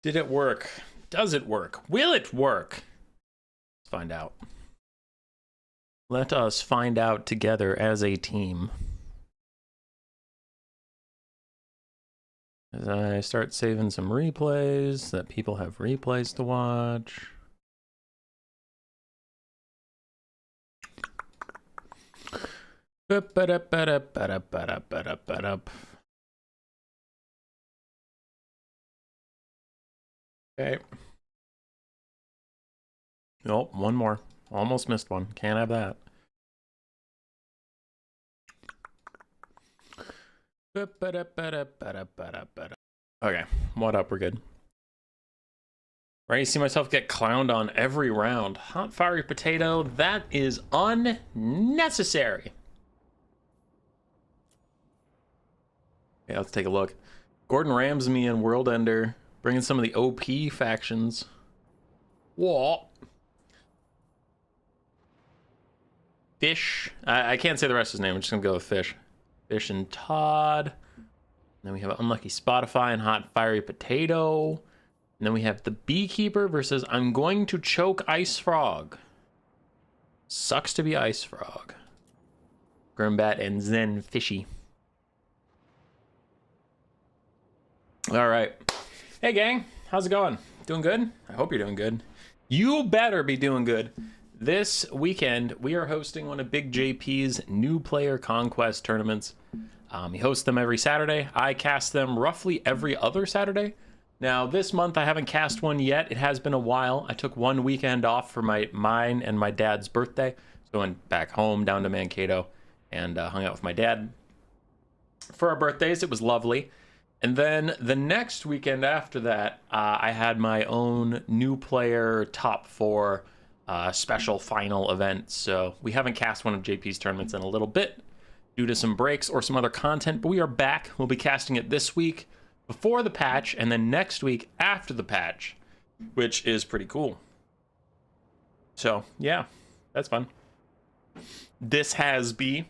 Did it work? Does it work? Will it work? Let's find out. Let us find out together as a team. As I start saving some replays, so that people have replays to watch. Okay. Nope, one more. Almost missed one. Can't have that. Okay, what up? We're good. Ready to see myself get clowned on every round. Hot fiery potato, that is unnecessary. Okay, let's take a look. Gordon Ramsay and World Ender, bringing some of the OP factions. What? Fish. I can't say the rest of his name. I'm just gonna go with Fish. Fish and Todd. And then we have Unlucky Spotify and Hot Fiery Potato. And then we have the Beekeeper versus I'm going to choke Ice Frog. Sucks to be Ice Frog. Grimbat and Zen Fishy. All right. Hey, gang. How's it going? Doing good? I hope you're doing good. You better be doing good. This weekend, we are hosting one of Big JP's new player conquest tournaments. He hosts them every Saturday. I cast them roughly every other Saturday. Now, this month, I haven't cast one yet. It has been a while. I took one weekend off for mine and my dad's birthday. So I went back home down to Mankato and hung out with my dad for our birthdays. It was lovely. And then the next weekend after that, I had my own new player top 4 special final event. So we haven't cast one of JP's tournaments in a little bit due to some breaks or some other content, but we are back. We'll be casting it this week before the patch and then next week after the patch, which is pretty cool. So yeah, that's fun. This has been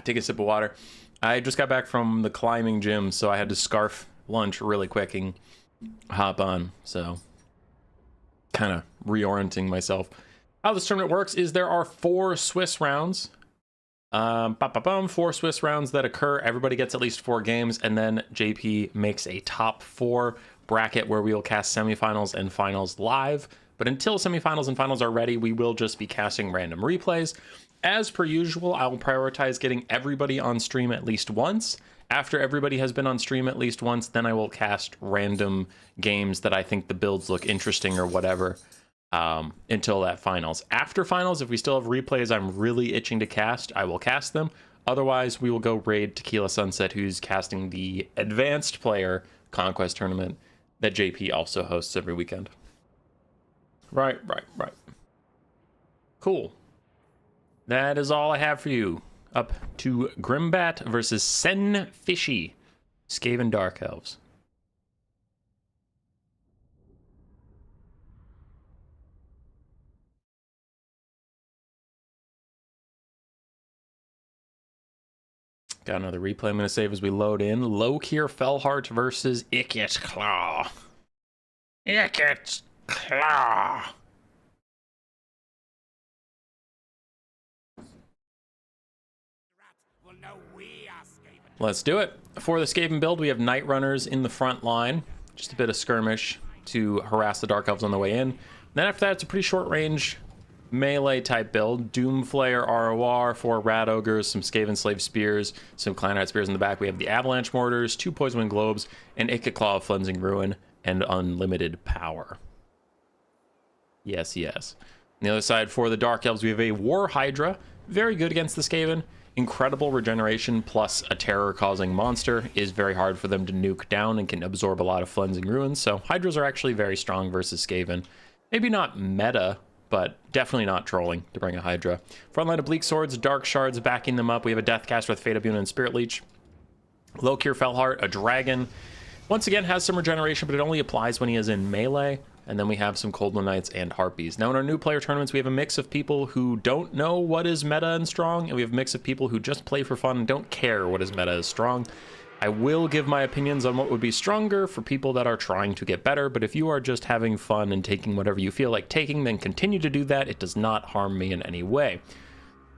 take a sip of water. I just got back from the climbing gym, so I had to scarf lunch really quick and hop on. So kind of reorienting myself. How this tournament works is there are 4 Swiss rounds. 4 Swiss rounds that occur. Everybody gets at least 4 games, and then JP makes a top 4 bracket where we will cast semifinals and finals live. But until semifinals and finals are ready, we will just be casting random replays. As per usual, I will prioritize getting everybody on stream at least once. After everybody has been on stream at least once, then I will cast random games that I think the builds look interesting or whatever until that finals. After finals, if we still have replays I'm really itching to cast, I will cast them. Otherwise, we will go raid Tequila Sunset, who's casting the advanced player conquest tournament that JP also hosts every weekend. Right. Cool. That is all I have for you. Up to Grimbat versus Sen Fishy, Skaven Dark Elves. Got another replay I'm going to save as we load in. Lokhir Fellheart versus Ikit Claw. Ikit Claw. Let's do it. For the Skaven build, we have Night Runners in the front line. Just a bit of skirmish to harass the Dark Elves on the way in. Then after that, it's a pretty short range melee type build. Doomflayer ROR, 4 Rat Ogres, some Skaven Slave Spears, some Clanrat Spears in the back. We have the Avalanche Mortars, 2 Poison Wind Globes, and Ikit Claw of Cleansing Ruin, and unlimited power. Yes. On the other side, for the Dark Elves, we have a War Hydra. Very good against the Skaven. Incredible regeneration plus a terror-causing monster is very hard for them to nuke down and can absorb a lot of Cleansing Ruins. So Hydras are actually very strong versus Skaven. Maybe not meta, but definitely not trolling to bring a Hydra. Frontline of Bleak Swords, Dark Shards backing them up. We have a Deathcaster with Fate Abuna and Spirit Leech. Lokhir Fellheart, a dragon. Once again, has some regeneration, but it only applies when he is in melee. And then we have some Cold One Knights and Harpies. Now in our new player tournaments, we have a mix of people who don't know what is meta and strong, and we have a mix of people who just play for fun and don't care what is meta is strong. I will give my opinions on what would be stronger for people that are trying to get better, but if you are just having fun and taking whatever you feel like taking, then continue to do that. It does not harm me in any way.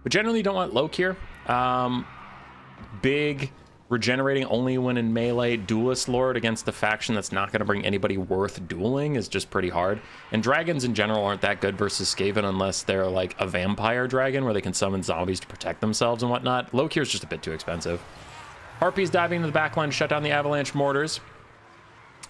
But generally, you don't want Lokhir. Big, regenerating only when in melee, duelist lord against the faction that's not going to bring anybody worth dueling is just pretty hard. And dragons in general aren't that good versus Skaven unless they're like a vampire dragon where they can summon zombies to protect themselves and whatnot. Lokhir's just a bit too expensive. Harpies diving into the backline to shut down the avalanche mortars.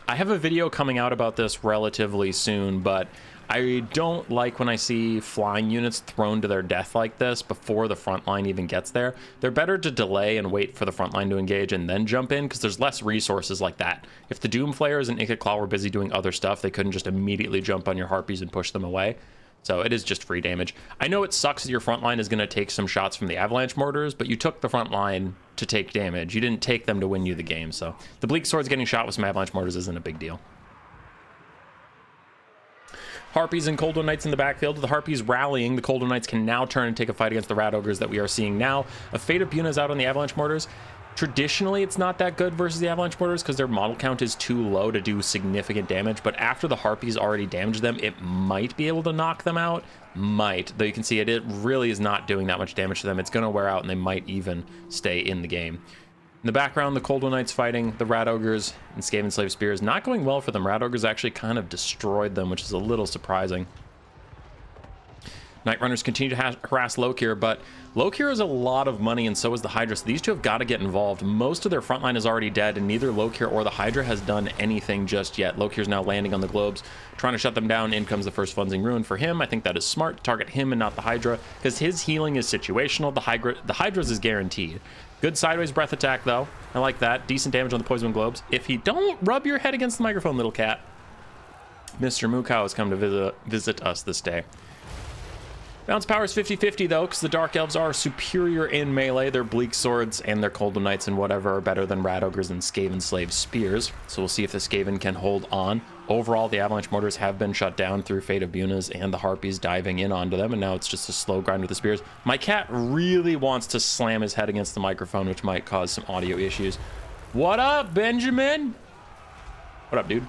I have a video coming out about this relatively soon, but I don't like when I see flying units thrown to their death like this before the front line even gets there. They're better to delay and wait for the front line to engage and then jump in, because there's less resources like that. If the Doomflayers and Ikit Claw were busy doing other stuff, they couldn't just immediately jump on your Harpies and push them away. So it is just free damage. I know it sucks that your front line is going to take some shots from the avalanche mortars, but you took the front line to take damage. You didn't take them to win you the game. So the Bleak Swords getting shot with some avalanche mortars isn't a big deal. Harpies and Cold One Knights in the backfield. The Harpies rallying, the Cold One Knights can now turn and take a fight against the Rat Ogres that we are seeing now. A Fate of Buna is out on the Avalanche Mortars. Traditionally, it's not that good versus the Avalanche Mortars because their model count is too low to do significant damage, but after the Harpies already damaged them, it might be able to knock them out. Might. Though you can see it really is not doing that much damage to them. It's going to wear out and they might even stay in the game. In the background, the Cold One Knights fighting the Rat Ogres and Skaven Slave Spears. Not going well for them. Rat Ogres actually kind of destroyed them, which is a little surprising. Night Runners continue to harass Lokhir, but Lokhir is a lot of money and so is the Hydra, so these two have got to get involved. Most of their front line is already dead, and neither Lokhir or the Hydra has done anything just yet. Lokhir's now landing on the globes, trying to shut them down. In comes the first Cleansing Ruin for him. I think that is smart to target him and not the Hydra, because his healing is situational. The Hydra's is guaranteed. Good sideways breath attack, though. I like that. Decent damage on the Poison Globes. If he don't rub your head against the microphone, little cat. Mr. Mukau has come to visit us this day. Balance power is 50-50, though, because the Dark Elves are superior in melee. Their Bleak Swords and their Cold Knights and whatever are better than Rat Ogres and Skaven Slave Spears. So we'll see if the Skaven can hold on. Overall, the Avalanche Mortars have been shut down through Fate of Bunas and the Harpies diving in onto them, and now it's just a slow grind with the Spears. My cat really wants to slam his head against the microphone, which might cause some audio issues. What up, Benjamin? What up, dude?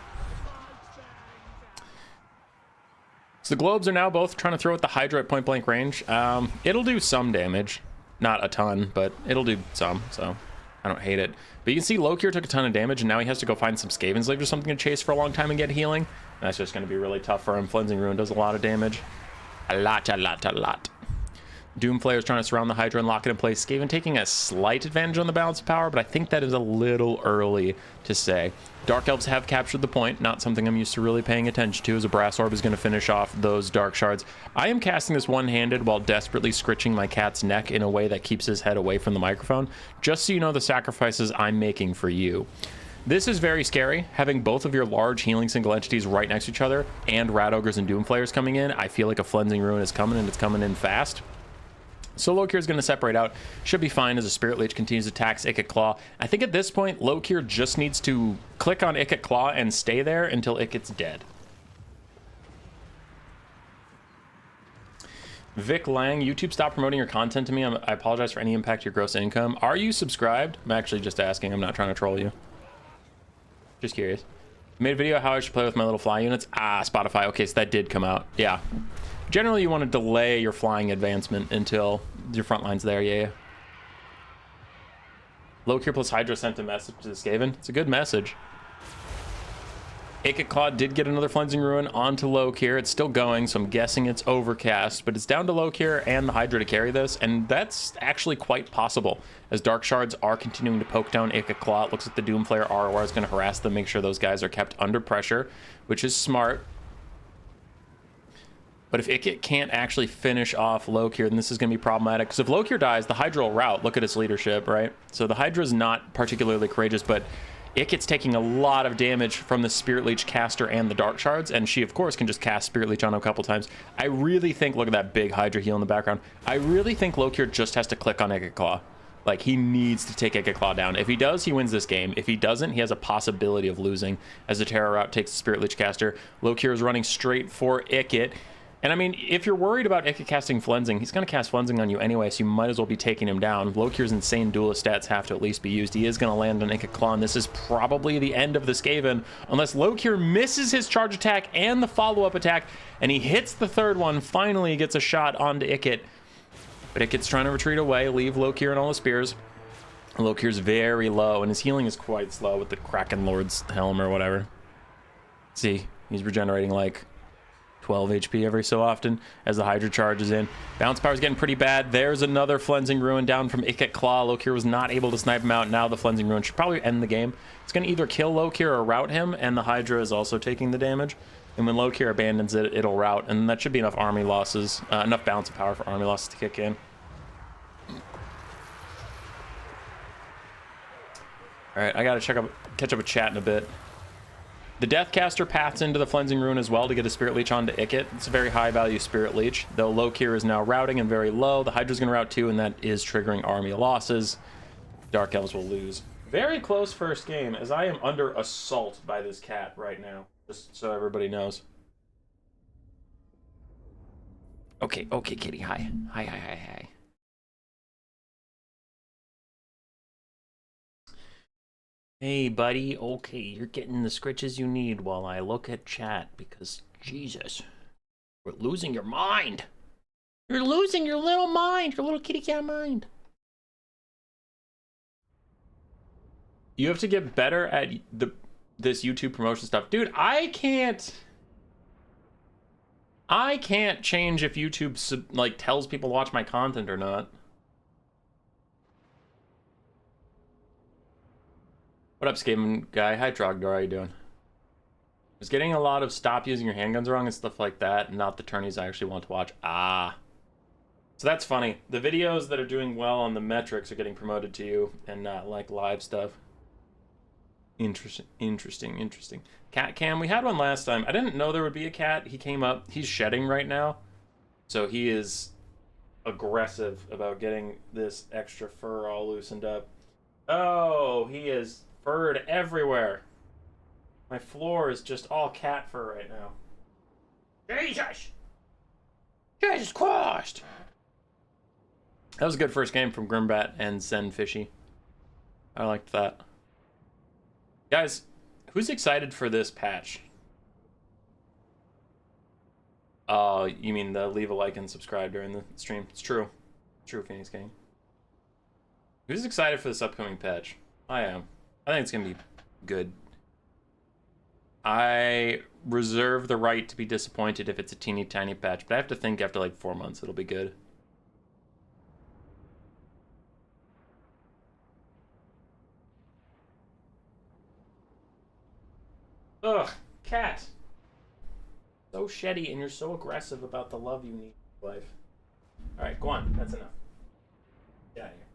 So the Globes are now both trying to throw at the Hydra at point-blank range. It'll do some damage. Not a ton, but it'll do some, so I don't hate it. But you can see Lokhir took a ton of damage, and now he has to go find some Skaven Slaves or something to chase for a long time and get healing. That's just going to be really tough for him. Cleansing Ruin does a lot of damage. A lot. Doomflayer is trying to surround the Hydra and lock it in place. Skaven taking a slight advantage on the balance of power, but I think that is a little early to say. Dark Elves have captured the point, not something I'm used to really paying attention to, as a Brass Orb is going to finish off those Dark Shards. I am casting this one-handed while desperately scritching my cat's neck in a way that keeps his head away from the microphone, just so you know the sacrifices I'm making for you. This is very scary, having both of your large healing single entities right next to each other, and Rat Ogres and Doomflayers coming in. I feel like a Cleansing Ruin is coming, and it's coming in fast. So Lokhir is going to separate out. Should be fine as a Spirit Leech continues to attack Ikit Claw. I think at this point, Lokhir just needs to click on Ikit Claw and stay there until Ikit's dead. Vic Lang, YouTube, stop promoting your content to me. I apologize for any impact to your gross income. Are you subscribed? I'm actually just asking. I'm not trying to troll you. Just curious. I made a video how I should play with my little fly units. Ah, Spotify. Okay, so that did come out. Yeah. Generally, you want to delay your flying advancement until your front line's there. Yeah. Lokhir plus Hydra sent a message to the Skaven. It's a good message. Ikit Claw did get another Cleansing Ruin onto Lokhir. It's still going, so I'm guessing it's overcast, but it's down to Lokhir and the Hydra to carry this, and that's actually quite possible. As Dark Shards are continuing to poke down Ikit Claw, it looks like the Doomflayer ROR is going to harass them, make sure those guys are kept under pressure, which is smart. But if Ikit can't actually finish off Lokhir, then this is going to be problematic. Because if Lokhir dies, the Hydra will rout. Look at its leadership, right? So the Hydra is not particularly courageous, but Ikit's taking a lot of damage from the Spirit Leech caster and the Dark Shards, and she, of course, can just cast Spirit Leech on him a couple times. I really think, look at that big Hydra heal in the background. I really think Lokhir just has to click on Ikit Claw. Like, he needs to take Ikit Claw down. If he does, he wins this game. If he doesn't, he has a possibility of losing as the Terror Route takes the Spirit Leech caster. Lokhir is running straight for Ikit. And I mean, if you're worried about Ikit casting Flensing, he's going to cast Flensing on you anyway, so you might as well be taking him down. Lokhir's insane duelist stats have to at least be used. He is going to land on Ikit Claw, and this is probably the end of the Skaven, unless Lokhir misses his charge attack and the follow-up attack, and he hits the third one. Finally, he gets a shot onto Ikit. But Ikit's trying to retreat away, leave Lokhir and all the spears. Lokhir's very low, and his healing is quite slow with the Kraken Lord's Helm or whatever. See, he's regenerating like 12 HP every so often as the Hydra charges in. Bounce power is getting pretty bad. There's another Flensing Ruin down from Ikit Claw. Lokhir was not able to snipe him out. Now the Flensing Ruin should probably end the game. It's going to either kill Lokhir or rout him, and the Hydra is also taking the damage. And when Lokhir abandons it, it'll rout, and that should be enough army losses, enough bounce power for army losses to kick in. All right, I got to catch up with chat in a bit. The Deathcaster paths into the Flensing Rune as well to get a Spirit Leech onto Ikit. It's a very high value Spirit Leech, though Lokhir is now routing and very low. The Hydra's going to rout too, and that is triggering army losses. Dark Elves will lose. Very close first game, as I am under assault by this cat right now, just so everybody knows. Okay, kitty, hi. Hi. Hey, buddy. Okay, you're getting the scritches you need while I look at chat, because, Jesus, we're losing your mind. You're losing your little mind, your little kitty cat mind. You have to get better at this YouTube promotion stuff. Dude, I can't change if YouTube, like, tells people to watch my content or not. What up, Skaven guy? Hi, Trogdor. How you doing? I was getting a lot of stop using your handguns wrong and stuff like that, not the tourneys I actually want to watch. Ah. So that's funny. The videos that are doing well on the metrics are getting promoted to you and not, like, live stuff. Interesting. Cat cam. We had one last time. I didn't know there would be a cat. He came up. He's shedding right now. So he is aggressive about getting this extra fur all loosened up. Oh, he is furred everywhere. My floor is just all cat fur right now. Jesus Christ! That was a good first game from Grimbat and Zen Fishy. I liked that. Guys, who's excited for this patch? Oh, you mean the leave a like and subscribe during the stream? It's true. True, Phoenix King. Who's excited for this upcoming patch? I am. I think it's going to be good. I reserve the right to be disappointed if it's a teeny tiny patch, but I have to think after like 4 months it'll be good. Ugh, cat. So sheddy, and you're so aggressive about the love you need in life. Alright, go on. That's enough. Get out of here.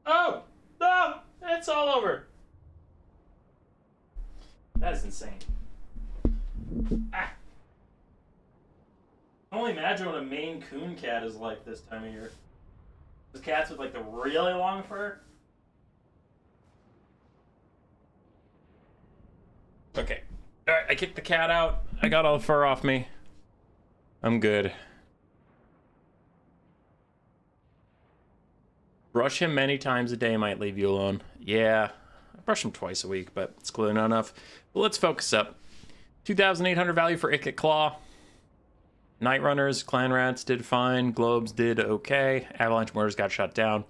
Oh! No! It's all over! That is insane. Ah! I can only imagine what a Maine Coon cat is like this time of year. Those cats with like the really long fur. Okay. Alright, I kicked the cat out. I got all the fur off me. I'm good. Brush him many times a day might leave you alone. Yeah, I brush him twice a week, but it's clearly not enough. But let's focus up. 2,800 value for Ikit Claw. Night Runners, Clan Rats did fine. Globes did okay. Avalanche Mortars got shut down.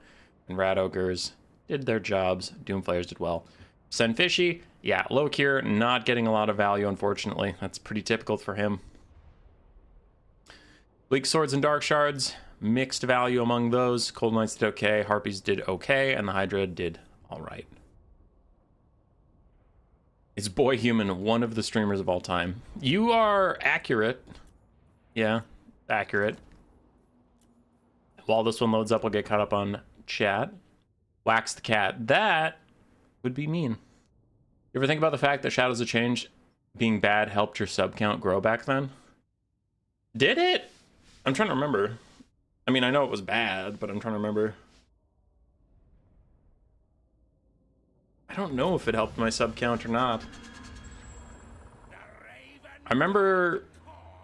And Rat Ogres did their jobs. Doomflayers did well. Sen Fishy, yeah, Lokhir not getting a lot of value, unfortunately. That's pretty typical for him. Bleak Swords and Dark Shards, mixed value among those. Cold Knights did okay, Harpies did okay, and the Hydra did all right. It's Boy Human, one of the streamers of all time. You are accurate. Yeah, accurate. While this one loads up, I'll get caught up on chat. Wax the cat. That would be mean. You ever think about the fact that Shadows of Change being bad helped your sub count grow back then? Did it? I'm trying to remember. I mean, I know it was bad, but I'm trying to remember. I don't know if it helped my sub count or not. I remember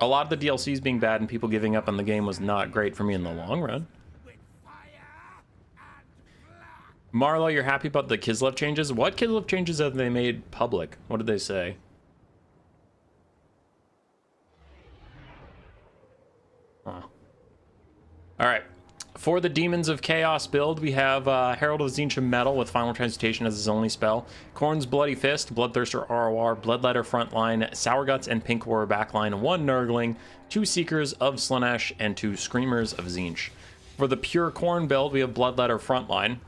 A lot of the DLCs being bad and people giving up on the game was not great for me in the long run. Marlo, you're happy about the Kislev changes? What Kislev changes have they made public? What did they say? Huh. All right. For the Demons of Chaos build, we have Herald of Tzeentch Metal with Final Transmutation as his only spell. Khorne's Bloody Fist, Bloodthirster ROR, Bloodletter frontline, Sour Guts and Pink Horror backline, 1 Nurgling, 2 Seekers of Slaanesh, and 2 Screamers of Tzeentch. For the pure Khorne build, we have Bloodletter frontline,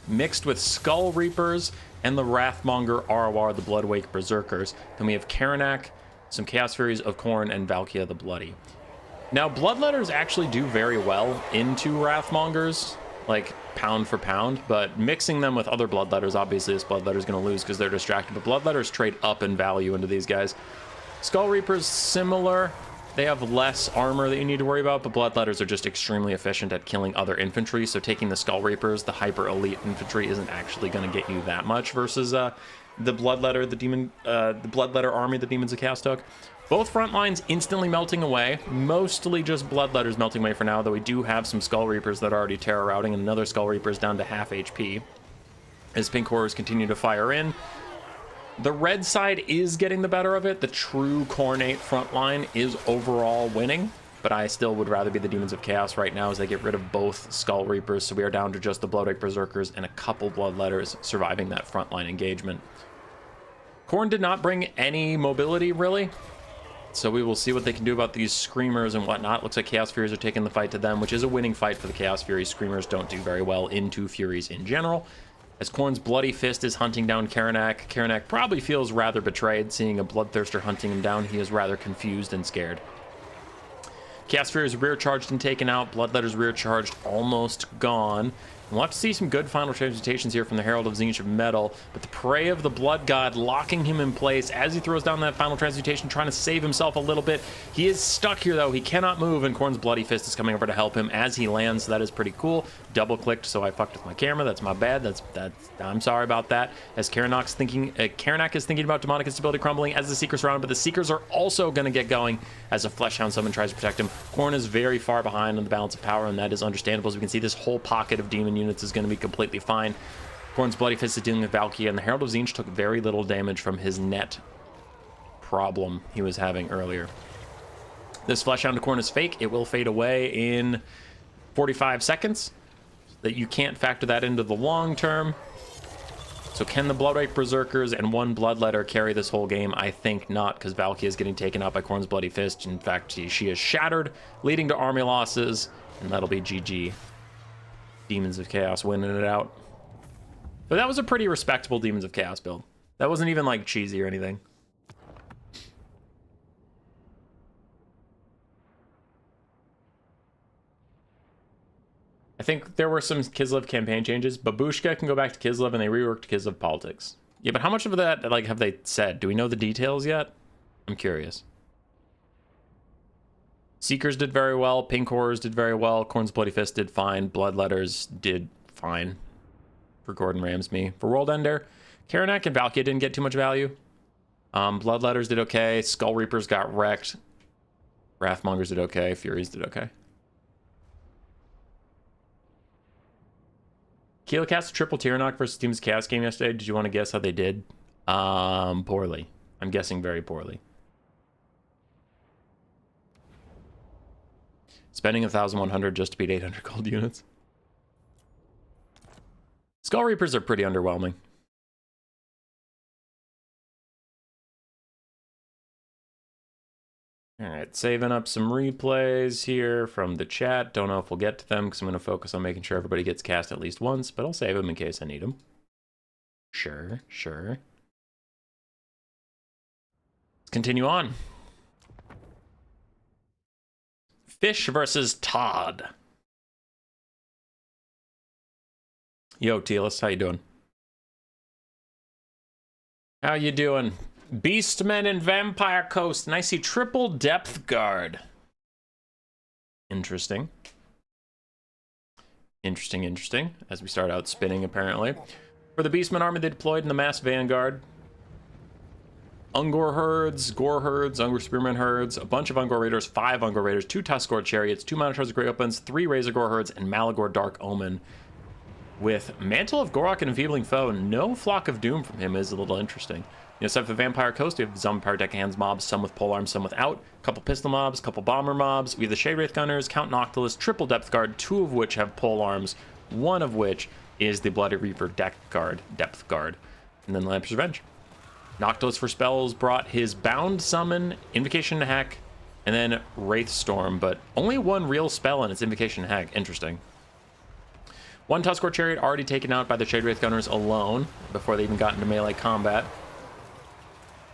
mixed with Skull Reapers and the Wrathmonger ROR, the Bloodwake Berserkers. Then we have Karanak, some Chaos Furies of Khorne, and Valkia the Bloody. Now, Bloodletters actually do very well into Wrathmongers, like pound for pound, but mixing them with other Bloodletters, obviously this Bloodletter's going to lose because they're distracted, but Bloodletters trade up in value into these guys. Skull Reapers, similar. They have less armor that you need to worry about, but Bloodletters are just extremely efficient at killing other infantry, so taking the Skull Reapers, the hyper-elite infantry, isn't actually going to get you that much versus the Bloodletter, the Bloodletter army the Demons of Chaos took. Both front lines instantly melting away, mostly just Bloodletters melting away for now, though we do have some Skull Reapers that are already terror routing, and another Skull Reaper is down to half HP as Pink Horrors continue to fire in. The red side is getting the better of it. The true Khornate front line is overall winning, but I still would rather be the Demons of Chaos right now as they get rid of both Skull Reapers, so we are down to just the Bloodwake Berserkers and a couple Bloodletters surviving that frontline engagement. Khorne did not bring any mobility, really. So we will see what they can do about these Screamers and whatnot. Looks like Chaos Furies are taking the fight to them, which is a winning fight for the Chaos Furies. Screamers don't do very well into Furies in general. As Khorne's Bloody Fist is hunting down Karanak, Karanak probably feels rather betrayed seeing a Bloodthirster hunting him down. He is rather confused and scared. Chaos Furies rear charged and taken out. Bloodletters rear charged, almost gone. We'll have to see some good final transmutations here from the Herald of Tzeentch Metal, but the Prey of the Blood God locking him in place as he throws down that final transmutation, trying to save himself a little bit. He is stuck here, though. He cannot move, and Khorne's Bloody Fist is coming over to help him as he lands, so that is pretty cool. Double-clicked, so I fucked with my camera. That's my bad. I'm sorry about that. As Karanak is thinking about demonic instability crumbling as the Seekers surround, but the Seekers are also going to get going as a Fleshhound summon tries to protect him. Khorne is very far behind on the balance of power, and that is understandable. As we can see, this whole pocket of demon units is going to be completely fine. Khorne's Bloody Fist is dealing with Valkia, and the Herald of Tzeentch took very little damage from his net problem he was having earlier. This Fleshhound to Khorne is fake. It will fade away in 45 seconds. That you can't factor that into the long term. So can the Bloodwake Berserkers and 1 Bloodletter carry this whole game? I think not, because Valkia is getting taken out by Khorne's Bloody Fist. In fact, she is shattered, leading to army losses, and that'll be GG. Demons of Chaos winning it out. But that was a pretty respectable Demons of Chaos build. That wasn't even like cheesy or anything. I think there were some Kislev campaign changes. Babushka can go back to Kislev, and they reworked Kislev politics. Yeah, but how much of that like have they said? Do we know the details yet? I'm curious. Seekers did very well. Pink Horrors did very well. Khorne's Bloody Fist did fine. Bloodletters did fine for Gordon Ramsay. For World Ender, Karanak and Valkia didn't get too much value. Bloodletters did okay. Skull Reapers got wrecked. Wrathmongers did okay. Furies did okay. Kilo cast a triple Tyrannok versus Demons Chaos game yesterday. Did you want to guess how they did? Poorly. I'm guessing very poorly. Spending 1,100 just to beat 800 gold units. Skull Reapers are pretty underwhelming. All right, saving up some replays here from the chat. Don't know if we'll get to them because I'm going to focus on making sure everybody gets cast at least once, but I'll save them in case I need them. Sure. Let's continue on. Fish versus Todd. Yo, Tealis, how you doing? How you doing? Beastmen and Vampire Coast, and I see triple depth guard. Interesting. As we start out spinning, apparently. For the Beastmen army, they deployed in the Mass Vanguard. Ungor herds, Gore herds, Ungor spearmen herds, a bunch of Ungor raiders, 5 Ungor raiders, 2 Tuskor chariots, 2 Minotaurs of Great Opens, 3 Razor Gore herds, and Malagor Dark Omen. With Mantle of Gorok and Enfeebling Foe, no Flock of Doom from him is a little interesting. You know, except for the Vampire Coast, we have Zombie Power Deck Hands mobs, some with polearms, some without, a couple pistol mobs, a couple bomber mobs. We have the Shade Wraith Gunners, Count Noctilus, triple Depth Guard, 2 of which have polearms, 1 of which is the Bloody Reaver Depth Guard, and then Lamper's Revenge. Noctilus for spells brought his Bound Summon, Invocation to Heck, and then Wraith Storm, but only 1 real spell in its Invocation to Heck. Interesting. 1 Tuskor Chariot already taken out by the Shade Wraith Gunners alone before they even got into melee combat.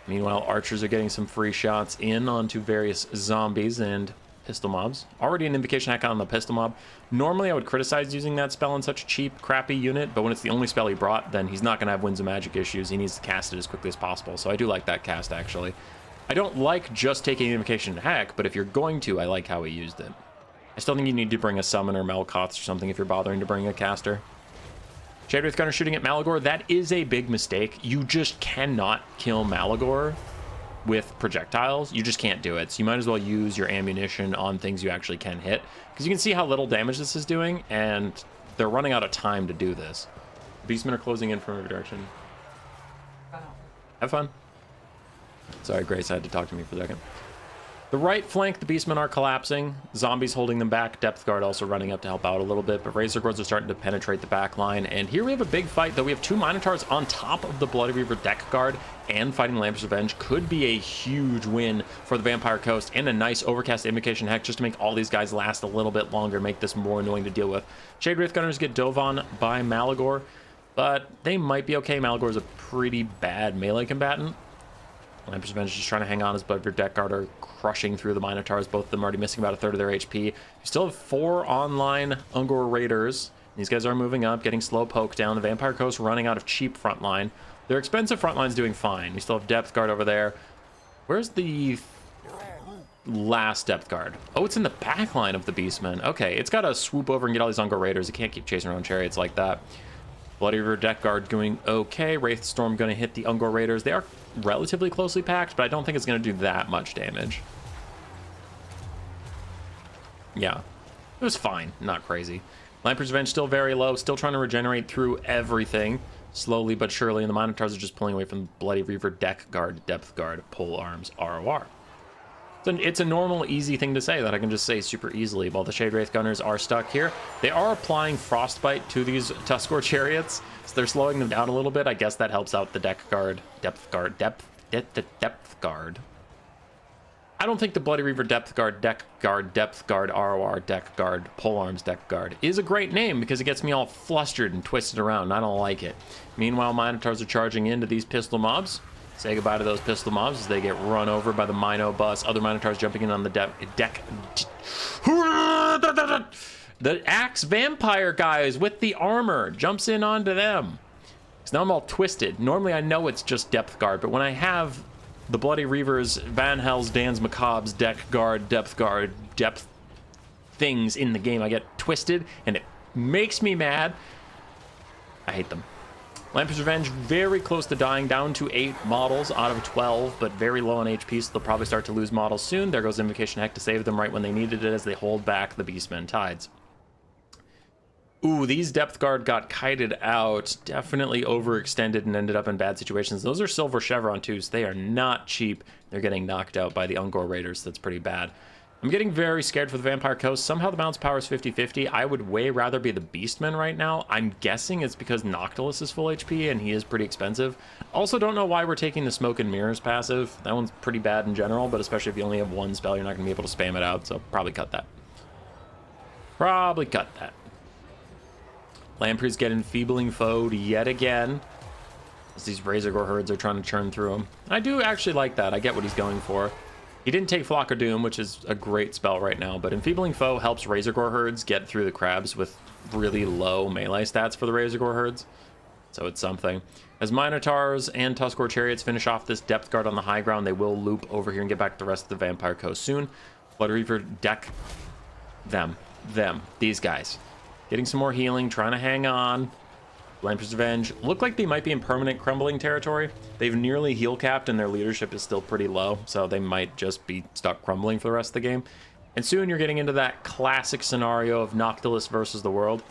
Meanwhile, archers are getting some free shots in onto various zombies and pistol mobs. Already an Invocation Hack on the pistol mob. Normally, I would criticize using that spell on such a cheap, crappy unit, but when it's the only spell he brought, then he's not going to have Winds of Magic issues. He needs to cast it as quickly as possible, so I do like that cast, actually. I don't like just taking Invocation Hack, but if you're going to, I like how he used it. I still think you need to bring a Summoner, Melkoths, or something if you're bothering to bring a caster. Shade Wraith Gunner shooting at Malagor, that is a big mistake. You just cannot kill Malagor with projectiles. You just can't do it. So you might as well use your ammunition on things you actually can hit. Because you can see how little damage this is doing, and they're running out of time to do this. Beastmen are closing in from every direction. Have fun. Sorry, Grace, I had to talk to me for a second. The right flank, the Beastmen are collapsing. Zombies holding them back. Depth Guard also running up to help out a little bit, but Razor Guards are starting to penetrate the back line. And here we have a big fight, though. We have 2 Minotaurs on top of the Bloody Reaver Deck Guard, and fighting Lamper's Revenge could be a huge win for the Vampire Coast, and a nice Overcast Invocation Heck just to make all these guys last a little bit longer, make this more annoying to deal with. Shade Wraith Gunners get dove on by Malagor, but they might be okay. Malagor is a pretty bad melee combatant. Lamper's Revenge just trying to hang on as Blood Reaver Deck Guard are crushing through the Minotaurs, both of them already missing about a third of their HP. You still have 4 online Ungor Raiders. These guys are moving up, getting slow poke down. The Vampire Coast running out of cheap frontline. Their expensive frontline's doing fine. We still have Depth Guard over there. Where's the last Depth Guard? Oh, it's in the back line of the Beastmen. Okay, it's got to swoop over and get all these Ungor Raiders. It can't keep chasing around chariots like that. Bloody Reaver Deck Guard doing okay. Wraith Storm going to hit the Ungor Raiders. They are relatively closely packed, but I don't think it's going to do that much damage. Yeah, it was fine. Not crazy. Lamper's Revenge still very low, still trying to regenerate through everything. Slowly but surely, and the Minotaurs are just pulling away from the Bloody Reaver Deck Guard, Depth Guard, Pole Arms, ROR. It's a normal, easy thing to say that I can just say super easily. While the Shade Wraith Gunners are stuck here, they are applying Frostbite to these Tuskor Chariots, so they're slowing them down a little bit. I guess that helps out the Deck Guard, Depth Guard, Depth Guard. I don't think the Bloody Reaver Depth Guard, Depth Guard, ROR, Deck Guard, Polearms Deck Guard is a great name because it gets me all flustered and twisted around, and I don't like it. Meanwhile, Minotaurs are charging into these pistol mobs. Say goodbye to those pistol mobs as they get run over by the Mino bus. Other Minotaurs jumping in on the deck. The Axe Vampire guys with the armor jumps in onto them. So now I'm all twisted. Normally I know it's just Depth Guard, but when I have the Bloody Reavers, Van Hels, Dan's Macabres, Deck Guard, Depth things in the game, I get twisted and it makes me mad. I hate them. Lamper's Revenge very close to dying, down to 8 models out of 12, but very low on HP, so they'll probably start to lose models soon. There goes Invocation Heck to save them right when they needed it as they hold back the Beastmen Tides. Ooh, these Depth Guard got kited out, definitely overextended and ended up in bad situations. Those are Silver Chevron too, so they are not cheap. They're getting knocked out by the Ungor Raiders. That's pretty bad. I'm getting very scared for the Vampire Coast. Somehow the balance power is 50-50. I would way rather be the Beastmen right now. I'm guessing it's because Noctilus is full HP and he is pretty expensive. Also don't know why we're taking the Smoke and Mirrors passive. That one's pretty bad in general, but especially if you only have 1 spell, you're not going to be able to spam it out, so probably cut that. Probably cut that. Lampreys get Enfeebling Foe yet again, as these Razor Gore herds are trying to churn through him. I do actually like that. I get what he's going for. He didn't take Flock of Doom, which is a great spell right now, but Enfeebling Foe helps Razor Gore herds get through the crabs with really low melee stats for the Razor Gore herds, so it's something. As Minotaurs and Tuskor Chariots finish off this Depth Guard on the high ground, they will loop over here and get back to the rest of the Vampire Coast soon. Blood Reaver Deck these guys. Getting some more healing, trying to hang on. Lamprey's Revenge look like they might be in permanent crumbling territory. They've nearly heal capped and their leadership is still pretty low, so they might just be stuck crumbling for the rest of the game. And soon you're getting into that classic scenario of Noctilus versus the world.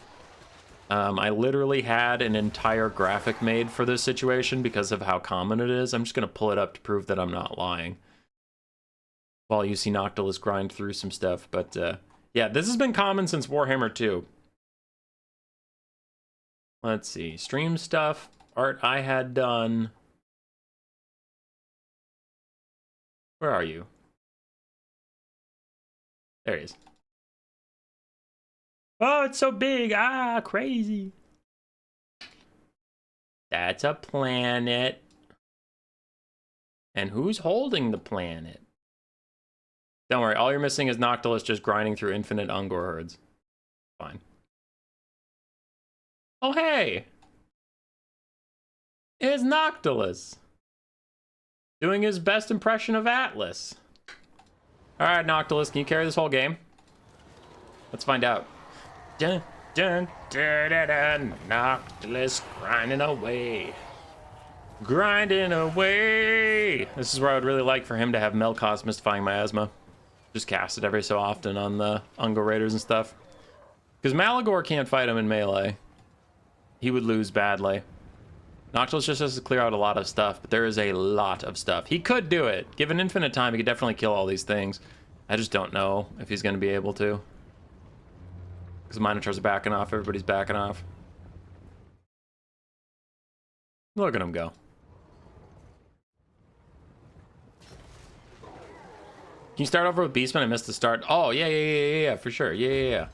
I literally had an entire graphic made for this situation because of how common it is. I'm just going to pull it up to prove that I'm not lying, while you see Noctilus grind through some stuff. But yeah, this has been common since Warhammer 2. Let's see. Stream stuff. Art I had done. Where are you? There he is. Oh, it's so big. Ah, crazy. That's a planet. And who's holding the planet? Don't worry, all you're missing is Noctilus just grinding through infinite Ungor herds. Fine. Oh, hey! It's Noctilus! Doing his best impression of Atlas. Alright, Noctilus, can you carry this whole game? Let's find out. Dun, dun, dun, dun, dun. Noctilus grinding away. Grinding away! This is where I would really like for him to have Melkoth Mystifying Miasma. Just cast it every so often on the Ungor Raiders and stuff. Because Malagor can't fight him in melee. He would lose badly. Noctilus just has to clear out a lot of stuff, but there is a lot of stuff. He could do it. Given infinite time, he could definitely kill all these things. I just don't know if he's going to be able to. Because Minotaurs are backing off, everybody's backing off. Look at him go. Can you start over with Beastmen? I missed the start. Oh, yeah, for sure. Yeah.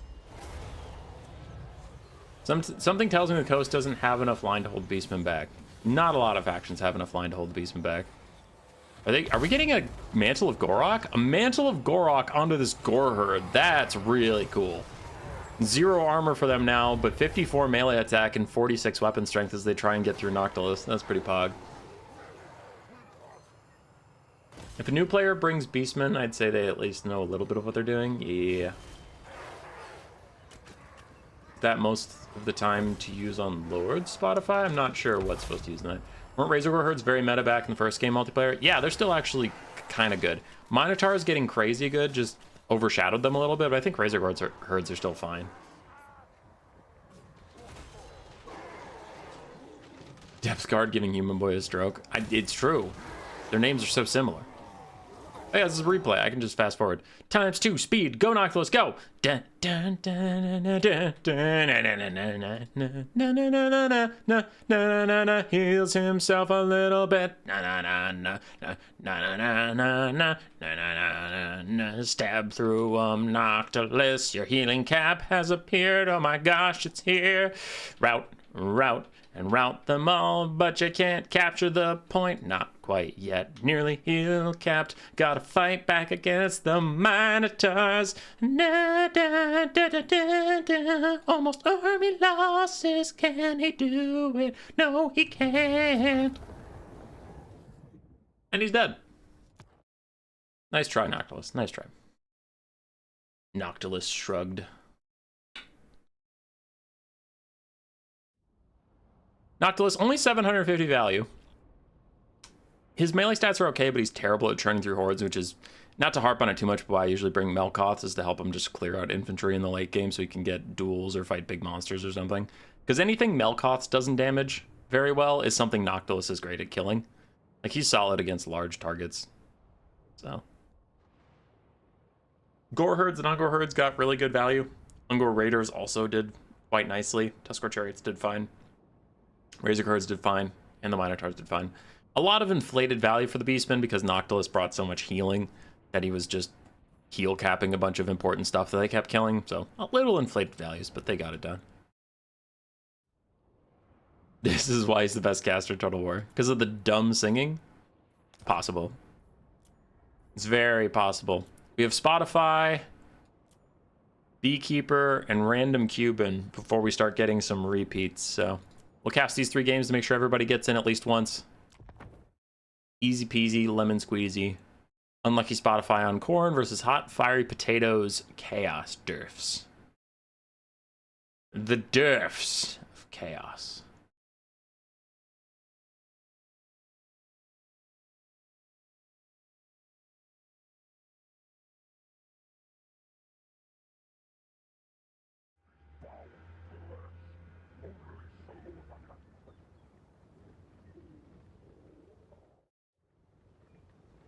Something tells me the coast doesn't have enough line to hold Beastmen back. Not a lot of factions have enough line to hold the Beastmen back. Are we getting a Mantle of Gorok? A Mantle of Gorok onto this Gore Herd. That's really cool. 0 armor for them now, but 54 melee attack and 46 weapon strength as they try and get through Noctilus. That's pretty pog. If a new player brings Beastmen, I'd say they at least know a little bit of what they're doing. Yeah. That most of the time to use on Lord's Spotify? I'm not sure what's supposed to use in that. Weren't Razorgore Herds very meta back in the first game multiplayer? Yeah, they're still actually kind of good. Minotaurs getting crazy good just overshadowed them a little bit, but I think Razorgore Herds are still fine. Depth Guard giving Human Boy a stroke. It's true. Their names are so similar. Oh yeah, this is a replay. I can just fast forward. ×2 speed. Go Noctilus, go! Dun, dun, dun, dun, dun, dun, heals himself a little bit. Stab through Noctilus. Your healing cap has appeared. Oh my gosh, it's here. Route. And route them all, but you can't capture the point. Not quite yet. Nearly heal capped. Gotta fight back against the Minotaurs. Almost army losses. Can he do it? No, he can't. And he's dead. Nice try, Noctilus. Nice try. Noctilus shrugged. Noctilus, only 750 value. His melee stats are okay, but he's terrible at churning through hordes, which is, not to harp on it too much, but why I usually bring Melkoth is to help him just clear out infantry in the late game so he can get duels or fight big monsters or something. Because anything Melkoth doesn't damage very well is something Noctilus is great at killing. Like, he's solid against large targets. So. Gore Herds and Ungor Herds got really good value. Ungor Raiders also did quite nicely. Tuskar Chariots did fine. Razor Herds did fine, and the Minotaurs did fine. A lot of inflated value for the Beastmen because Noctilus brought so much healing that he was just heal capping a bunch of important stuff that they kept killing. So a little inflated values, but they got it done. This is why he's the best caster in Total War. Because of the dumb singing? Possible. It's very possible. We have Spotify, Beekeeper, and Random Cuban before we start getting some repeats, so... We'll cast these 3 games to make sure everybody gets in at least once. Easy peasy, lemon squeezy. Unlucky Spotify on Khorne versus Hot Fiery Potatoes Chaos Dwarfs. The Dwarfs of Chaos.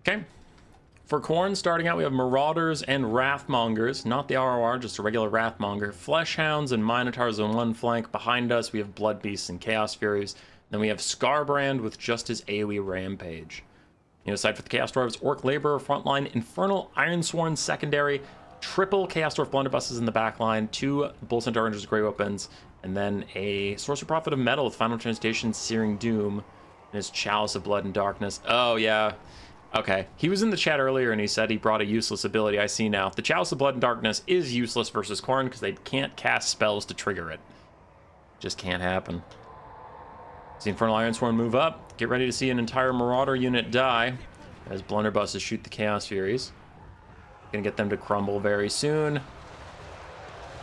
Okay. For Khorne, starting out, we have Marauders and Wrathmongers. Not the ROR, just a regular Wrathmonger. Fleshhounds and Minotaurs on one flank. Behind us, we have Blood Beasts and Chaos Furies. Then we have Scarbrand with just his AoE Rampage. Aside for the Chaos Dwarves, Orc Laborer frontline, Infernal Ironsworn secondary, triple Chaos Dwarf blunderbusses in the backline, 2 Bull Centaur Rangers Grey Weapons, and then a Sorcerer Prophet of Metal with Final Transmutation, Searing Doom, and his Chalice of Blood and Darkness. Oh, yeah. Okay. He was in the chat earlier and he said he brought a useless ability. I see now. The Chalice of Blood and Darkness is useless versus Khorne because they can't cast spells to trigger it. Just can't happen. See Infernal Ironsworn move up. Get ready to see an entire Marauder unit die as blunderbusses shoot the Chaos Furies. Gonna get them to crumble very soon.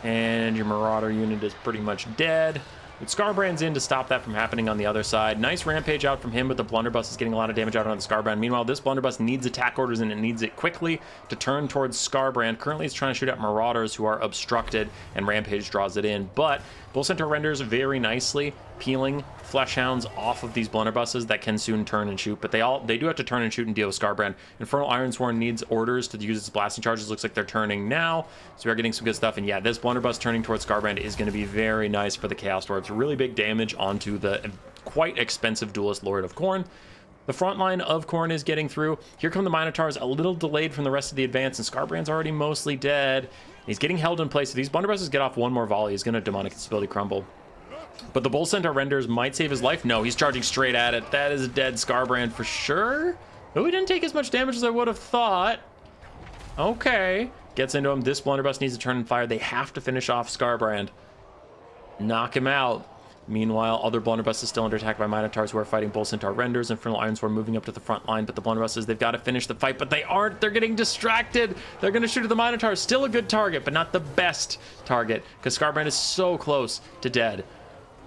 And your Marauder unit is pretty much dead. But Scarbrand's in to stop that from happening on the other side. Nice Rampage out from him, but the Blunderbuss is getting a lot of damage out on the Scarbrand. Meanwhile, this Blunderbuss needs attack orders, and it needs it quickly to turn towards Scarbrand. Currently, it's trying to shoot at Marauders, who are obstructed, and Rampage draws it in. But Bull Centaur renders very nicely, peeling Fleshhounds off of these Blunderbusses that can soon turn and shoot. But they do have to turn and shoot and deal with Scarbrand. Infernal Ironsworn needs orders to use its blasting charges. Looks like they're turning now, so we are getting some good stuff. And yeah, this Blunderbuss turning towards Scarbrand is going to be very nice for the Chaos Dwarves. Really big damage onto the quite expensive Duelist Lord of Khorne. The front line of Khorne is getting through. Here come the Minotaurs, a little delayed from the rest of the advance, and Scarbrand's already mostly dead. He's getting held in place. If these Blunderbusses get off one more volley, he's going to Demonic Instability Crumble. But the Bull Centaur renders might save his life. No, he's charging straight at it. That is a dead Scarbrand for sure. But we didn't take as much damage as I would have thought. Okay. Gets into him. This Blunderbuss needs to turn and fire. They have to finish off Scarbrand. Knock him out. Meanwhile, other Blunderbusses still under attack by Minotaurs who are fighting Bull Centaur renders. Infernal Ironsworn moving up to the front line, but the Blunderbusses, they've got to finish the fight, but they aren't. They're getting distracted. They're going to shoot at the Minotaurs. Still a good target, but not the best target, because Scarbrand is so close to dead.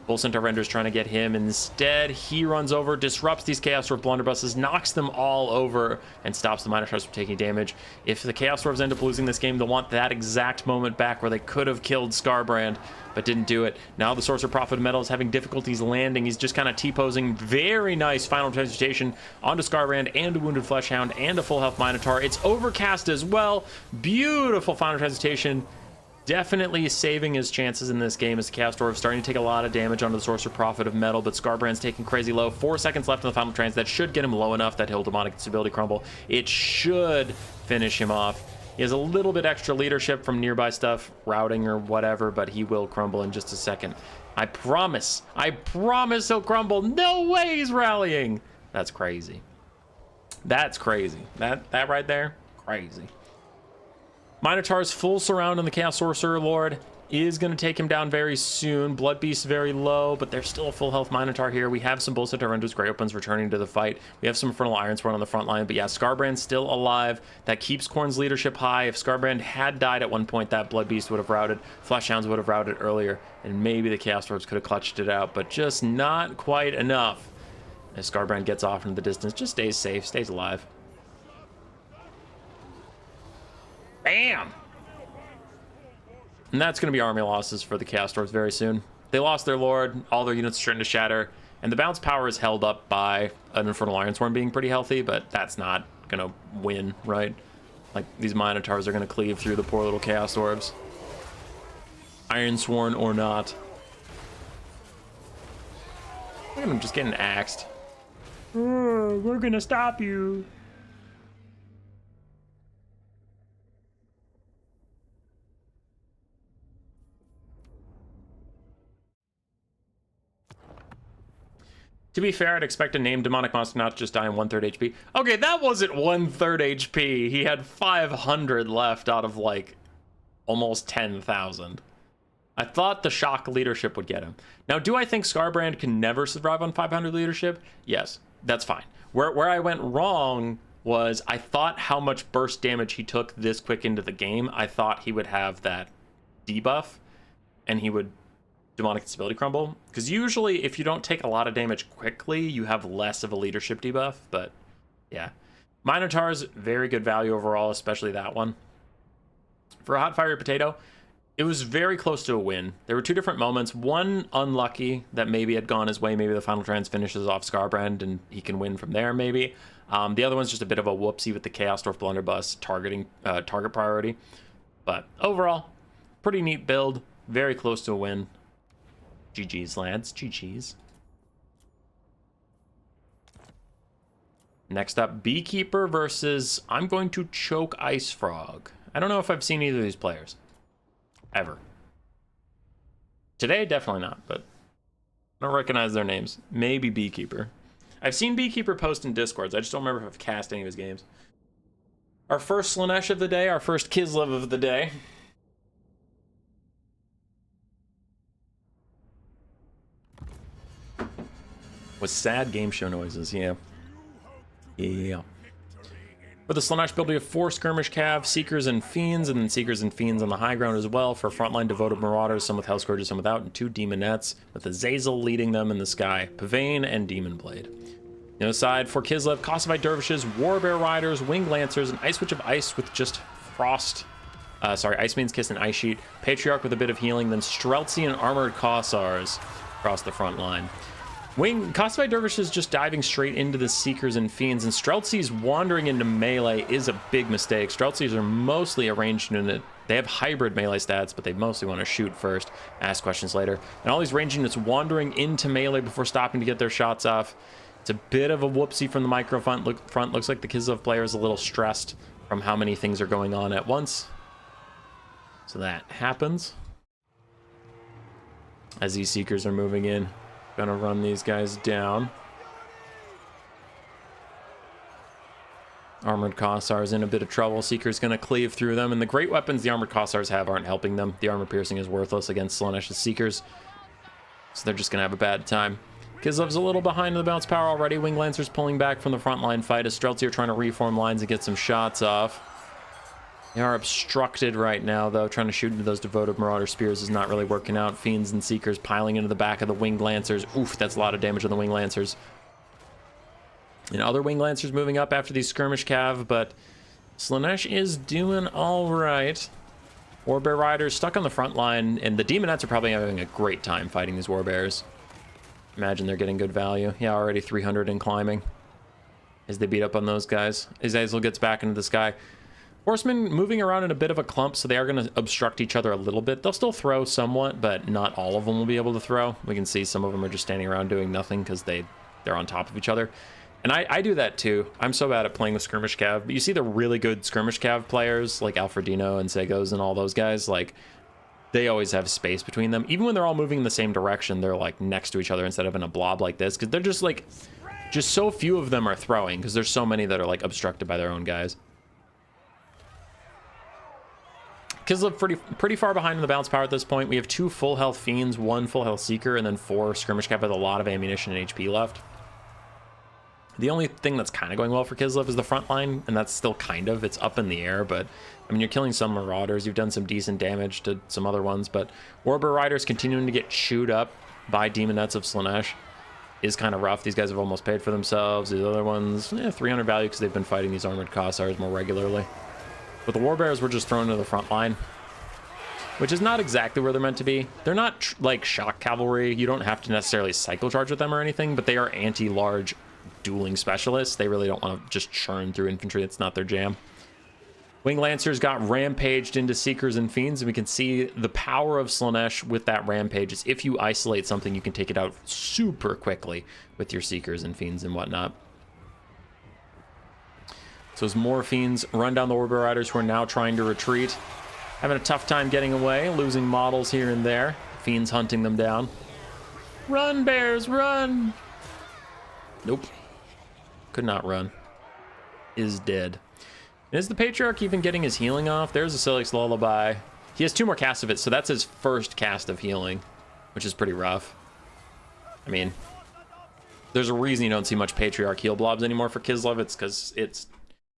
Bull Centaur renders trying to get him. Instead, he runs over, disrupts these Chaos Dwarf Blunderbusses, knocks them all over, and stops the Minotaurs from taking damage. If the Chaos Dwarves end up losing this game, they'll want that exact moment back where they could have killed Scarbrand, but didn't do it. Now the Sorcerer Prophet of Metal is having difficulties landing. He's just kind of T-posing. Very nice Final Transmutation onto Scarbrand and a Wounded Fleshhound and a full health Minotaur. It's overcast as well. Beautiful Final Transmutation. Definitely saving his chances in this game as the Chaos Dwarf starting to take a lot of damage onto the Sorcerer Prophet of Metal, but Scarbrand's taking crazy low. 4 seconds left in the final trans. That should get him low enough that he'll Demonic Instability Crumble. It should finish him off. He has a little bit extra leadership from nearby stuff, routing or whatever, but he will crumble in just a second. I promise he'll crumble. No way he's rallying. That's crazy. That's crazy. That right there, crazy. Minotaur's full surround on the Chaos Sorcerer Lord is going to take him down very soon. Blood Beast very low, but there's still a full health Minotaur here. We have some Bull Centaur Renders Grey Opens returning to the fight. We have some Infernal Ironsworn on the front line, but yeah, Scarbrand's still alive. That keeps Khorne's leadership high. If Scarbrand had died at one point, that Blood Beast would have routed. Fleshhounds would have routed earlier, and maybe the Chaos Dwarves could have clutched it out, but just not quite enough. As Scarbrand gets off into the distance, just stays safe, stays alive. Bam! And that's going to be army losses for the Chaos Dwarves very soon. They lost their Lord, all their units are starting to shatter, and the bounce power is held up by an Infernal Ironsworn being pretty healthy, but that's not going to win, right? Like, these Minotaurs are going to cleave through the poor little Chaos Dwarves. Ironsworn or not. Look at him just getting axed. Oh, we're going to stop you. To be fair, I'd expect a named demonic monster not to just die in 1/3 HP. Okay, that wasn't 1/3 HP. He had 500 left out of, like, almost 10,000. I thought the shock leadership would get him. Now, do I think Scarbrand can never survive on 500 leadership? Yes, that's fine. Where I went wrong was I thought how much burst damage he took this quick into the game. I thought he would have that debuff, and he would Demonic Instability Crumble, because usually if you don't take a lot of damage quickly, you have less of a leadership debuff. But yeah, Minotaur's very good value overall, especially that one. For a Hot Fiery Potato, It was very close to a win. There were two different moments. One unlucky that maybe had gone his way. Maybe the final trans finishes off Scarbrand and he can win from there maybe. The other one's just a bit of a whoopsie with the Chaos Dwarf Blunderbuss targeting target priority. But overall, pretty neat build. Very close to a win. GG's, lads. GG's. Next up, Beekeeper versus I'm going to choke Ice Frog. I don't know if I've seen either of these players. Ever. Today, definitely not, but I don't recognize their names. Maybe Beekeeper. I've seen Beekeeper post in Discords. I just don't remember if I've cast any of his games. Our first Slaanesh of the day, our first Kislev of the day. With sad game show noises, yeah. Yeah. For the Slaanesh build, we have 4 Skirmish Cav, Seekers and Fiends, and then Seekers and Fiends on the high ground as well. For frontline Devoted Marauders, some with Hellscourges, some without, and 2 Demonettes, with Azazel leading them in the sky, Pavane and Demon Blade. The other side, for Kislev, Kossovite Dervishes, Warbear Riders, Winged Lancers, and Ice Witch of Ice with just Frost. Ice Man's Kiss and Ice Sheet, Patriarch with a bit of healing, then Streltsy and Armored Kossars across the front line. Kossovite Dervishes just diving straight into the Seekers and Fiends, and Streltsy's wandering into melee is a big mistake. Streltsy's are mostly a ranged unit. They have hybrid melee stats, but they mostly want to shoot first, ask questions later. And all these ranged units wandering into melee before stopping to get their shots off. It's a bit of a whoopsie from the micro front. Looks like the Kislev player is a little stressed from how many things are going on at once. So that happens. As these Seekers are moving in. Gonna run these guys down. Armored Kossars in a bit of trouble. Seeker's gonna cleave through them, and the great weapons the Armored Kossars have aren't helping them. The armor piercing is worthless against Slaanesh's Seekers, so they're just gonna have a bad time. Kislev's a little behind in the bounce power already. Winged Lancers pulling back from the front line fight as Streltsy are trying to reform lines and get some shots off. They are obstructed right now, though. Trying to shoot into those Devoted Marauder Spears is not really working out. Fiends and Seekers piling into the back of the Winged Lancers. Oof, that's a lot of damage on the Winged Lancers. And other Winged Lancers moving up after these Skirmish Cav, but Slaanesh is doing all right. Warbear Riders stuck on the front line, and the Demonettes are probably having a great time fighting these Warbears. Imagine they're getting good value. Yeah, already 300 and climbing as they beat up on those guys. Azazel gets back into the sky. Horsemen moving around in a bit of a clump, so they are going to obstruct each other a little bit. They'll still throw somewhat, but not all of them will be able to throw. We can see some of them are just standing around doing nothing because they're on top of each other. And I do that too. I'm so bad at playing with Skirmish Cav, but you see the really good Skirmish Cav players like Alfredino and Segos and all those guys, like they always have space between them. Even when they're all moving in the same direction, they're like next to each other instead of in a blob like this, because they're just like, just so few of them are throwing because there's so many that are like obstructed by their own guys. Kislev pretty far behind in the bounce power at this point. We have 2 full health Fiends, 1 full health Seeker, and then 4 Skirmish Cav with a lot of ammunition and HP left. The only thing that's kind of going well for Kislev is the front line, and that's still kind of, it's up in the air, but I mean, you're killing some Marauders, you've done some decent damage to some other ones, but Warbear Riders continuing to get chewed up by Demonettes of Slaanesh is kind of rough. These guys have almost paid for themselves. These other ones, 300 value because they've been fighting these Armored Kossars more regularly. But the Warbears were just thrown to the front line, which is not exactly where they're meant to be. They're not like shock cavalry. You don't have to necessarily cycle charge with them or anything, but they are anti-large dueling specialists. They really don't want to just churn through infantry. It's not their jam. Winged Lancers got rampaged into Seekers and Fiends, and we can see the power of Slaanesh with that rampage is if you isolate something, you can take it out super quickly with your Seekers and Fiends and whatnot. So as more Fiends run down the Warbear Riders who are now trying to retreat, having a tough time getting away, losing models here and there. Fiends hunting them down. Run, bears, run! Nope. Could not run. Is dead. Is the Patriarch even getting his healing off? There's a Silex Lullaby. He has 2 more casts of it, so that's his first cast of healing, which is pretty rough. I mean, there's a reason you don't see much Patriarch heal blobs anymore for Kislev. It's because it's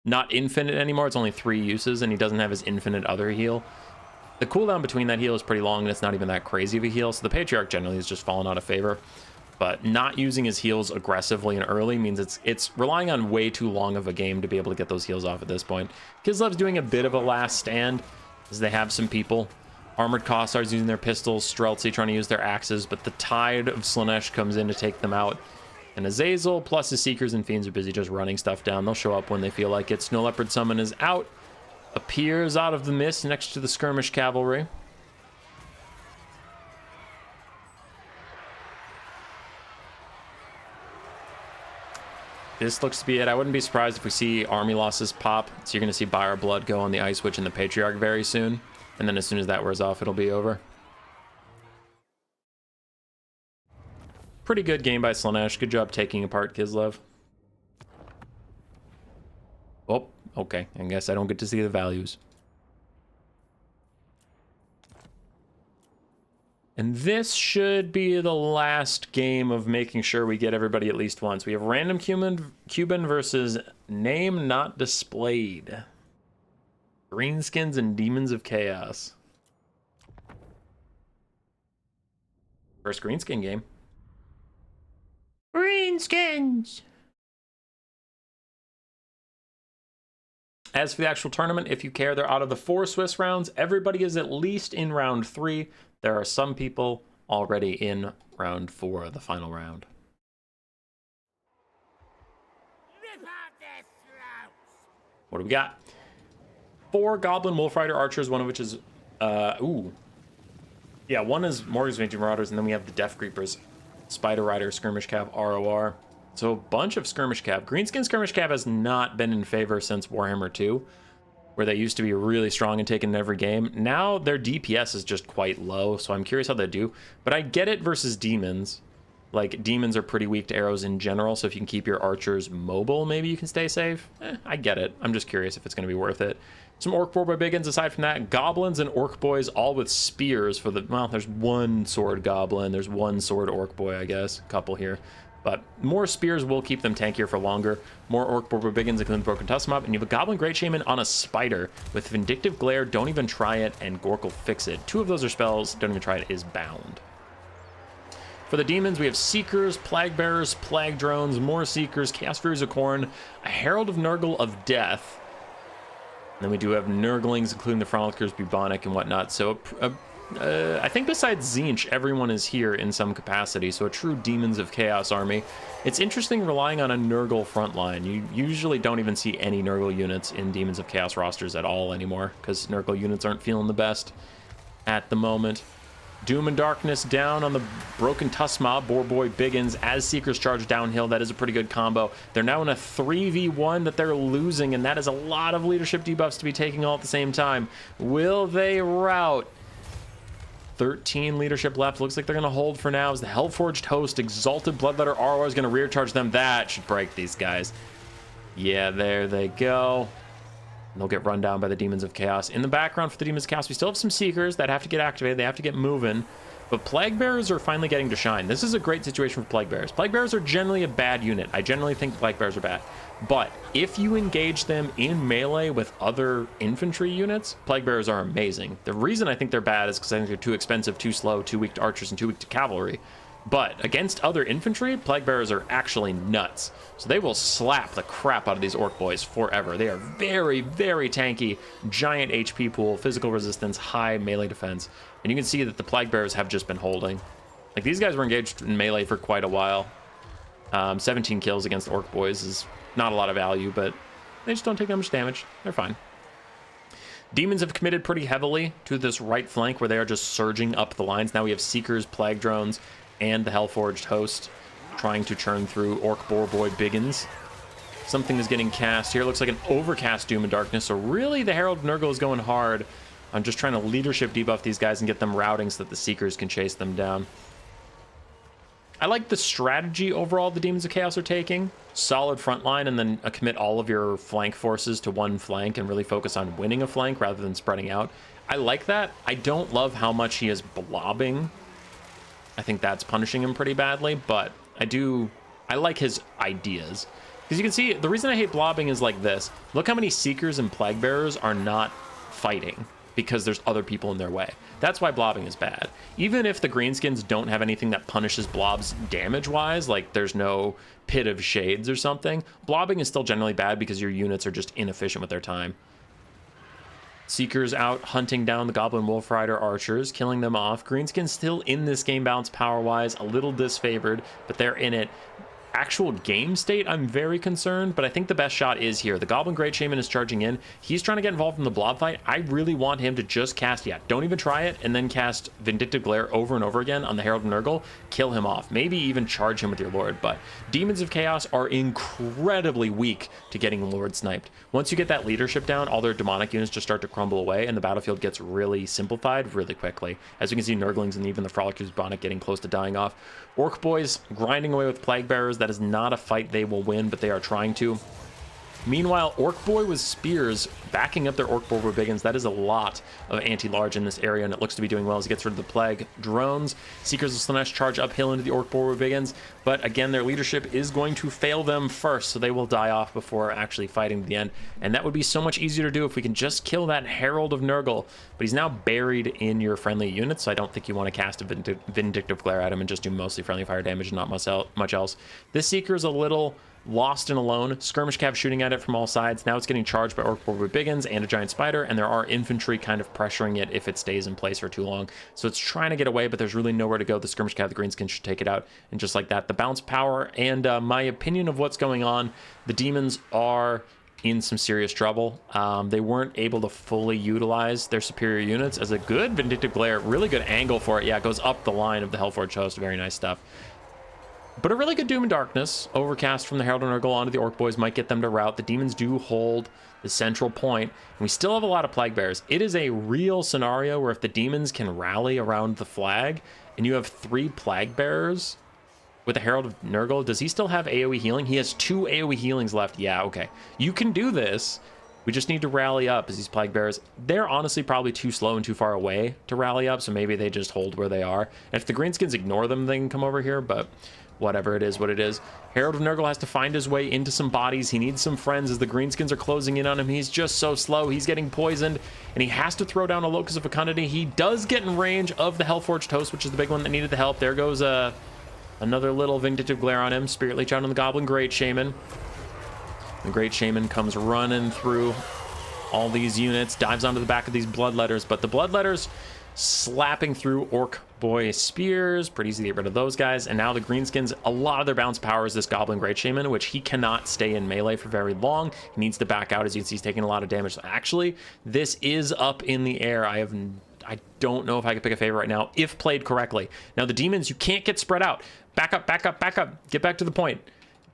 not infinite anymore. It's only 3 uses, and he doesn't have his infinite other heal. The cooldown between that heal is pretty long, and it's not even that crazy of a heal, so the Patriarch generally has just fallen out of favor. But not using his heals aggressively and early means it's relying on way too long of a game to be able to get those heals off at this point. Kislev's doing a bit of a last stand, as they have some people Armored Kossars using their pistols, Streltsy trying to use their axes, but the tide of Slaanesh comes in to take them out. And Azazel plus his Seekers and Fiends are busy just running stuff down. They'll show up when they feel like it. Snow Leopard Summon is out. Appears out of the mist next to the Skirmish Cavalry. This looks to be it. I wouldn't be surprised if we see army losses pop. So you're going to see Buyer Blood go on the Ice Witch and the Patriarch very soon. And then as soon as that wears off, it'll be over. Pretty good game by Slaanesh. Good job taking apart Kislev. Oh, okay. I guess I don't get to see the values. And this should be the last game of making sure we get everybody at least once. We have Random Cuban versus Name Not Displayed. Greenskins and Demons of Chaos. First Greenskin game. Greenskins! As for the actual tournament, if you care, they're out of the 4 Swiss rounds. Everybody is at least in round 3. There are some people already in round 4, the final round. What do we got? 4 Goblin Wolf Rider Archers, one of which is... Yeah, one is Morgan's Vintage Marauders, and then we have the Death Creepers. Spider Rider, Skirmish Cav, ROR. So a bunch of Skirmish Cav. Greenskin Skirmish Cav has not been in favor since Warhammer 2, where they used to be really strong and taken in every game. Now their DPS is just quite low, so I'm curious how they do. But I get it versus Demons. Like, Demons are pretty weak to arrows in general, so if you can keep your archers mobile, maybe you can stay safe. I get it. I'm just curious if it's going to be worth it. Some Orc Boy Biggins aside from that. Goblins and Orc Boys, all with spears for the... Well, there's one sword Goblin. There's one sword Orc Boy, I guess. A couple here. But more spears will keep them tankier for longer. More Orc Boy Biggins, including Broken Tusk Mob. And you have a Goblin Great Shaman on a Spider with Vindictive Glare, Don't Even Try It, and Gork'll Fix It. 2 of those are spells. Don't Even Try It is bound. For the demons, we have Seekers, Plague Bearers, Plague Drones, more Seekers, Chaos Furies of Khorne, a Herald of Nurgle of Death. And then we do have Nurglings, including the Frolickers, Bubonic, and whatnot. So I think besides Tzeentch, everyone is here in some capacity. So a true Demons of Chaos army. It's interesting relying on a Nurgle frontline. You usually don't even see any Nurgle units in Demons of Chaos rosters at all anymore, because Nurgle units aren't feeling the best at the moment. Doom and Darkness down on the Broken Tusk Mob, Boar Boy Biggins, as Seekers charge downhill. That is a pretty good combo. They're now in a 3v1 that they're losing, and that is a lot of leadership debuffs to be taking all at the same time. Will they rout? 13 leadership left. Looks like they're going to hold for now as the Hellforged Host, Exalted Bloodletter ROR is going to rear charge them. That should break these guys. Yeah, there they go. And they'll get run down by the Demons of Chaos. In the background for the Demons of Chaos, we still have some Seekers that have to get activated. They have to get moving. But Plague Bearers are finally getting to shine. This is a great situation for Plague Bearers. Plague Bearers are generally a bad unit. I generally think Plague Bearers are bad. But if you engage them in melee with other infantry units, Plague Bearers are amazing. The reason I think they're bad is because I think they're too expensive, too slow, too weak to archers, and too weak to cavalry. But against other infantry, Plague Bearers are actually nuts. So they will slap the crap out of these Orc Boys forever. They are very, very tanky, giant HP pool, physical resistance, high melee defense. And you can see that the Plague Bearers have just been holding. Like, these guys were engaged in melee for quite a while. 17 kills against Orc Boys is not a lot of value, but they just don't take that much damage. They're fine. Demons have committed pretty heavily to this right flank where they are just surging up the lines. Now we have Seekers, Plague Drones, and the Hellforged Host trying to churn through Orc Boar Boy Biggins. Something is getting cast here. Looks like an overcast Doom and Darkness. So really the Herald of Nurgle is going hard on just trying to leadership debuff these guys and get them routing so that the Seekers can chase them down. I like the strategy overall the Demons of Chaos are taking. Solid front line and then commit all of your flank forces to one flank and really focus on winning a flank rather than spreading out. I like that. I don't love how much he is blobbing. I think that's punishing him pretty badly, but I like his ideas. Because you can see, the reason I hate blobbing is like this. Look how many Seekers and Plague Bearers are not fighting because there's other people in their way. That's why blobbing is bad. Even if the Greenskins don't have anything that punishes blobs damage-wise, like there's no Pit of Shades or something, blobbing is still generally bad because your units are just inefficient with their time. Seekers out hunting down the Goblin Wolf Rider archers, killing them off. Greenskins still in this game balance power-wise, a little disfavored, but they're in it. Actual game state, I'm very concerned, but I think the best shot is here. The Goblin Great Shaman is charging in. He's trying to get involved in the blob fight. I really want him to just cast, don't even try it, and then cast Vindictive Glare over and over again on the Herald of Nurgle. Kill him off. Maybe even charge him with your Lord, but Demons of Chaos are incredibly weak to getting Lord sniped. Once you get that leadership down, all their demonic units just start to crumble away, and the battlefield gets really simplified really quickly. As you can see, Nurglings and even the Frolickers Bonnet getting close to dying off. Orc Boys grinding away with Plague Bearers. That is not a fight they will win, but they are trying to. Meanwhile, Orc Boy with spears backing up their Orc Boy Biggins. That is a lot of anti-large in this area, and it looks to be doing well as he gets rid of the Plague drones. Seekers of Slaanesh charge uphill into the Orc Boy Biggins, but again, their leadership is going to fail them first, so they will die off before actually fighting to the end. And that would be so much easier to do if we can just kill that Herald of Nurgle. But he's now buried in your friendly units, so I don't think you want to cast a Vindictive Glare at him and just do mostly friendly fire damage and not much else. This Seeker is a little lost and alone. Skirmish Cav shooting at it from all sides. Now it's getting charged by Orc Boar Biggins and a Giant Spider, and there are infantry kind of pressuring it if it stays in place for too long. So it's trying to get away, but there's really nowhere to go. The Skirmish Cav, the Greenskins should take it out, and just like that, the bounce power and my opinion of what's going on, the Demons are in some serious trouble. They weren't able to fully utilize their superior units as a good Vindictive Glare. Really good angle for it. Yeah, it goes up the line of the Hellforged Host. Very nice stuff. But a really good Doom and Darkness. Overcast from the Herald of Nurgle onto the Orc Boys might get them to rout. The Demons do hold the central point, and we still have a lot of Plague Bears. It is a real scenario where if the Demons can rally around the flag, and you have 3 Plague Bearers with the Herald of Nurgle, does he still have AoE healing? He has 2 AoE healings left. Yeah, okay. You can do this. We just need to rally up as these Plague Bears. They're honestly probably too slow and too far away to rally up, so maybe they just hold where they are. And if the Greenskins ignore them, they can come over here, but whatever, it is what it is. Herald of Nurgle has to find his way into some bodies. He needs some friends as the Greenskins are closing in on him. He's just so slow. He's getting poisoned, and he has to throw down a Locus of Fecundity. He does get in range of the Hellforged Host, which is the big one that needed the help. There goes another little Vindictive Glare on him. Spirit Leech out on the Goblin Great Shaman. The Great Shaman comes running through all these units, dives onto the back of these Bloodletters, but the Bloodletters slapping through Orc Boy spears. Pretty easy to get rid of those guys. And now the Greenskins, a lot of their bounce power is this Goblin Great Shaman, which he cannot stay in melee for very long. He needs to back out. As you can see, he's taking a lot of damage. So actually, this is up in the air. I don't know if I could pick a favorite right now if played correctly. Now the Demons, you can't get spread out. Back up, back up, back up. Get back to the point.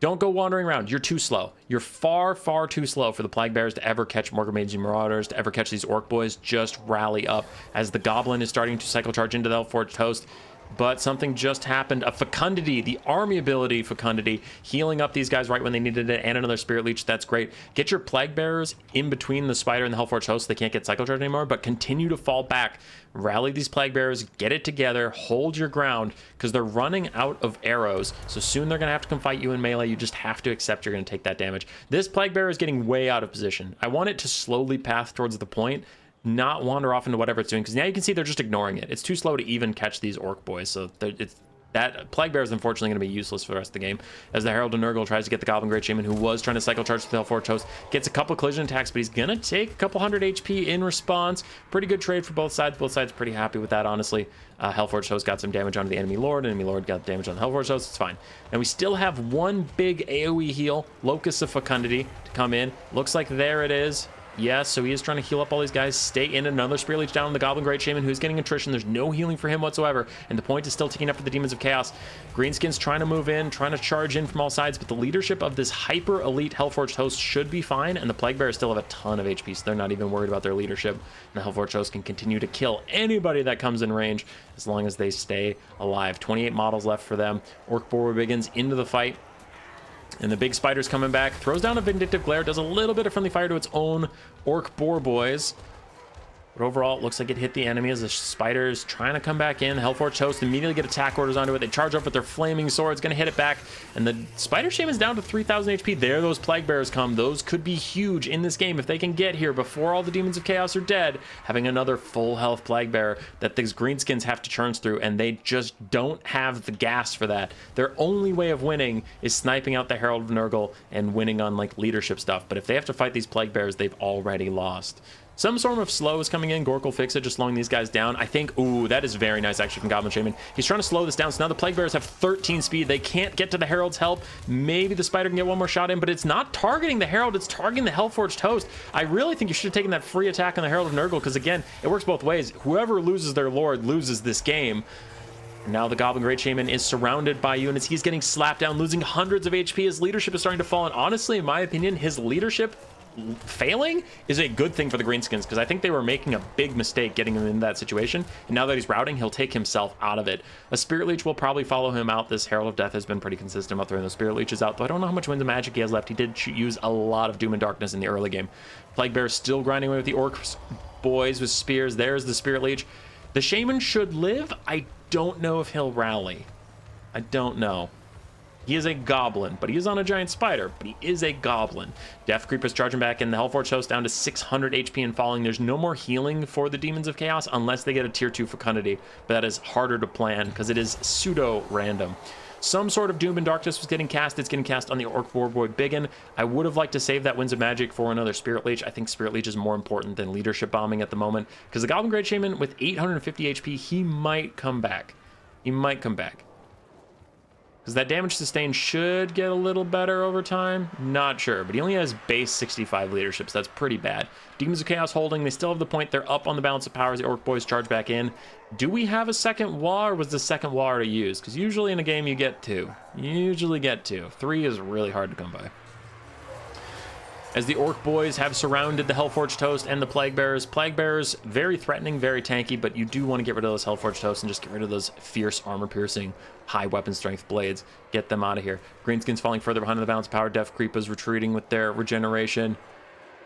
Don't go wandering around. You're too slow. You're far, far too slow for the Plague Bears to ever catch Morgan Mage Marauders, to ever catch these Orc Boys. Just rally up as the Goblin is starting to cycle charge into the Hellforged Host. But something just happened. A Fecundity, the army ability Fecundity, healing up these guys right when they needed it, and another Spirit Leech. That's great. Get your Plague Bearers in between the Spider and the Hellforged Host. They can't get cycle charge anymore, but continue to fall back. Rally these Plague Bearers, get it together, hold your ground, because they're running out of arrows. So soon they're going to have to come fight you in melee. You just have to accept you're going to take that damage. This Plague Bearer is getting way out of position. I want it to slowly path towards the point, not wander off into whatever it's doing, because now you can see they're just ignoring it. It's too slow to even catch these Orc Boys, so that Plague Bear is unfortunately going to be useless for the rest of the game, as the Herald of Nurgle tries to get the Goblin Great Shaman, who was trying to cycle charge to the Hellforged Host, gets a couple collision attacks, but he's going to take a couple hundred HP in response. Pretty good trade for both sides. Both sides pretty happy with that, honestly. Hellforged Host got some damage onto the enemy Lord. Enemy Lord got damage on the Hellforged Host. It's fine. And we still have one big AoE heal, Locus of Fecundity, to come in. Looks like there it is. Yes, so he is trying to heal up all these guys. Stay in. Another Spirit Leech down on the Goblin Great Shaman, who's getting attrition. There's no healing for him whatsoever, and the point is still ticking up for the Demons of Chaos. Greenskins trying to move in, trying to charge in from all sides, but the leadership of this hyper elite Hellforged Host should be fine, and the Plague Bears still have a ton of HP, so they're not even worried about their leadership. And the Hellforged Host can continue to kill anybody that comes in range as long as they stay alive. 28 models left for them. Orc Boar begins into the fight. And the big Spider's coming back, throws down a Vindictive Glare, does a little bit of friendly fire to its own Orc Boar Boys. But overall, it looks like it hit the enemy as the Spider's trying to come back in. The Hellforged Host immediately get attack orders onto it. They charge up with their flaming swords, going to hit it back. And the Spider Shaman's down to 3,000 HP. There those Plague Bears come. Those could be huge in this game if they can get here before all the Demons of Chaos are dead. Having another full health Plague Bear that these Greenskins have to churn through, and they just don't have the gas for that. Their only way of winning is sniping out the Herald of Nurgle and winning on like leadership stuff. But if they have to fight these Plague Bears, they've already lost. Some sort of slow is coming in. Gork will fix it, just slowing these guys down. I think, ooh, that is very nice actually from Goblin Shaman. He's trying to slow this down. So now the Plague Bearers have 13 speed. They can't get to the Herald's help. Maybe the Spider can get one more shot in, but it's not targeting the Herald. It's targeting the Hellforged Host. I really think you should have taken that free attack on the Herald of Nurgle, because again, it works both ways. Whoever loses their Lord loses this game. Now the Goblin Great Shaman is surrounded by units. He's getting slapped down, losing hundreds of HP. His leadership is starting to fall. And honestly, in my opinion, his leadership failing is a good thing for the Greenskins, because I think they were making a big mistake getting him in that situation. And now that he's routing, he'll take himself out of it. A Spirit Leech will probably follow him out. This Herald of Death has been pretty consistent about throwing those Spirit Leeches out, though I don't know how much Winds of Magic he has left. He did use a lot of Doom and Darkness in the early game. Plague Bear still grinding away with the Orcs boys with spears. There's the Spirit Leech. The Shaman should live. I don't know if he'll rally. I don't know. He is a goblin, but he is on a giant spider, but he is a goblin. Death Creep is charging back in. The Hellforged Host down to 600 HP and falling. There's no more healing for the Demons of Chaos unless they get a tier 2 fecundity, but that is harder to plan because it is pseudo-random. Some sort of Doom and Darkness was getting cast. It's getting cast on the Orc Boar Boy Biggin. I would have liked to save that Winds of Magic for another Spirit Leech. I think Spirit Leech is more important than Leadership Bombing at the moment, because the Goblin Great Shaman with 850 HP, he might come back. He might come back. Because that damage sustain should get a little better over time. Not sure, but he only has base 65 leadership, so that's pretty bad. Demons of Chaos holding. They still have the point. They're up on the balance of powers. The Orc Boys charge back in. Do we have a second War, or was the second War to use? Because usually in a game you get 2. You usually get 2. 3 is really hard to come by. As the Orc Boys have surrounded the Hellforged Host and the Plague Bearers. Plague Bearers, very threatening, very tanky, but you do want to get rid of those Hellforged Hosts and just get rid of those fierce, armor-piercing, high weapon strength blades. Get them out of here. Greenskins falling further behind the balance power. Death Creepers retreating with their regeneration.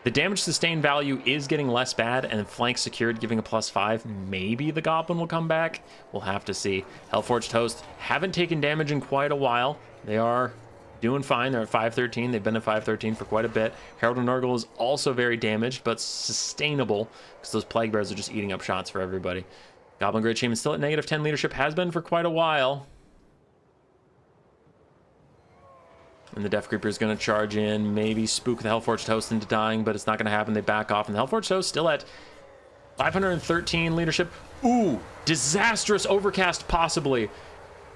The damage sustain value is getting less bad, and flank secured, giving a +5. Maybe the Goblin will come back. We'll have to see. Hellforged Host haven't taken damage in quite a while. They are doing fine. They're at 513. They've been at 513 for quite a bit. Herald of Nurgle is also very damaged, but sustainable, because those Plague Bears are just eating up shots for everybody. Goblin Great Shaman still at -10 leadership, has been for quite a while. And the Death Creeper is going to charge in, maybe spook the Hellforged Host into dying, but it's not going to happen. They back off, and the Hellforged Host still at 513 leadership. Ooh, disastrous Overcast possibly.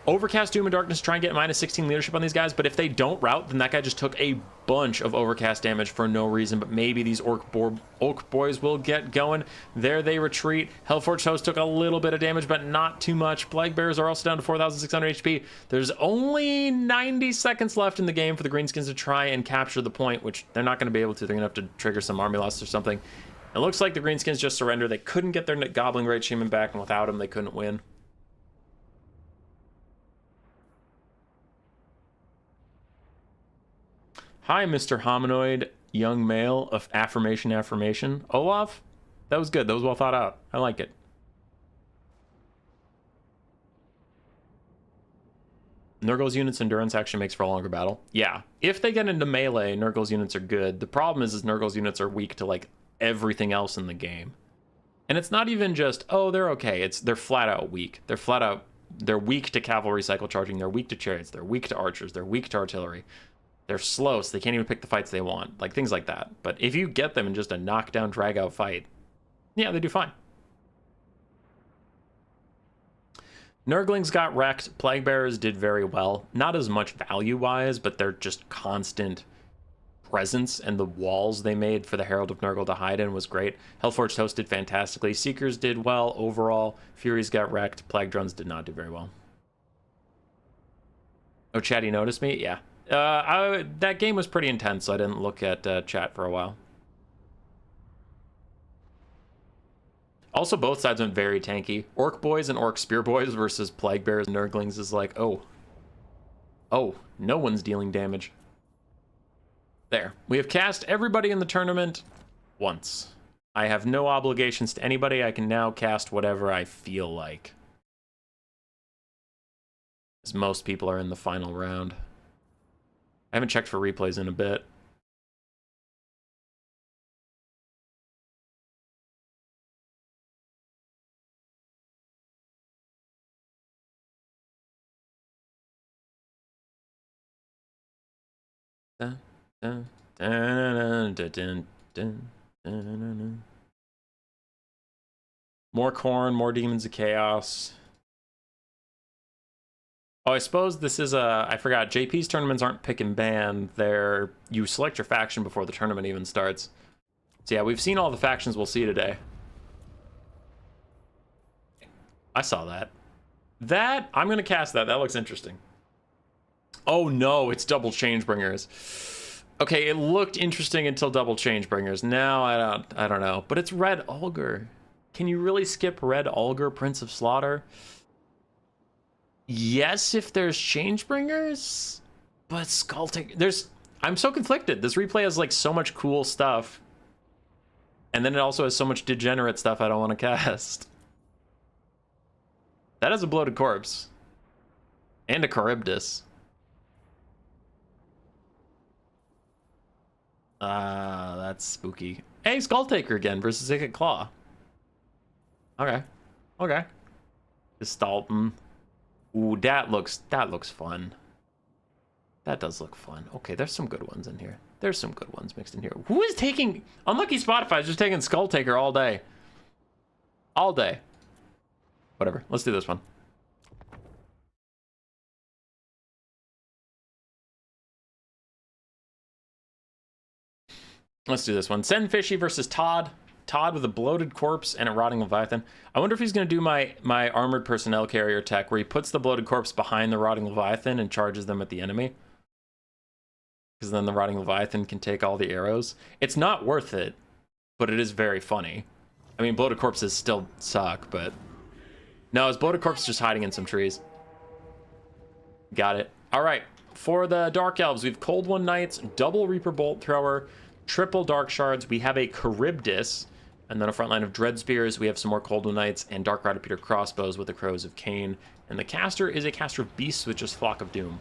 Overcast, Doom, and Darkness try and get -16 leadership on these guys, but if they don't route, then that guy just took a bunch of Overcast damage for no reason, but maybe these Orc Boys will get going. There they retreat. Hellforged Host took a little bit of damage, but not too much. Plague Bears are also down to 4,600 HP. There's only 90 seconds left in the game for the Greenskins to try and capture the point, which they're not going to be able to. They're going to have to trigger some army loss or something. It looks like the Greenskins just surrender. They couldn't get their Goblin Great Shaman back, and without him, they couldn't win. Hi, Mr. Hominoid, young male of affirmation. Olaf, that was good. That was well thought out. I like it. Nurgle's units' endurance actually makes for a longer battle. Yeah, if they get into melee, Nurgle's units are good. The problem is Nurgle's units are weak to like everything else in the game. And it's not even just, oh, they're okay. They're flat out weak. They're weak to cavalry cycle charging. They're weak to chariots. They're weak to archers. They're weak to artillery. They're slow, so they can't even pick the fights they want. Like, things like that. But if you get them in just a knockdown, drag-out fight, yeah, they do fine. Nurglings got wrecked. Plague Bearers did very well. Not as much value-wise, but they're just constant presence, and the walls they made for the Herald of Nurgle to hide in was great. Hellforged Host did fantastically. Seekers did well overall. Furies got wrecked. Plague Drones did not do very well. Oh, Chatty noticed me? Yeah. That game was pretty intense, so I didn't look at chat for a while. Also, both sides went very tanky. Orc Boys and Orc Spear Boys versus Plague Bears and Nurglings is like, oh, no one's dealing damage. There. We have cast everybody in the tournament once. I have no obligations to anybody. I can now cast whatever I feel like, as most people are in the final round. I haven't checked for replays in a bit. Dun, dun, dun, dun, dun, dun, dun, dun, dun. More Khorne, more Demons of Chaos. Oh, I suppose this is a... I forgot. JP's tournaments aren't pick and ban. They're... You select your faction before the tournament even starts. So yeah, we've seen all the factions we'll see today. I saw that. That... I'm going to cast that. That looks interesting. Oh no, it's double Changebringers. Okay, it looked interesting until double Changebringers. Now I don't know. But it's Red Ulgur. Can you really skip Red Ulgur, Prince of Slaughter? Yes, if there's Changebringers, but Skulltaker, there's... I'm so conflicted. This replay has like so much cool stuff, and then it also has so much degenerate stuff I don't want to cast. That is a Bloated Corpse and a Charybdis. That's spooky. Hey, Skulltaker again versus Ikit Claw. Okay, okay. Gestalten. Ooh, that looks fun. That does look fun. Okay, there's some good ones in here. There's some good ones mixed in here. Who is taking... Unlucky Spotify is just taking Skulltaker all day. All day. Whatever. Let's do this one. Let's do this one. Send Fishy versus Todd. Todd with a Bloated Corpse and a Rotting Leviathan. I wonder if he's going to do my Armored Personnel Carrier tech, where he puts the Bloated Corpse behind the Rotting Leviathan and charges them at the enemy. Because then the Rotting Leviathan can take all the arrows. It's not worth it, but it is very funny. I mean, Bloated Corpses still suck, but... No, his Bloated Corpse is just hiding in some trees. Got it. All right, for the Dark Elves, we have Cold One Knights, double Reaper Bolt Thrower, triple Dark Shards. We have a Charybdis, and then a front line of Dread Spears. We have some more Cold One Knights and Dark Rider Peter Crossbows with the Crows of Cain. And the caster is a caster of Beasts with just Flock of Doom.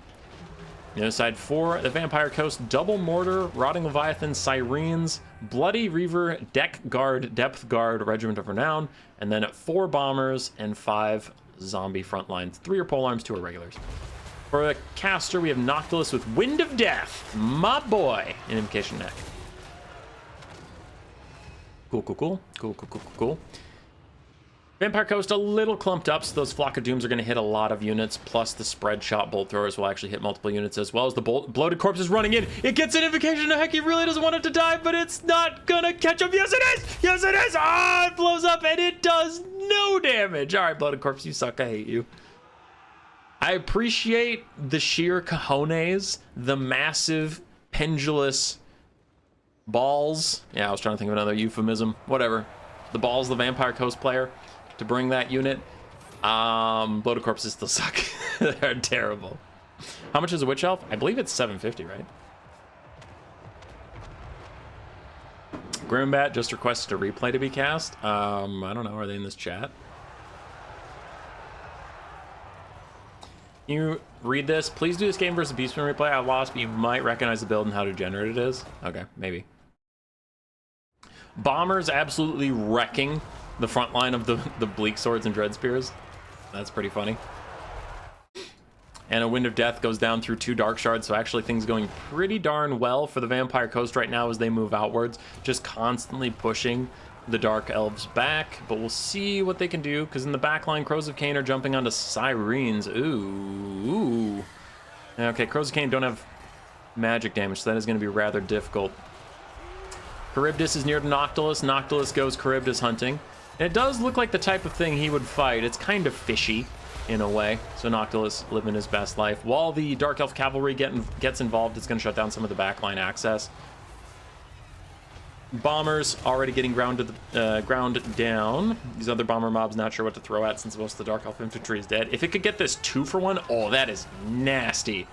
The other side, for the Vampire Coast, double Mortar, Rotting Leviathan, Sirens, Bloody Reaver, Deck Guard, Depth Guard, Regiment of Renown, and then 4 Bombers and 5 Zombie front lines. 3 are polearms, 2 are regulars. For the caster, we have Noctilus with Wind of Death, my boy, in Invocation Neck. Cool. Vampire Coast a little clumped up, so those Flock of Dooms are going to hit a lot of units, plus the Spread Shot Bolt Throwers will actually hit multiple units, as well as the Bloated Corpse is running in. It gets an Invocation. Heck, he really doesn't want it to die, but it's not going to catch him. Yes, it is! Yes, it is! Ah, it blows up, and it does no damage. All right, Bloated Corpse, you suck. I hate you. I appreciate the sheer cojones, the massive, pendulous balls. Yeah, I was trying to think of another euphemism. Whatever. The balls, the Vampire Coast player, to bring that unit. Bloated Corpses still suck. They're terrible. How much is a Witch Elf? I believe it's 750, right? Grimbat just requested a replay to be cast. I don't know. Are they in this chat? Can you read this? Please do this game versus Beastmen replay. I lost, but you might recognize the build and how degenerate it is. Okay, maybe. Bombers absolutely wrecking the front line of the Bleak Swords and Dread Spears. That's pretty funny. And a Wind of Death goes down through 2 Dark Shards, so actually things going pretty darn well for the Vampire Coast right now as they move outwards, just constantly pushing the Dark Elves back. But we'll see what they can do, because in the back line, Crows of Cain are jumping onto Sirens. Ooh. Okay, Crows of Cain don't have magic damage, so that is going to be rather difficult. Charybdis is near to Noctilus. Noctilus goes Charybdis hunting. And it does look like the type of thing he would fight. It's kind of fishy in a way. So Noctilus living his best life. While the Dark Elf Cavalry gets involved, it's going to shut down some of the backline access. Bombers already getting ground down. These other bomber mobs not sure what to throw at since most of the Dark Elf infantry is dead. If it could get this 2-for-1, oh, that is nasty.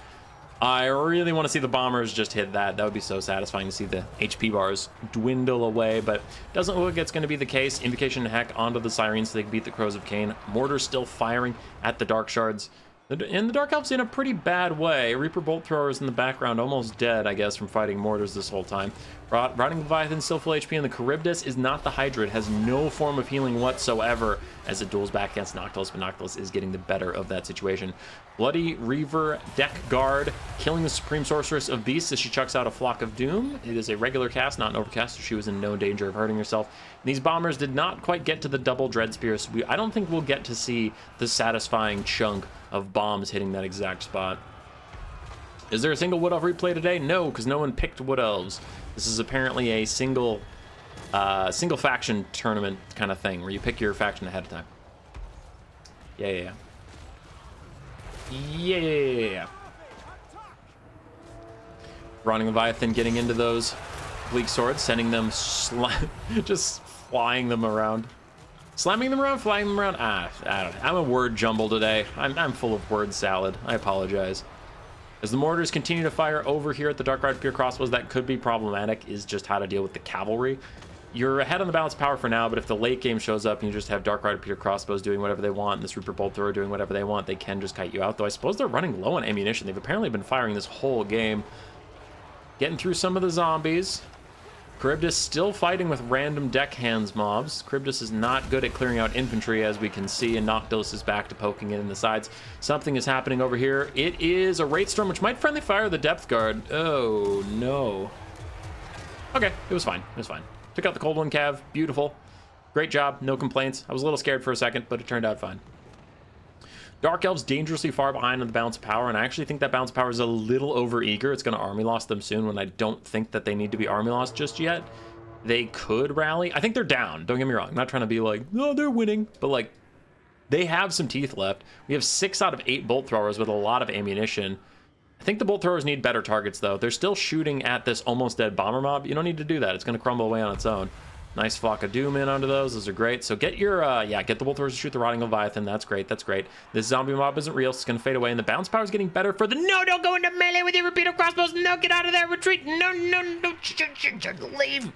I really want to see the bombers just hit that. That would be so satisfying to see the HP bars dwindle away, but doesn't look like it's going to be the case. Invocation Heck onto the Sirens so they can beat the Crows of Cain. Mortar still firing at the Dark Shards. And the Dark Elves in a pretty bad way. Reaper Bolt Throwers in the background, almost dead, I guess, from fighting mortars this whole time. Rotting Leviathan still full HP, and the Charybdis is not the Hydra. It has no form of healing whatsoever as it duels back against Noctilus, but Noctilus is getting the better of that situation. Bloody Reaver Deck Guard, killing the Supreme Sorceress of Beasts as she chucks out a Flock of Doom. It is a regular cast, not an overcast, so she was in no danger of hurting herself. And these bombers did not quite get to the double Dread Spears. I don't think we'll get to see the satisfying chunk of bombs hitting that exact spot. Is there a single Wood Elf replay today? No, because no one picked Wood Elves. This is apparently a single faction tournament kind of thing where you pick your faction ahead of time. Yeah. Rotting Leviathan getting into those Bleak Swords, sending them just flying them around. Slamming them around, flying them around. I don't know. I'm a word jumble today. I'm full of word salad. I apologize. As the mortars continue to fire over here at the Dark Rider Pure Crossbows, that could be problematic, is just how to deal with the cavalry. You're ahead on the balance of power for now, but if the late game shows up and you just have Dark Rider Pure Crossbows doing whatever they want, and this Reaper Bolt Thrower doing whatever they want, they can just kite you out. Though I suppose they're running low on ammunition. They've apparently been firing this whole game. Getting through some of the zombies. Charybdis still fighting with random deckhands mobs. Charybdis is not good at clearing out infantry, as we can see, and Noctilus is back to poking it in the sides. Something is happening over here. It is a Wraith Storm, which might friendly fire the Depth Guard. Oh, no. Okay, it was fine. It was fine. Took out the Cold One Cav. Beautiful. Great job. No complaints. I was a little scared for a second, but it turned out fine. Dark Elves dangerously far behind on the balance of power, and I actually think that balance of power is a little over-eager. It's going to army loss them soon when I don't think that they need to be army lost just yet. They could rally. I think they're down. Don't get me wrong. I'm not trying to be like, oh, they're winning. But, like, they have some teeth left. We have 6 out of 8 bolt throwers with a lot of ammunition. I think the bolt throwers need better targets, though. They're still shooting at this almost dead bomber mob. You don't need to do that. It's going to crumble away on its own. Nice Flock of Doom in onto those. Those are great. So get your, get the bolt throwers to shoot the Rotting Leviathan. That's great. That's great. This zombie mob isn't real. So it's going to fade away. And the bounce power is getting better for the... No, don't go into melee with your repeater crossbows. No, get out of there. Retreat. No. Leave.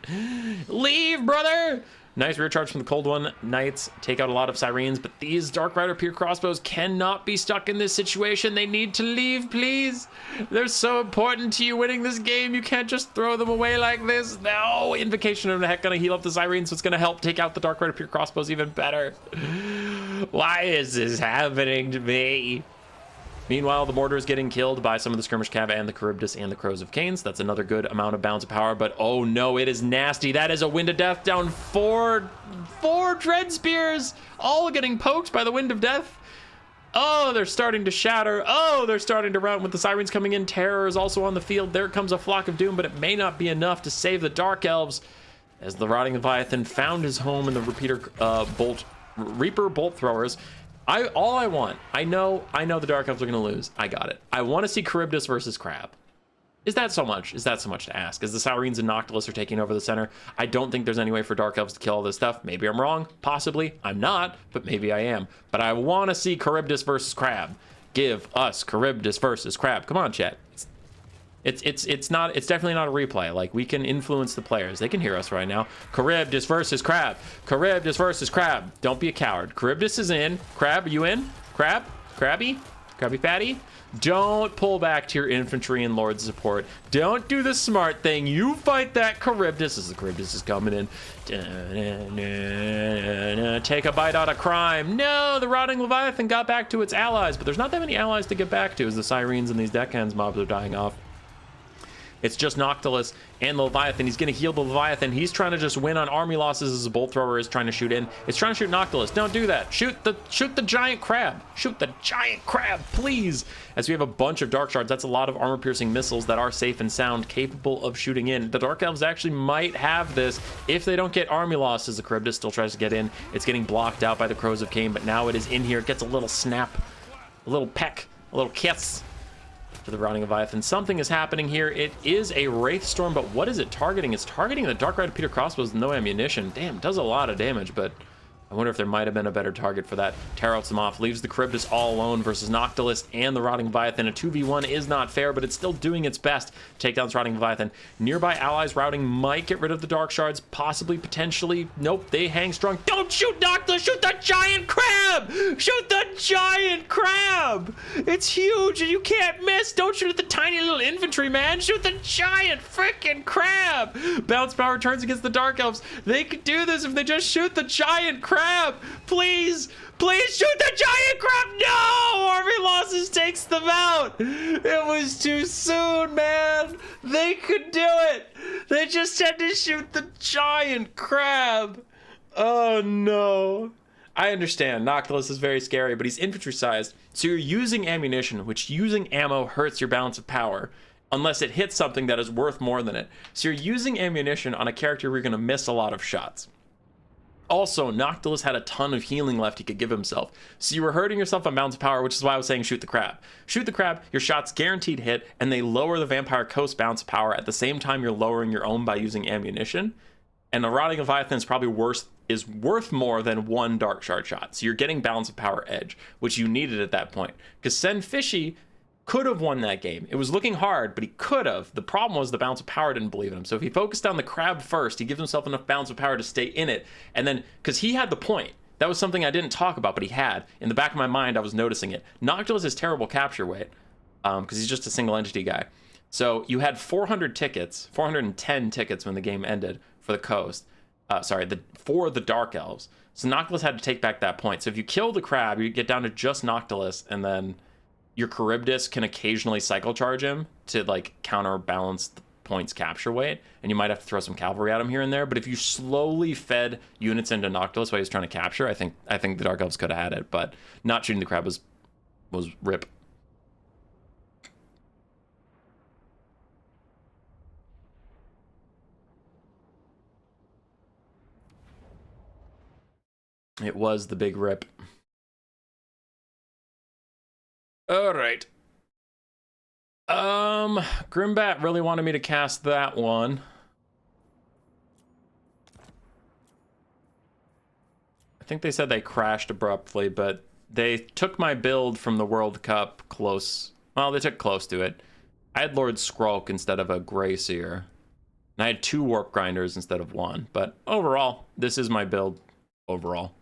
Leave, brother. Nice rear charge from the Cold One Knights. Take out a lot of Sirens. But these Dark Rider Pure Crossbows cannot be stuck in this situation. They need to leave, please. They're so important to you winning this game. You can't just throw them away like this. No. Invocation of the Heck gonna heal up the Sirens, so it's gonna help take out the Dark Rider Pure Crossbows even better. Why is this happening to me? Meanwhile, the mortar is getting killed by some of the skirmish cav and the Charybdis and the Crows of Canes. That's another good amount of bounds of power, but oh no, it is nasty. That is a Wind of Death down four Dread Spears, all getting poked by the Wind of Death. Oh, they're starting to shatter. Oh, they're starting to run with the Sirens coming in. Terror is also on the field. There comes a Flock of Doom, but it may not be enough to save the Dark Elves as the Rotting Leviathan found his home in the Reaper Bolt Throwers. I know the Dark Elves are going to lose. I got it. I want to see Charybdis versus Crab. Is that so much? Is that so much to ask? As the Sirens and Noctilus are taking over the center, I don't think there's any way for Dark Elves to kill all this stuff. Maybe I'm wrong. Possibly. I'm not, but maybe I am. But I want to see Charybdis versus Crab. Give us Charybdis versus Crab. Come on, chat. It's definitely not a replay. Like, we can influence the players. They can hear us right now. Charybdis versus Crab. Charybdis versus Crab. Don't be a coward. Charybdis is in. Crab, are you in? Crab? Crabby? Crabby Patty? Don't pull back to your infantry and Lord support. Don't do the smart thing. You fight that Charybdis as the Charybdis is coming in. Take a bite out of crime. No, the Rotting Leviathan got back to its allies, but there's not that many allies to get back to as the Sirens and these deckhands mobs are dying off. It's just Noctilus and the Leviathan. He's going to heal the Leviathan. He's trying to just win on army losses as the bolt thrower is trying to shoot in. It's trying to shoot Noctilus. Don't do that. Shoot the giant crab. Shoot the giant crab, please. As we have a bunch of dark shards, that's a lot of armor-piercing missiles that are safe and sound, capable of shooting in. The Dark Elves actually might have this if they don't get army losses. The Charybdis still tries to get in. It's getting blocked out by the Crows of Cain, but now it is in here. It gets a little snap, a little peck, a little kiss to the Rotting Leviathan. Something is happening here. It is a Wraith Storm, but what is it targeting? It's targeting the Dark Rider Peter Crossbows with no ammunition. Damn, does a lot of damage, but I wonder if there might have been a better target for that. Tear them off, leaves the Charybdis all alone versus Noctilus and the Rotting Leviathan. A 2v1 is not fair, but it's still doing its best. Take down this Rotting Leviathan. Nearby allies routing might get rid of the Dark Shards, possibly, potentially. Nope, they hang strong. Don't shoot Noctilus, shoot the giant crab! Shoot the giant crab! It's huge and you can't miss. Don't shoot at the tiny little infantry, man. Shoot the giant freaking crab! Bounce power turns against the Dark Elves. They could do this if they just shoot the giant crab. Please shoot the giant crab. No, army losses takes them out. It was too soon, man. They could do it. They just had to shoot the giant crab. Oh no. I understand Noctilus is very scary, but he's infantry sized, so you're using ammunition, which using ammo hurts your balance of power unless it hits something that is worth more than it. So you're using ammunition on a character where you're going to miss a lot of shots. Also, Noctilus had a ton of healing left he could give himself, so you were hurting yourself on balance of power, which is why I was saying shoot the crab. Shoot the crab, your shots guaranteed hit, and they lower the Vampire Coast balance of power at the same time you're lowering your own by using ammunition. And the Rotting Leviathan is probably worth more than one Dark Shard shot, so you're getting balance of power edge, which you needed at that point. Because Sen Fishy could have won that game. It was looking hard, but he could have. The problem was the balance of power didn't believe in him. So if he focused on the crab first, he gives himself enough balance of power to stay in it. And then, because he had the point. That was something I didn't talk about, but he had. In the back of my mind, I was noticing it. Noctilus is terrible capture weight, because he's just a single entity guy. So you had 410 tickets when the game ended for the coast. For the Dark Elves. So Noctilus had to take back that point. So if you kill the crab, you get down to just Noctilus, and then your Charybdis can occasionally cycle charge him to like counterbalance the points capture weight, and you might have to throw some cavalry at him here and there. But if you slowly fed units into Noctilus while he was trying to capture, I think the Dark Elves could have had it, but not shooting the crab was rip. It was the big rip. All right. Grimbat really wanted me to cast that one. I think they said they crashed abruptly, but they took my build from the World Cup close. Well, they took close to it. I had Lord Skrulk instead of a Grey Seer. And I had 2 Warp Grinders instead of 1. But overall, this is my build overall.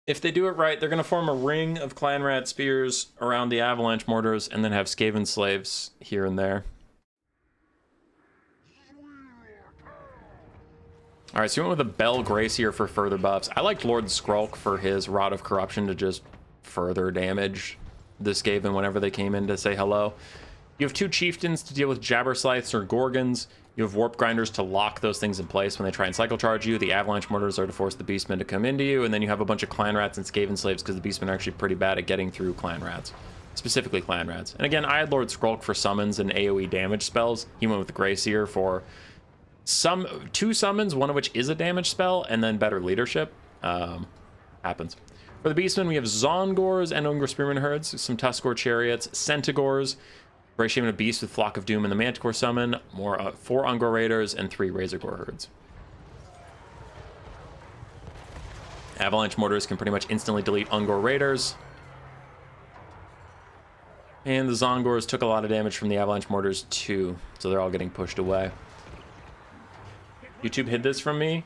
If they do it right, they're going to form a ring of Clan Rat Spears around the Avalanche Mortars and then have Skaven Slaves here and there. Alright, so we went with a Bell Grace here for further buffs. I liked Lord Skrulk for his Rod of Corruption to just further damage the Skaven whenever they came in to say hello. You have 2 Chieftains to deal with Jabberslythes or Gorgons. You have Warp Grinders to lock those things in place when they try and cycle charge you. The Avalanche Mortars are to force the Beastmen to come into you. And then you have a bunch of Clan Rats and Skaven Slaves because the Beastmen are actually pretty bad at getting through Clan Rats. Specifically Clan Rats. And again, I had Lord Skrulk for summons and AoE damage spells. He went with the Grey Seer for 2 summons, one of which is a damage spell, and then better leadership. Happens. For the Beastmen, we have Zongors and Ungor Spearman Herds, some Tuskor Chariots, Centaurs, Grey Shaman of Beast with Flock of Doom and the Manticore summon, 4 Ungor Raiders, and 3 Razorgore Herds. Avalanche Mortars can pretty much instantly delete Ungor Raiders. And the Zongors took a lot of damage from the Avalanche Mortars too, so they're all getting pushed away. YouTube hid this from me.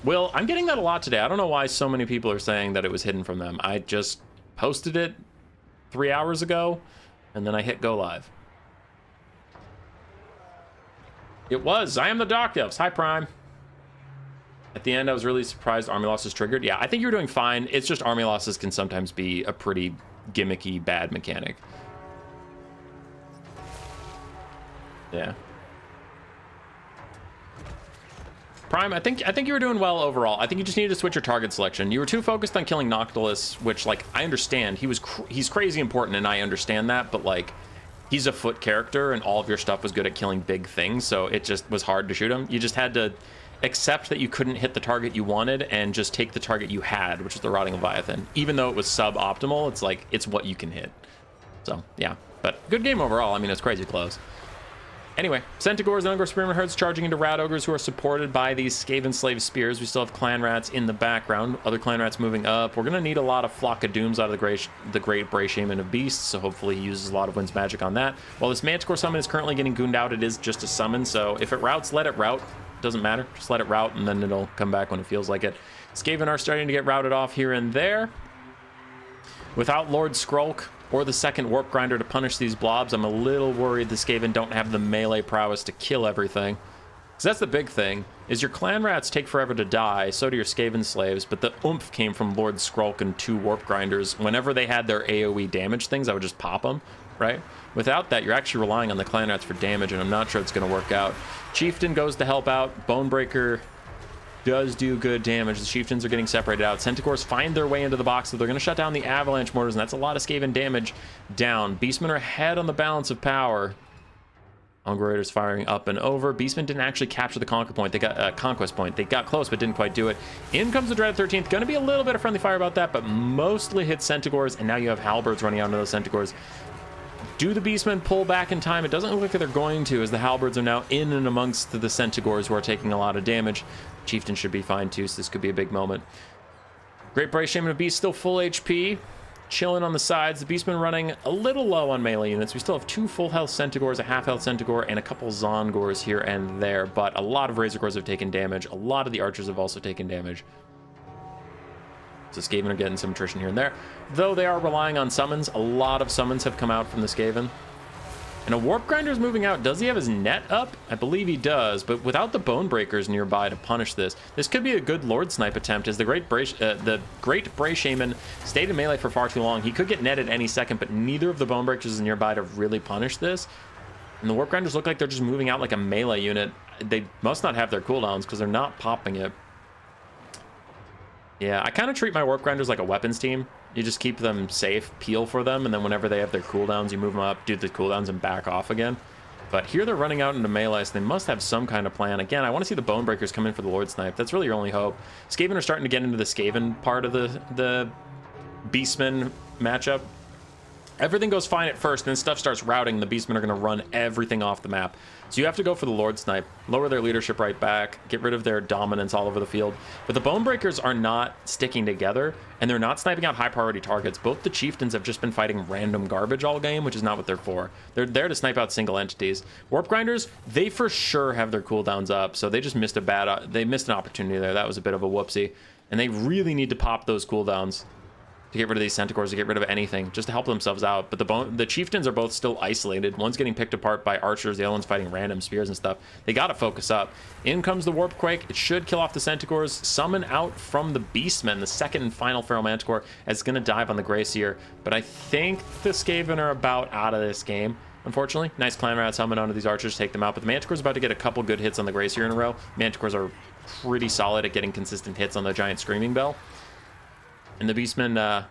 Will, I'm getting that a lot today. I don't know why so many people are saying that it was hidden from them. I just posted it 3 hours ago, and then I hit go live. It was. I am the Dark Elves. Hi, Prime. At the end, I was really surprised army losses triggered. Yeah, I think you're doing fine. It's just army losses can sometimes be a pretty gimmicky, bad mechanic. Yeah. Prime, I think you were doing well overall. I think you just needed to switch your target selection. You were too focused on killing Noctilus, which, like, I understand. He's crazy important, and I understand that, but, like, he's a foot character, and all of your stuff was good at killing big things, so it just was hard to shoot him. You just had to accept that you couldn't hit the target you wanted and just take the target you had, which was the Rotting Leviathan. Even though it was suboptimal, it's like, it's what you can hit. So, yeah. But good game overall. I mean, it's crazy close. Anyway, Centaurs and Ungor Spearman herds charging into Rat Ogres who are supported by these Skaven Slave Spears. We still have Clan Rats in the background. Other Clan Rats moving up. We're going to need a lot of Flock of Dooms out of the Great Bray Shaman of Beasts, so hopefully he uses a lot of Wind's Magic on that. While this Manticore summon is currently getting gooned out, it is just a summon, so if it routes, let it route. Doesn't matter. Just let it route, and then it'll come back when it feels like it. Skaven are starting to get routed off here and there. Without Lord Skrulk or the second Warp Grinder to punish these blobs, I'm a little worried the Skaven don't have the melee prowess to kill everything. Because that's the big thing, is your Clan Rats take forever to die, so do your Skaven Slaves, but the oomph came from Lord Skrulk and 2 Warp Grinders. Whenever they had their AoE damage things, I would just pop them, right? Without that, you're actually relying on the Clan Rats for damage, and I'm not sure it's going to work out. Chieftain goes to help out. Bonebreaker does do good damage. The Chieftains are getting separated out. Centaurs find their way into the box, so they're going to shut down the Avalanche Mortars, and that's a lot of Skaven damage down. Beastmen are ahead on the balance of power. Ungor Raiders firing up and over. Beastmen didn't actually capture the Conquest point. They got close, but didn't quite do it. In comes the Dreaded 13th. Going to be a little bit of friendly fire about that, but mostly hits Centaurs, and now you have Halberds running onto those Centaurs. Do the Beastmen pull back in time? It doesn't look like they're going to, as the Halberds are now in and amongst the Centaurs who are taking a lot of damage. Chieftain should be fine too, so this could be a big moment. Great Bray Shaman of Beast still full HP, chilling on the sides. The Beastmen running a little low on melee units. We still have 2 full health Centaurs, a half health Centaur, and a couple Zongors here and there, but a lot of Razorgors have taken damage. A lot of the archers have also taken damage. So Skaven are getting some attrition here and there. Though they are relying on summons, a lot of summons have come out from the Skaven. And a Warp Grinder is moving out. Does he have his net up? I believe he does, but without the Bonebreakers nearby to punish this, this could be a good Lord Snipe attempt, as the Great Bray Shaman stayed in melee for far too long. He could get netted any second, but neither of the Bonebreakers is nearby to really punish this. And the Warp Grinders look like they're just moving out like a melee unit. They must not have their cooldowns because they're not popping it. Yeah, I kind of treat my Warp Grinders like a weapons team. You just keep them safe, peel for them, and then whenever they have their cooldowns, you move them up, do the cooldowns, and back off again. But here they're running out into melee, so they must have some kind of plan. Again, I want to see the Bonebreakers come in for the Lord Snipe. That's really your only hope. Skaven are starting to get into the Skaven part of the Beastmen matchup. Everything goes fine at first, and then stuff starts routing. The Beastmen are going to run everything off the map. So you have to go for the Lord Snipe, lower their leadership right back, get rid of their dominance all over the field. But the Bonebreakers are not sticking together, and they're not sniping out high-priority targets. Both the Chieftains have just been fighting random garbage all game, which is not what they're for. They're there to snipe out single entities. Warp Grinders, they for sure have their cooldowns up, so they just missed they missed an opportunity there. That was a bit of a whoopsie. And they really need to pop those cooldowns to get rid of these Centaurs, to get rid of anything, just to help themselves out. But the Chieftains are both still isolated. One's getting picked apart by archers, the other one's fighting random spears and stuff. They gotta focus up. In comes the Warp Quake. It should kill off the Centaurs. Summon out from the Beastmen, the second and final Feral Manticore, as it's gonna dive on the Grayseer. But I think the Skaven are about out of this game, unfortunately. Nice Clan Rat summon onto these archers, take them out. But the Manticore's about to get a couple good hits on the Grayseer in a row. Manticores are pretty solid at getting consistent hits on the giant Screaming Bell. And the Beastmen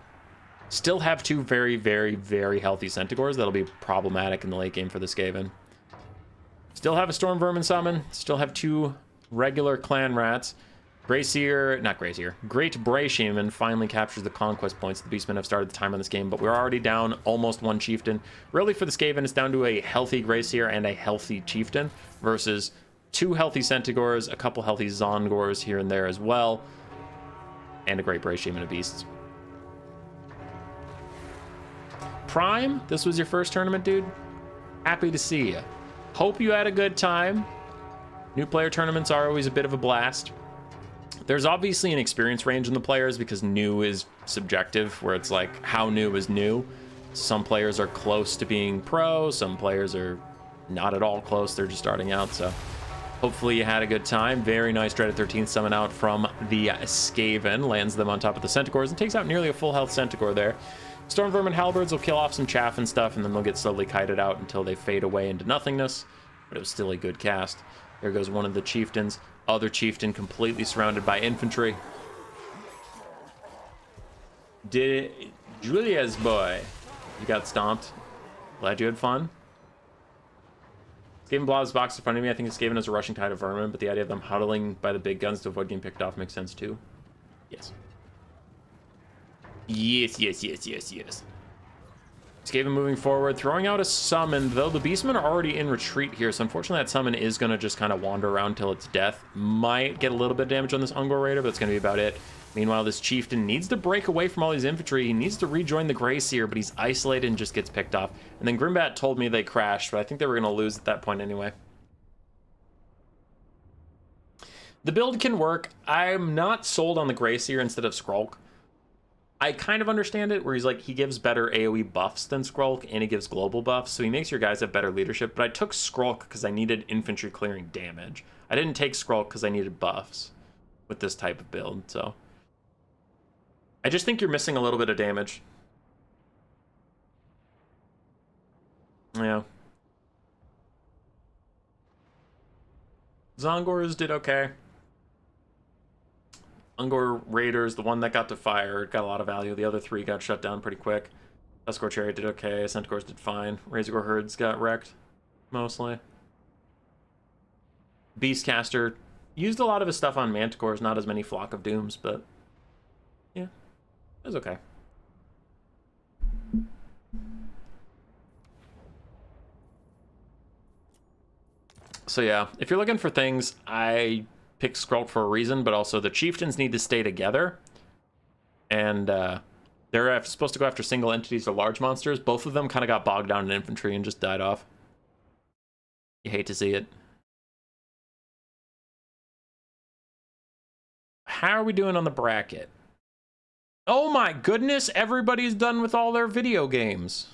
still have 2 very, very, very healthy Centaurs. That'll be problematic in the late game for the Skaven. Still have a Storm Vermin summon. Still have 2 regular Clan Rats. Great Bray Shaman finally captures the conquest points. The Beastmen have started the time on this game, but we're already down almost 1 Chieftain. Really, for the Skaven, it's down to a healthy Grayseer and a healthy Chieftain versus 2 healthy Centaurs, a couple healthy Zongors here and there as well, and a Great Bray Shaman of Beasts. Prime, this was your first tournament, dude? Happy to see you. Hope you had a good time. New player tournaments are always a bit of a blast. There's obviously an experience range in the players because new is subjective, where it's like, how new is new? Some players are close to being pro, some players are not at all close, they're just starting out, so hopefully you had a good time. Very nice Dreaded 13th summon out from the Skaven, lands them on top of the Centaurs and takes out nearly a full health Centaur there. Storm Vermin Halberds will kill off some chaff and stuff, and then they'll get slowly kited out until they fade away into nothingness, but it was still a good cast. There goes one of the Chieftains. Other Chieftain completely surrounded by infantry. Julia's boy, you got stomped. Glad you had fun. Skaven blobs box in front of me. I think Skaven has a rushing tide of vermin, but the idea of them huddling by the big guns to avoid getting picked off makes sense too. Yes. Yes. Skaven moving forward, throwing out a summon, though the Beastmen are already in retreat here, so unfortunately that summon is going to just kind of wander around till its death. Might get a little bit of damage on this Ungor Raider, but it's going to be about it. Meanwhile, this Chieftain needs to break away from all these infantry. He needs to rejoin the Grey Seer, but he's isolated and just gets picked off. And then Grimbat told me they crashed, but I think they were going to lose at that point anyway. The build can work. I'm not sold on the Grey Seer instead of Skrulk. I kind of understand it, where he's like, he gives better AoE buffs than Skrulk, and he gives global buffs, so he makes your guys have better leadership, but I took Skrulk because I needed infantry clearing damage. I didn't take Skrulk because I needed buffs with this type of build, so... I just think you're missing a little bit of damage. Yeah. Zongors did okay. Ungor Raiders, the one that got to fire, got a lot of value. The other three got shut down pretty quick. Escort Chariot did okay. Centaurs did fine. Razorgore Herds got wrecked, mostly. Beastcaster used a lot of his stuff on Manticores, not as many Flock of Dooms, but yeah, it was okay. So yeah, if you're looking for things, I picked Skrulk for a reason, but also the Chieftains need to stay together. And they're supposed to go after single entities or large monsters. Both of them kind of got bogged down in infantry and just died off. You hate to see it. How are we doing on the bracket? Oh my goodness, everybody's done with all their video games.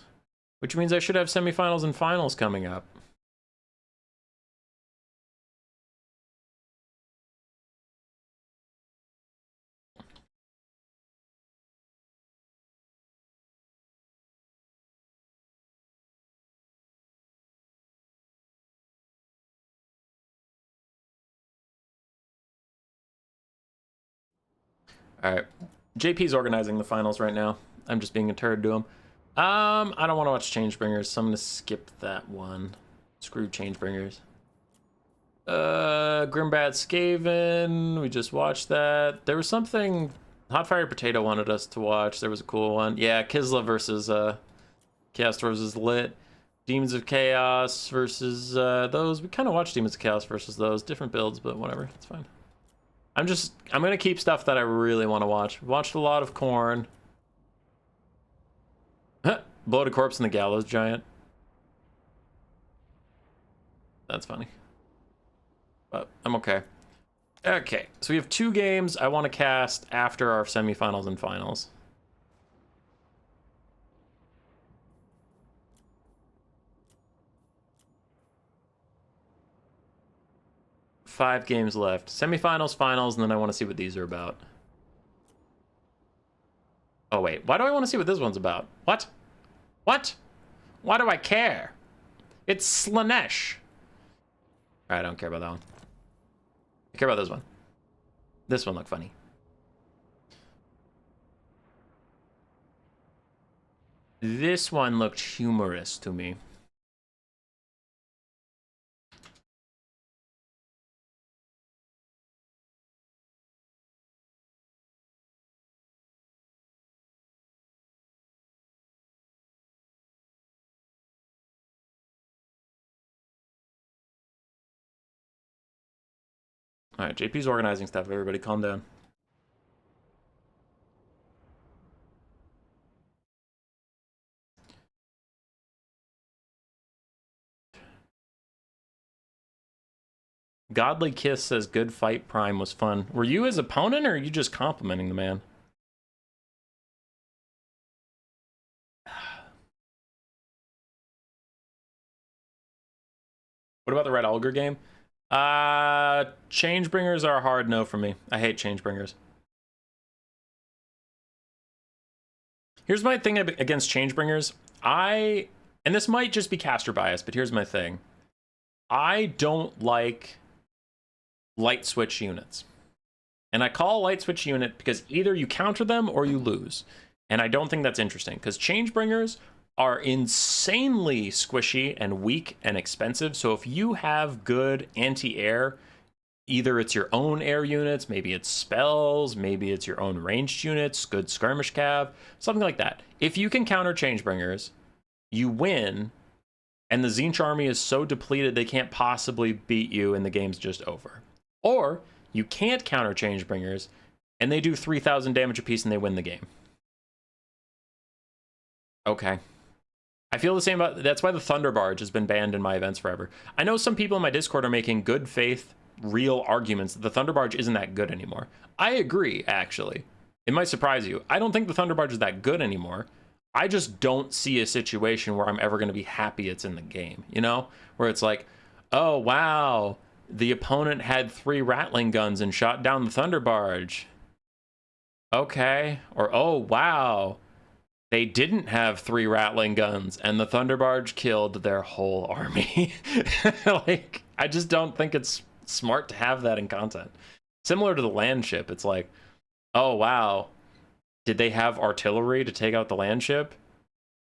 Which means I should have semifinals and finals coming up. All right, JP's organizing the finals right now. I'm just being a turd to him. I don't want to watch Changebringers, so I'm gonna skip that one. Screw Changebringers. Grimbat Skaven, we just watched that. There was something Hotfire Potato wanted us to watch. There was a cool one. Yeah, Kislev versus Chaos Dwarves is lit. Demons of Chaos versus those. We kind of watched Demons of Chaos versus those. Different builds, but whatever, it's fine. I'm gonna keep stuff that I really want to watch. Watched a lot of Khorne. Bloated Corpse and the Gallows Giant. That's funny. But I'm okay. Okay, so we have 2 games I want to cast after our semifinals and finals. Five games left. Semifinals, finals, and then I want to see what these are about. Oh, wait. Why do I want to see what this one's about? What? What? Why do I care? It's Slaanesh. Alright, I don't care about that one. I care about this one. This one looked funny. This one looked humorous to me. All right, JP's organizing stuff. Everybody calm down. Godly Kiss says Good Fight Prime was fun. Were you his opponent, or are you just complimenting the man? What about the Red Ogre game? Changebringers are a hard no for me. I hate Changebringers. Here's my thing against Changebringers. And this might just be caster bias, but here's my thing. I don't like light switch units. And I call light switch unit because either you counter them or you lose. And I don't think that's interesting, because Changebringers are insanely squishy and weak and expensive. So if you have good anti-air, either it's your own air units, maybe it's spells, maybe it's your own ranged units, good skirmish cav, something like that. If you can counter Changebringers, you win, and the Tzeentch army is so depleted they can't possibly beat you and the game's just over. Or you can't counter Changebringers, and they do 3,000 damage apiece and they win the game. Okay. I feel the same about, that's why the Thunder Barge has been banned in my events forever. I know some people in my Discord are making good faith, real arguments that the Thunder Barge isn't that good anymore. I agree, actually. It might surprise you. I don't think the Thunder Barge is that good anymore. I just don't see a situation where I'm ever going to be happy it's in the game, you know? Where it's like, oh, wow, the opponent had 3 rattling guns and shot down the Thunder Barge. Okay. Or, oh, wow, they didn't have 3 rattling guns and the Thunder Barge killed their whole army. Like, I just don't think it's smart to have that in content. Similar to the land ship, it's like, oh, wow, did they have artillery to take out the land ship?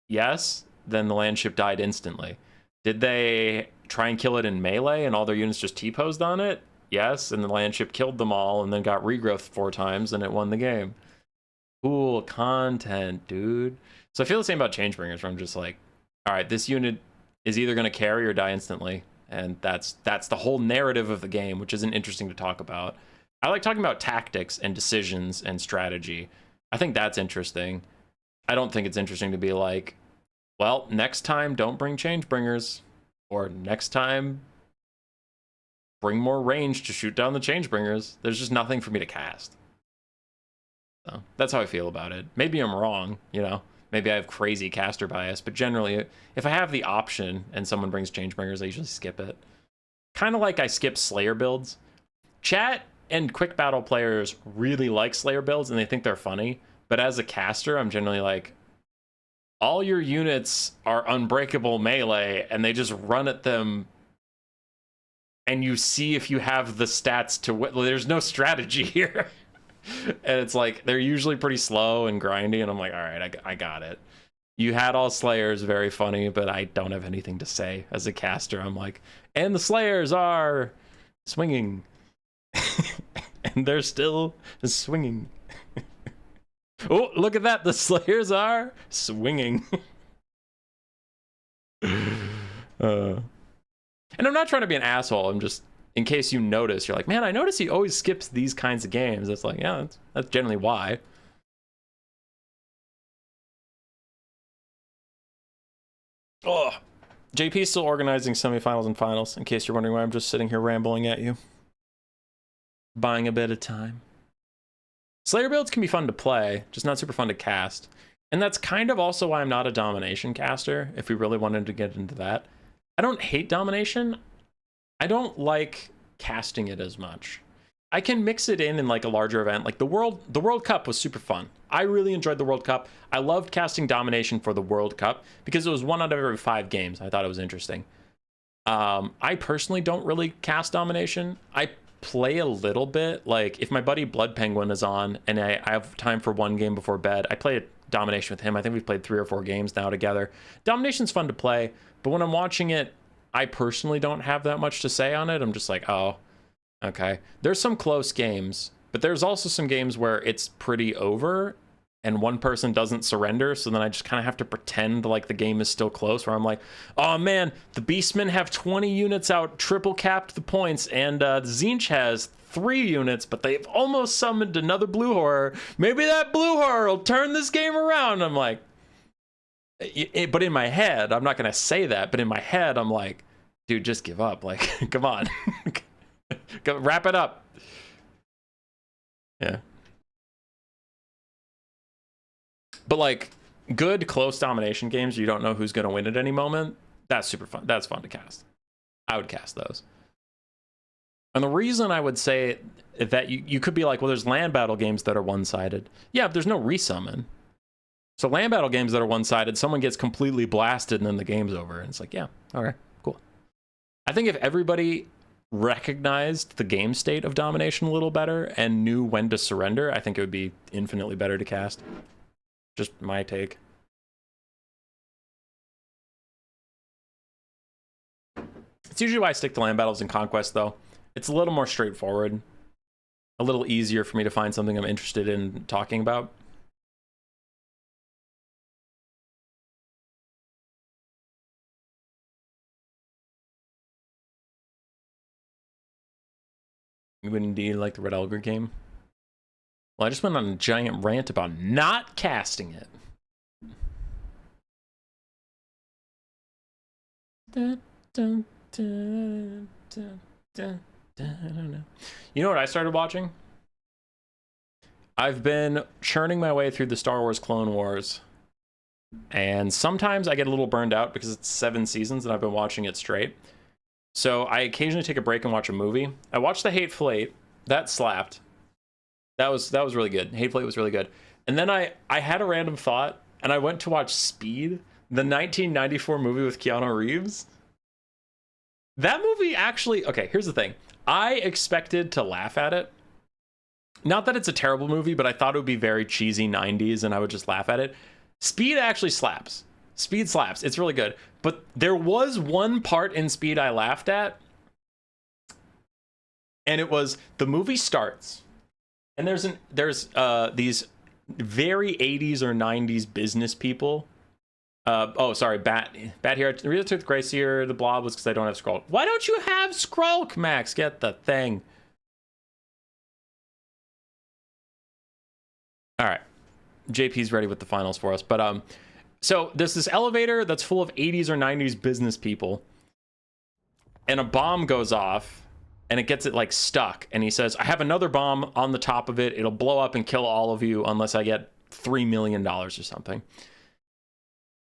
Yes. Then the land ship died instantly. Did they try and kill it in melee and all their units just T-posed on it? Yes. And the land ship killed them all and then got regrowth 4 times and it won the game. Cool content, dude. So I feel the same about Changebringers, where I'm just like, all right, this unit is either going to carry or die instantly. And that's the whole narrative of the game, which isn't interesting to talk about. I like talking about tactics and decisions and strategy. I think that's interesting. I don't think it's interesting to be like, well, next time don't bring Changebringers, or next time bring more range to shoot down the Changebringers. There's just nothing for me to cast. So that's how I feel about it. Maybe I'm wrong, you know, maybe I have crazy caster bias, but generally if I have the option and someone brings Changebringers, I usually skip it. Kind of like I skip Slayer builds. Chat and quick battle players really like Slayer builds and they think they're funny, but as a caster, I'm generally like, all your units are unbreakable melee and they just run at them and you see if you have the stats to win. There's no strategy here. And it's like, they're usually pretty slow and grindy, and I'm like, all right, I got it. You had all Slayers, very funny, but I don't have anything to say as a caster. I'm like, and the Slayers are swinging. And they're still swinging. Oh, look at that, the Slayers are swinging. And I'm not trying to be an asshole, I'm just, in case you notice, you're like, man, I notice he always skips these kinds of games. It's like, yeah, that's generally why. Oh, JP's still organizing semifinals and finals, in case you're wondering why I'm just sitting here rambling at you. Buying a bit of time. Slayer builds can be fun to play, just not super fun to cast. And that's kind of also why I'm not a domination caster, if we really wanted to get into that. I don't hate domination. I don't like casting it as much. I can mix it in like a larger event. Like the World Cup was super fun. I really enjoyed the World Cup. I loved casting domination for the World Cup because it was 1 out of every 5 games. I thought it was interesting. I personally don't really cast domination. I play a little bit. Like if my buddy Blood Penguin is on and I have time for 1 game before bed, I play domination with him. I think we've played 3 or 4 games now together. Domination's fun to play, but when I'm watching it, I personally don't have that much to say on it. I'm just like, oh, okay. There's some close games, but there's also some games where it's pretty over and one person doesn't surrender, so then I just kind of have to pretend like the game is still close, where I'm like, oh man, the Beastmen have 20 units out, triple capped the points, and Tzeentch has 3 units, but they've almost summoned another blue horror. Maybe that blue horror will turn this game around. I'm like, but in my head, I'm not going to say that, but in my head, I'm like, dude, just give up. Like, come on. Go, wrap it up. Yeah. But like, good close domination games, you don't know who's going to win at any moment. That's super fun. That's fun to cast. I would cast those. And the reason I would say that you could be like, well, there's land battle games that are one-sided. Yeah, but there's no resummon. So land battle games that are one-sided, someone gets completely blasted and then the game's over. And it's like, yeah, okay, cool. I think if everybody recognized the game state of domination a little better and knew when to surrender, I think it would be infinitely better to cast. Just my take. It's usually why I stick to land battles and conquest, though. It's a little more straightforward. A little easier for me to find something I'm interested in talking about. You would indeed like the Red Elgar game. Well, I just went on a giant rant about not casting it. Dun, dun, dun, dun, dun, dun. You know what I started watching? I've been churning my way through the Star Wars Clone Wars, and sometimes I get a little burned out because it's 7 seasons and I've been watching it straight. So I occasionally take a break and watch a movie. I watched The Hateful Eight. That slapped. That was really good. Hateful Eight was really good. And then I had a random thought, and I went to watch Speed, the 1994 movie with Keanu Reeves. That movie actually... Okay, here's the thing. I expected to laugh at it. Not that it's a terrible movie, but I thought it would be very cheesy 90s, and I would just laugh at it. Speed actually slaps. Speed slaps. It's really good. But there was one part in Speed I laughed at, and it was the movie starts, and there's these very 80s or 90s business people. Oh, sorry, Bat here. The reason I took the Grace here, the Blob, was because I don't have Skrull. Why don't you have Skrull, Max? Get the thing. All right, JP's ready with the finals for us. But so there's this elevator that's full of 80s or 90s business people, and a bomb goes off, and it gets it like stuck. And he says, "I have another bomb on the top of it. It'll blow up and kill all of you unless I get $3 million or something."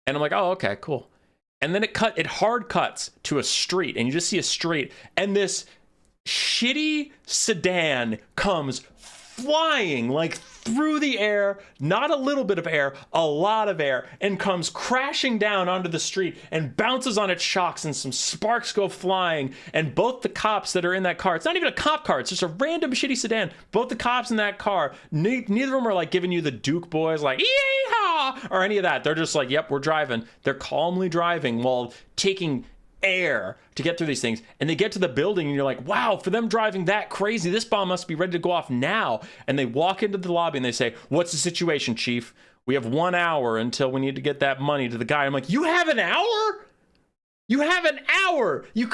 And I'm like, "Oh, okay, cool." And then it hard cuts to a street, and you just see a street, and this shitty sedan comes flying like through the air, not a little bit of air, a lot of air, and comes crashing down onto the street and bounces on its shocks, and some sparks go flying, and both the cops that are in that car, it's not even a cop car, it's just a random shitty sedan, both the cops in that car, neither of them are like giving you the Duke boys like yeehaw or any of that. They're just like, yep, we're driving. They're calmly driving while taking air to get through these things, and they get to the building, and you're like, wow, for them driving that crazy, this bomb must be ready to go off now. And they walk into the lobby and they say, "What's the situation, Chief? We have 1 hour until we need to get that money to the guy." I'm like, you have an hour? You have an hour? You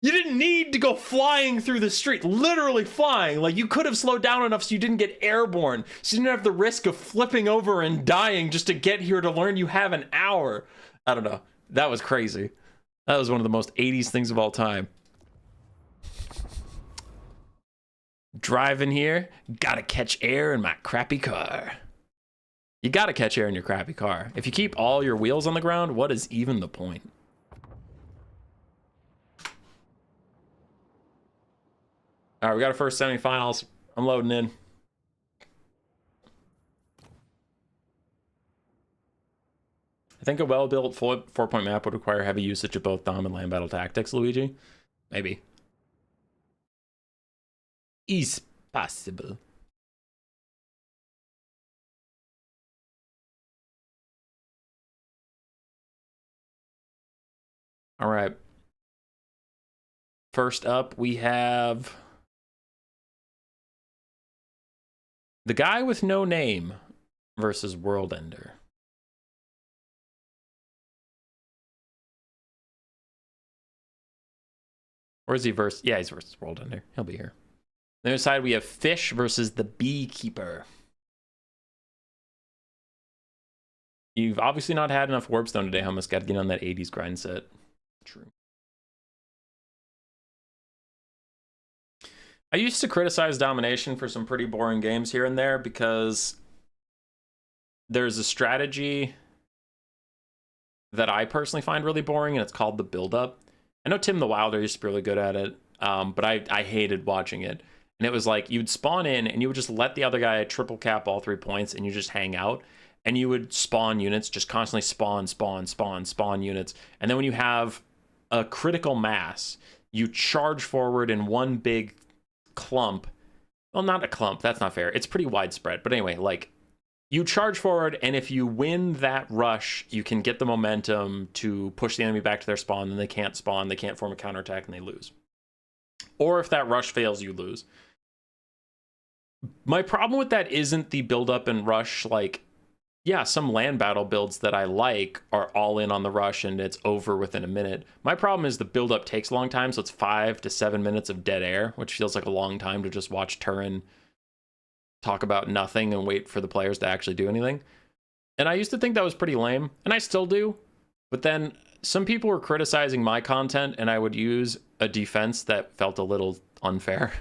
didn't need to go flying through the street, literally flying. Like, you could have slowed down enough so you didn't get airborne, so you didn't have the risk of flipping over and dying just to get here to learn you have an hour. I don't know. That was crazy. That was one of the most 80s things of all time. Driving here, gotta catch air in my crappy car. You gotta catch air in your crappy car. If you keep all your wheels on the ground, what is even the point? All right, we got our first semifinals. I'm loading in. I think a well-built 4-point map would require heavy usage of both Dom and land battle tactics, Luigi. Maybe. Is possible. All right. First up, we have the guy with no name versus World Ender. Or is he versus? Yeah, he's versus World Ender. He'll be here. On the other side, we have Fish versus the Beekeeper. You've obviously not had enough Warpstone today, Hummus. Got to get on that 80s grind set. True. I used to criticize Domination for some pretty boring games here and there because there's a strategy that I personally find really boring, and it's called the build-up. I know Tim the Wilder used to be really good at it, but I hated watching it. And it was like, you'd spawn in, and you would just let the other guy triple cap all 3 points, and you just hang out. And you would spawn units, just constantly spawn units. And then when you have a critical mass, you charge forward in one big clump. Well, not a clump, that's not fair. It's pretty widespread. But anyway, like, you charge forward, and if you win that rush, you can get the momentum to push the enemy back to their spawn, and they can't spawn, they can't form a counterattack, and they lose. Or if that rush fails, you lose. My problem with that isn't the build-up and rush, like, yeah, some land battle builds that I like are all in on the rush and it's over within a minute. My problem is the build up takes a long time, so it's 5 to 7 minutes of dead air, which feels like a long time to just watch Turin talk about nothing and wait for the players to actually do anything. And I used to think that was pretty lame, and I still do. But then some people were criticizing my content, and I would use a defense that felt a little unfair.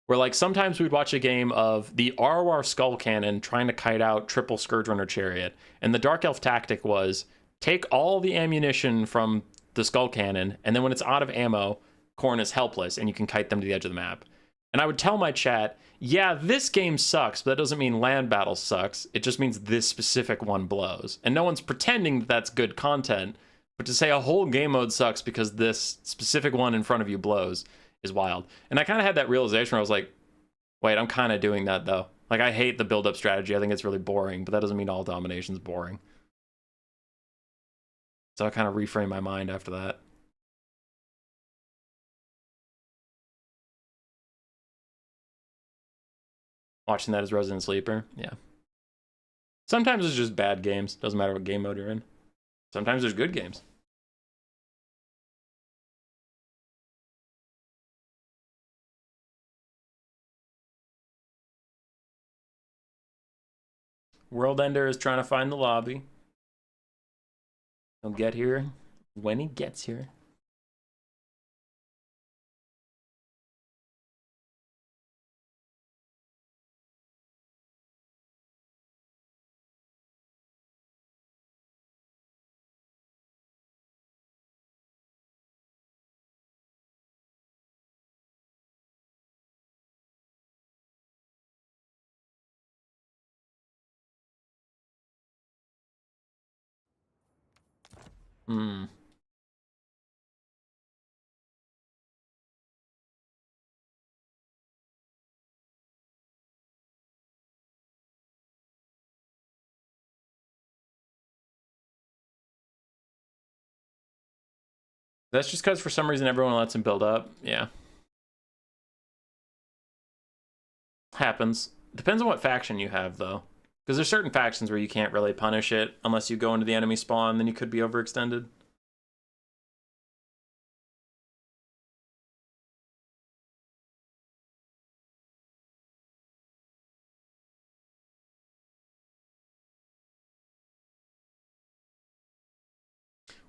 Where, like, sometimes we'd watch a game of the Arwar Skull Cannon trying to kite out triple Scourge Runner Chariot, and the Dark Elf tactic was take all the ammunition from the Skull Cannon, and then when it's out of ammo, Khorne is helpless, and you can kite them to the edge of the map. And I would tell my chat, yeah, this game sucks, but that doesn't mean land battle sucks. It just means this specific one blows. And no one's pretending that that's good content, but to say a whole game mode sucks because this specific one in front of you blows is wild. And I kind of had that realization where I was like, wait, I'm kind of doing that though. Like, I hate the build-up strategy. I think it's really boring, but that doesn't mean all domination's boring. So I kind of reframe my mind after that. Watching that as Resident Sleeper, yeah. Sometimes it's just bad games. Doesn't matter what game mode you're in. Sometimes there's good games. World Ender is trying to find the lobby. He'll get here when he gets here. Hmm. That's just because for some reason everyone lets him build up. Yeah. Happens. Depends on what faction you have, though. Because there's certain factions where you can't really punish it unless you go into the enemy spawn, then you could be overextended.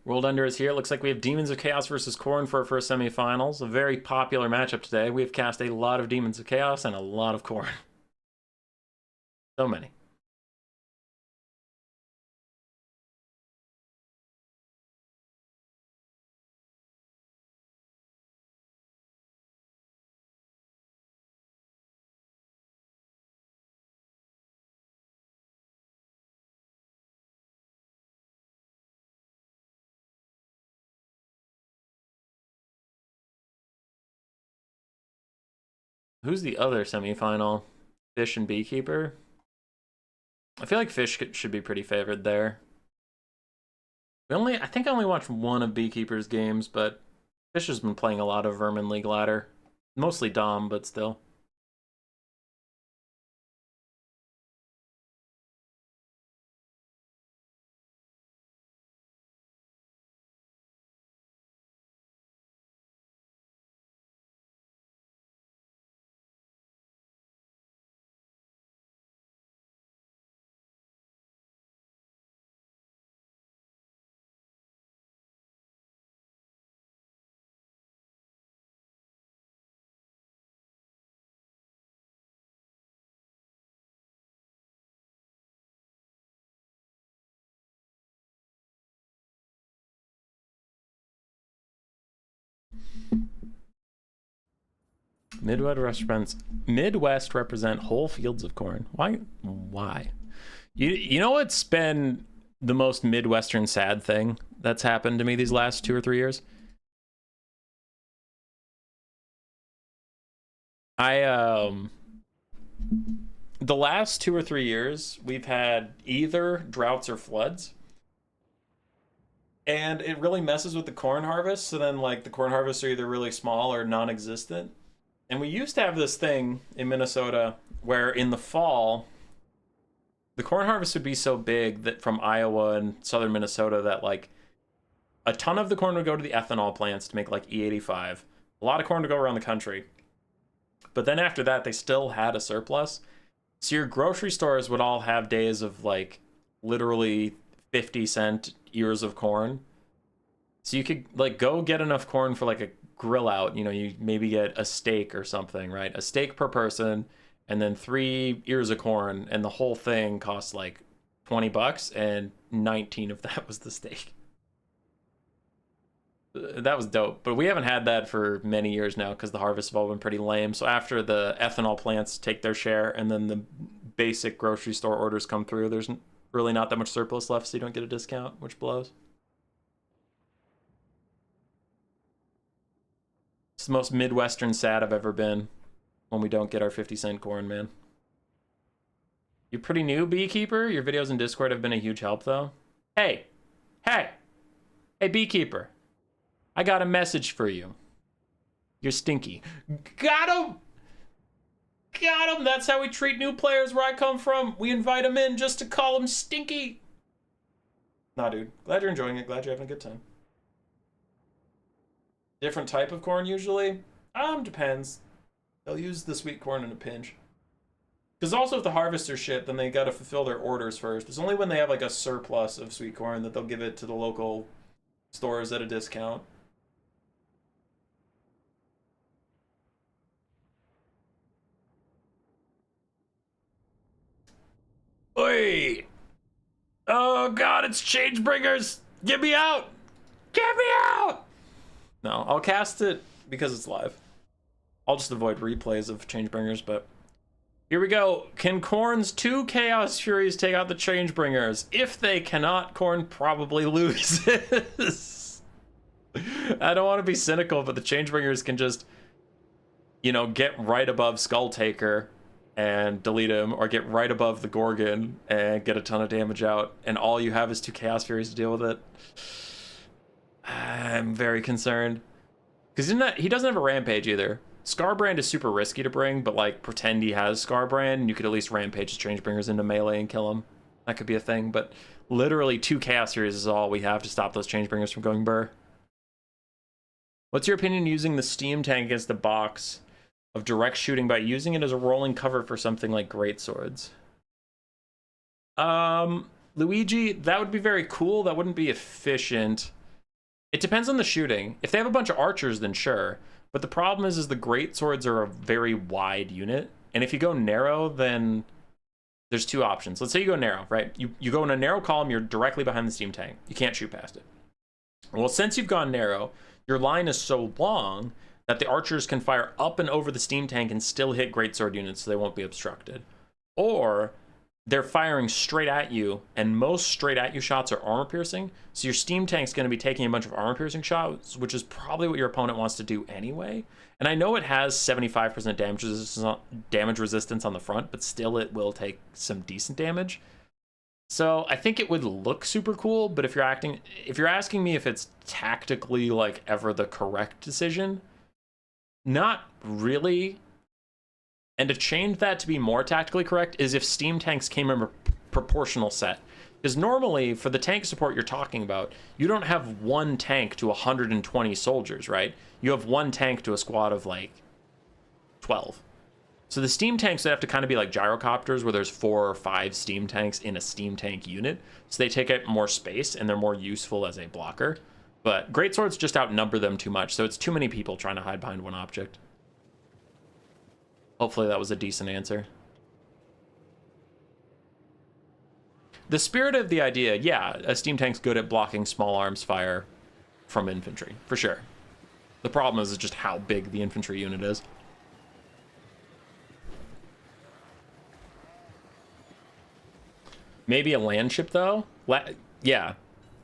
World Ender is here. Looks like we have Demons of Chaos versus Khorne for our first semifinals. A very popular matchup today. We have cast a lot of Demons of Chaos and a lot of Khorne. So many. Who's the other semifinal? Fish and Beekeeper? I feel like Fish should be pretty favored there. I think I only watched one of Beekeeper's games, but Fish has been playing a lot of Vermin League ladder. Mostly Dom, but still. Midwest represent whole fields of corn. Why? You know what's been the most Midwestern sad thing that's happened to me these last 2 or 3 years? The last 2 or 3 years we've had either droughts or floods. And it really messes with the corn harvest. So then, like, the corn harvests are either really small or non-existent. And we used to have this thing in Minnesota where in the fall, The corn harvest would be so big that from Iowa and southern Minnesota that like a ton of the corn would go to the ethanol plants to make like E85. A lot of corn to go around the country. But then after that, they still had a surplus. So your grocery stores would all have days of like literally 50-cent ears of corn. So you could like go get enough corn for like a grill out. You know, you maybe get a steak or something, right? A steak per person. And then 3 ears of corn, and the whole thing costs like $20, and 19 of that was the steak. That was dope, but we haven't had that for many years now because the harvests have all been pretty lame. So after the ethanol plants take their share, and then the basic grocery store orders come through, there's really not that much surplus left, so you don't get a discount, which blows. It's the most Midwestern sad I've ever been. When we don't get our 50-cent corn, man. You're pretty new, Beekeeper. Your videos in Discord have been a huge help, though. Hey, Beekeeper. I got a message for you. You're stinky. Got him! Got him! That's how we treat new players where I come from. We invite them in just to call them stinky. Nah, dude. Glad you're enjoying it. Glad you're having a good time. Different type of corn, usually? Depends. They'll use the sweet corn in a pinch. Because also if the harvesters shit, then they gotta fulfill their orders first. It's only when they have like a surplus of sweet corn that they'll give it to the local stores at a discount. Oi! Oh god, it's Changebringers! Get me out! Get me out! No, I'll cast it because it's live. I'll just avoid replays of Changebringers, but here we go. Can Khorne's 2 Chaos Furies take out the Changebringers? If they cannot, Khorne probably loses. I don't want to be cynical, but the Changebringers can just, you know, get right above Skulltaker and delete him, or get right above the Gorgon and get a ton of damage out, and all you have is 2 Chaos Furies to deal with it. I'm very concerned. Because he doesn't have a Rampage either. Scarbrand is super risky to bring, but like pretend he has Scarbrand and you could at least Rampage the Changebringers into melee and kill him. That could be a thing, but literally 2 Chaos Furies is all we have to stop those Changebringers from going burr. What's your opinion using the Steam Tank against the box of direct shooting by using it as a rolling cover for something like Greatswords? Luigi, that would be very cool. That wouldn't be efficient. It depends on the shooting. If they have a bunch of archers, then sure. But the problem is the greatswords are a very wide unit. And if you go narrow, then there's 2 options. Let's say you go narrow, right? You go in a narrow column, you're directly behind the steam tank. You can't shoot past it. Well, since you've gone narrow, your line is so long that the archers can fire up and over the steam tank and still hit greatsword units, so they won't be obstructed. Or they're firing straight at you, and most straight at you shots are armor piercing, so your steam tank's going to be taking a bunch of armor piercing shots, which is probably what your opponent wants to do anyway. And I know it has 75% damage resistance on the front, but still it will take some decent damage. So I think it would look super cool, but if you're asking me if it's tactically like ever the correct decision, not really. And to change that to be more tactically correct is if steam tanks came in a proportional set. Because normally, for the tank support you're talking about, you don't have 1 tank to 120 soldiers, right? You have 1 tank to a squad of, like, 12. So the steam tanks would have to kind of be like gyrocopters, where there's 4 or 5 steam tanks in a steam tank unit. So they take up more space, and they're more useful as a blocker. But greatswords just outnumber them too much, so it's too many people trying to hide behind 1 object. Hopefully that was a decent answer. The spirit of the idea, yeah, a steam tank's good at blocking small arms fire from infantry, for sure. The problem is just how big the infantry unit is. Maybe a land ship, though? Yeah.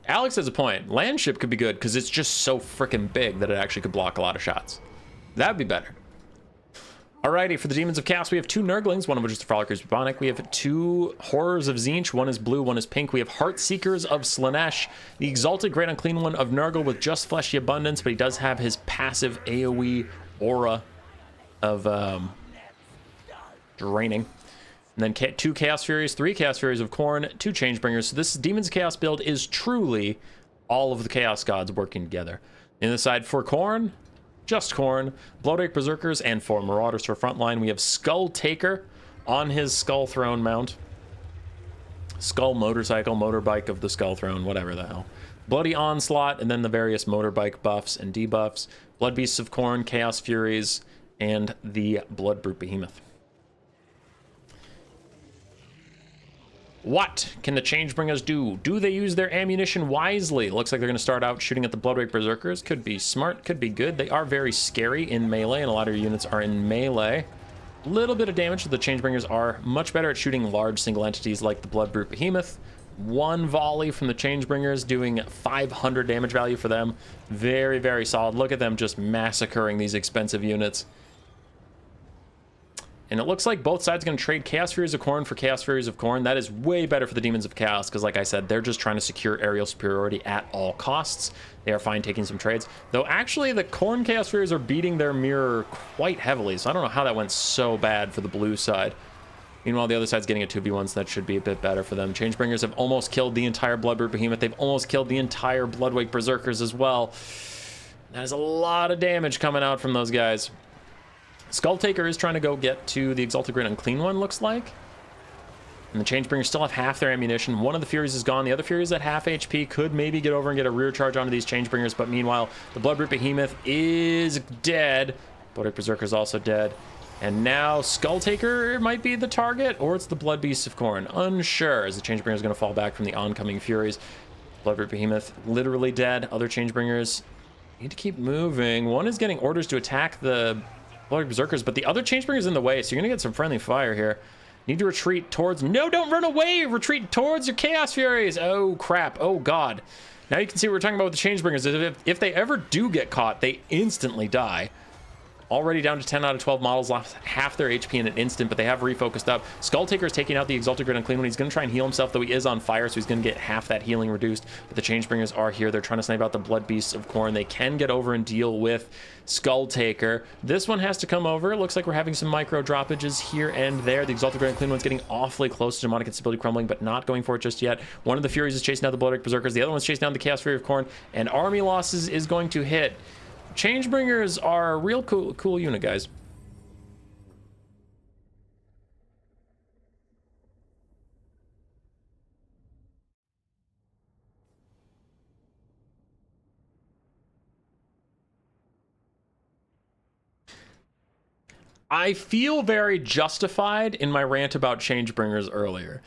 Alex has a point. Land ship could be good, because it's just so freaking big that it actually could block a lot of shots. That'd be better. Alrighty, for the Demons of Chaos, we have 2 Nurglings, one of which is the Frolickers Bubonic. We have 2 Horrors of Tzeentch, one is blue, one is pink. We have Heartseekers of Slaanesh, the Exalted Great Unclean One of Nurgle with just Fleshy Abundance, but he does have his passive AoE aura of draining. And then 2 Chaos Furies, 3 Chaos Furies of Khorne, 2 Changebringers. So this Demons Chaos build is truly all of the Chaos Gods working together. In the side for Khorne, just Khorne, Bloodwake Berserkers, and 4 Marauders for frontline. We have Skull Taker on his Skull Throne mount. Skull Motorcycle, Motorbike of the Skull Throne, whatever the hell. Bloody Onslaught, and then the various motorbike buffs and debuffs. Blood Beasts of Khorne, Chaos Furies, and the Blood Brute Behemoth. What can the Changebringers do? Do they use their ammunition wisely? Looks like they're going to start out shooting at the Bloodwake Berserkers. Could be smart, could be good. They are very scary in melee, and a lot of your units are in melee. A little bit of damage. The Changebringers are much better at shooting large single entities like the Blood Brute Behemoth. 1 volley from the Changebringers doing 500 damage value for them. Very, very solid. Look at them just massacring these expensive units. And it looks like both sides are going to trade Chaos Furies of Khorne for Chaos Furies of Khorne. That is way better for the Demons of Chaos, because like I said, they're just trying to secure aerial superiority at all costs. They are fine taking some trades. Though actually, the Khorne Chaos Furies are beating their mirror quite heavily, so I don't know how that went so bad for the blue side. Meanwhile, the other side's getting a 2v1, so that should be a bit better for them. Changebringers have almost killed the entire Blood Brute Behemoth. They've almost killed the entire Bloodwake Berserkers as well. That is a lot of damage coming out from those guys. Skull Taker is trying to go get to the Exalted Great Unclean One, looks like. And the Changebringers still have half their ammunition. One of the Furies is gone. The other Fury is at half HP. Could maybe get over and get a rear charge onto these Changebringers, but meanwhile, the Blood Brute Behemoth is dead. Bloodwake Berserker is also dead. And now Skull Taker might be the target, or it's the Blood Beasts of Khorne. Unsure, as the Changebringer is going to fall back from the oncoming Furies. Blood Brute Behemoth literally dead. Other Changebringers need to keep moving. One is getting orders to attack the Bloodwake Berserkers, but the other Changebringer's in the way, so you're going to get some friendly fire here. Need to retreat towards... No, don't run away! Retreat towards your Chaos Furies! Oh, crap. Oh, God. Now you can see what we're talking about with the Changebringers. If they ever do get caught, they instantly die. Already down to 10 out of 12 models, lost half their HP in an instant, but they have refocused up. Skull Taker is taking out the Exalted Great Unclean One. He's going to try and heal himself, though he is on fire, so he's going to get half that healing reduced. But the Changebringers are here. They're trying to snipe out the Blood Beasts of Khorne. They can get over and deal with Skull Taker. This one has to come over. It looks like we're having some micro droppages here and there. The Exalted Great Unclean One's getting awfully close to demonic instability crumbling, but not going for it just yet. One of the Furies is chasing down the Bloodwake Berserkers. The other one's chasing down the Chaos Fury of Khorne, and army losses is going to hit. Changebringers are a real cool unit, guys. I feel very justified in my rant about Changebringers earlier.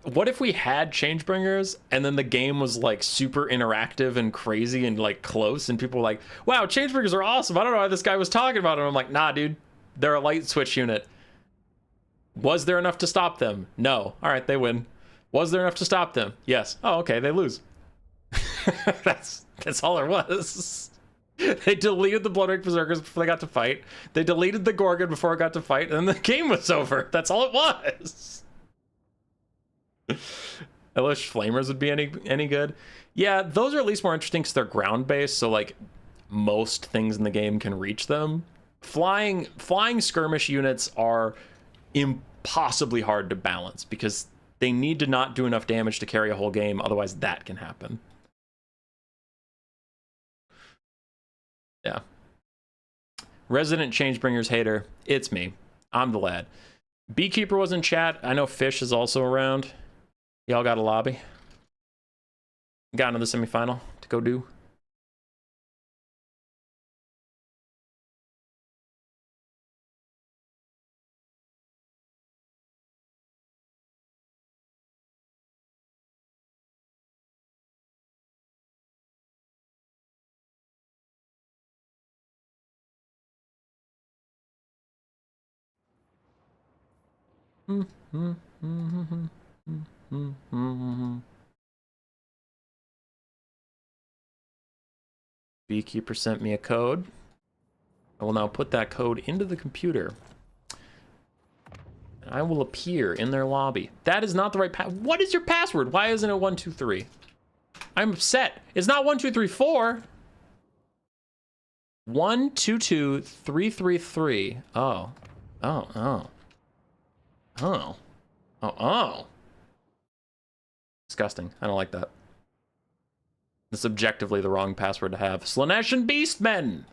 What if we had Changebringers and then the game was like super interactive and crazy and like close, and people were like, wow, Changebringers are awesome. I don't know why this guy was talking about them. I'm like, nah, dude, they're a light switch unit. Was there enough to stop them? No. All right, they win. Was there enough to stop them? Yes. Oh, okay, they lose. That's all there was. They deleted the Bloodwake Berserkers before they got to fight. They deleted the Gorgon before it got to fight, and then the game was over. That's all it was. I wish Flamers would be any good. Yeah, those are at least more interesting because they're ground-based, so like most things in the game can reach them. Flying skirmish units are impossibly hard to balance because they need to not do enough damage to carry a whole game, otherwise that can happen. Yeah. Resident Changebringers hater, it's me. I'm the lad. Beekeeper was in chat. I know Fish is also around. Y'all got a lobby? Got into the semifinal to go do. Beekeeper sent me a code. I will now put that code into the computer. I will appear in their lobby. That is not the right password. What is your password? Why isn't it 123? I'm upset. It's not 1234. 122333. Oh. Oh. Oh. Disgusting. I don't like that. It's objectively the wrong password to have. Slaanesh and Beastmen!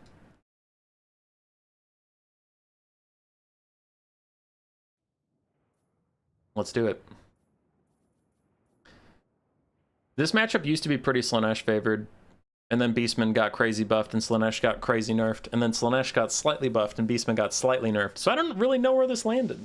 Let's do it. This matchup used to be pretty Slaanesh favored, and then Beastmen got crazy buffed and Slaanesh got crazy nerfed, and then Slaanesh got slightly buffed and Beastmen got slightly nerfed. So I don't really know where this landed.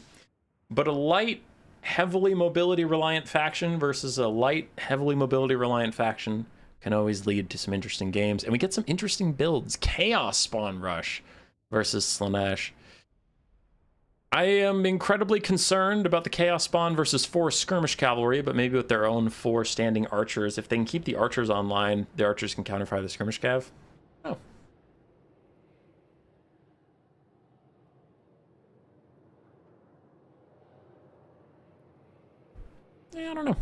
But a light, heavily mobility-reliant faction versus a light, heavily mobility-reliant faction can always lead to some interesting games. And we get some interesting builds. Chaos Spawn Rush versus Slaanesh. I am incredibly concerned about the Chaos Spawn versus 4 Skirmish Cavalry, but maybe with their own 4 standing archers. If they can keep the archers online, the archers can counterfire the Skirmish Cav. Oh. Yeah, I don't know.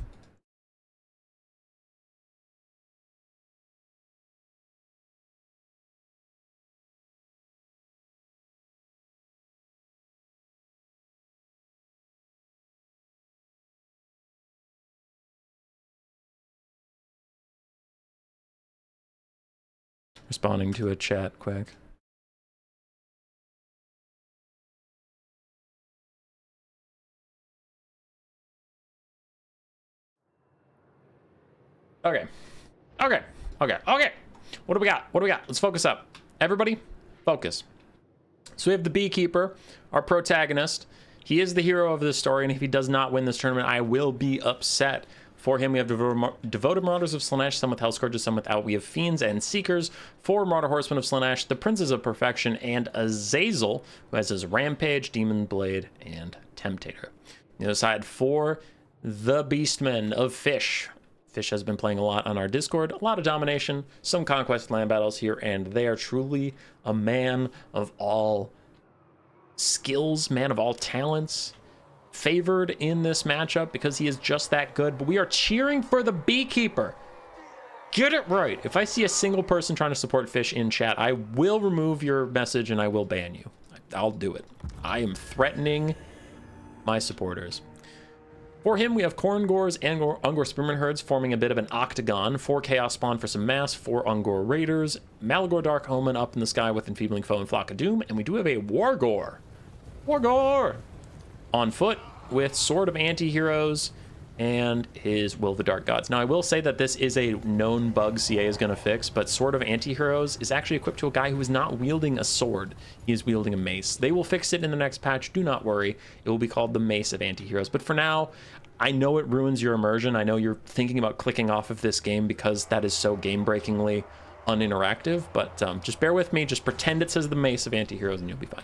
Responding to a chat quick. Okay. Okay. Okay. Okay. What do we got? What do we got? Let's focus up. Everybody, focus. So we have the Beekeeper, our protagonist. He is the hero of this story, and if he does not win this tournament, I will be upset. For him, we have Devoted Marauders of Slaanesh, some with Hellscourges, some without. We have Fiends and Seekers, 4 Marauder Horsemen of Slaanesh, the Princes of Perfection, and Azazel, who has his Rampage, Demon Blade, and Temptator. On the other side, for the Beastmen of Fish. Fish has been playing a lot on our Discord, a lot of domination, some conquest land battles here, and they are truly a man of all skills, man of all talents. Favored in this matchup because he is just that good, but we are cheering for the Beekeeper. Get it right. If I see a single person trying to support Fish in chat, I will remove your message and I will ban you. I'll do it. I am threatening my supporters. For him, we have Khorne Gors and Ungor Spearman Herds forming a bit of an octagon. 4 Chaos Spawn for some mass, 4 Ungor Raiders, Malagor Dark Omen up in the sky with Enfeebling Foe and Flock of Doom, and we do have a Wargor. Wargor! On foot with Sword of Anti-Heroes and his Will of the Dark Gods. Now, I will say that this is a known bug CA is going to fix, but Sword of Anti-Heroes is actually equipped to a guy who is not wielding a sword. He is wielding a mace. They will fix it in the next patch. Do not worry. It will be called the Mace of Anti-Heroes. But for now, I know it ruins your immersion. I know you're thinking about clicking off of this game because that is so game-breakingly uninteractive, but just bear with me. Just pretend it says the Mace of Anti-Heroes and you'll be fine.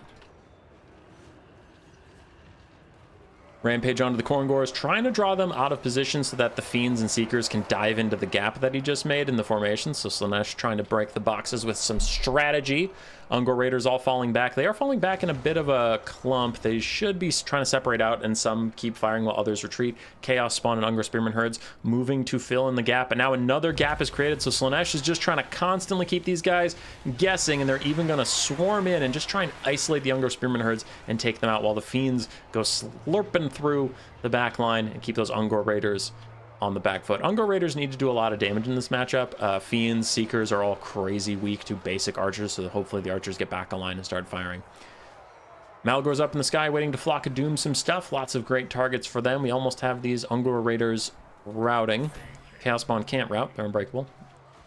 Rampage onto the Khorne Gors, trying to draw them out of position so that the Fiends and Seekers can dive into the gap that he just made in the formation. So Slaanesh trying to break the boxes with some strategy. Ungor Raiders all falling back. They are falling back in a bit of a clump. They should be trying to separate out, and some keep firing while others retreat. Chaos Spawn and Ungor Spearman Herds moving to fill in the gap, and now another gap is created. So Slaanesh is just trying to constantly keep these guys guessing, and they're even going to swarm in and just try and isolate the Ungor Spearman Herds and take them out while the Fiends go slurping through the back line and keep those Ungor Raiders on the back foot. Ungor Raiders need to do a lot of damage in this matchup. Fiends, Seekers are all crazy weak to basic archers, so hopefully the archers get back online and start firing. Malagor's up in the sky waiting to Flock of Doom some stuff. Lots of great targets for them. We almost have these Ungor Raiders routing. Chaos Spawn can't route. They're unbreakable.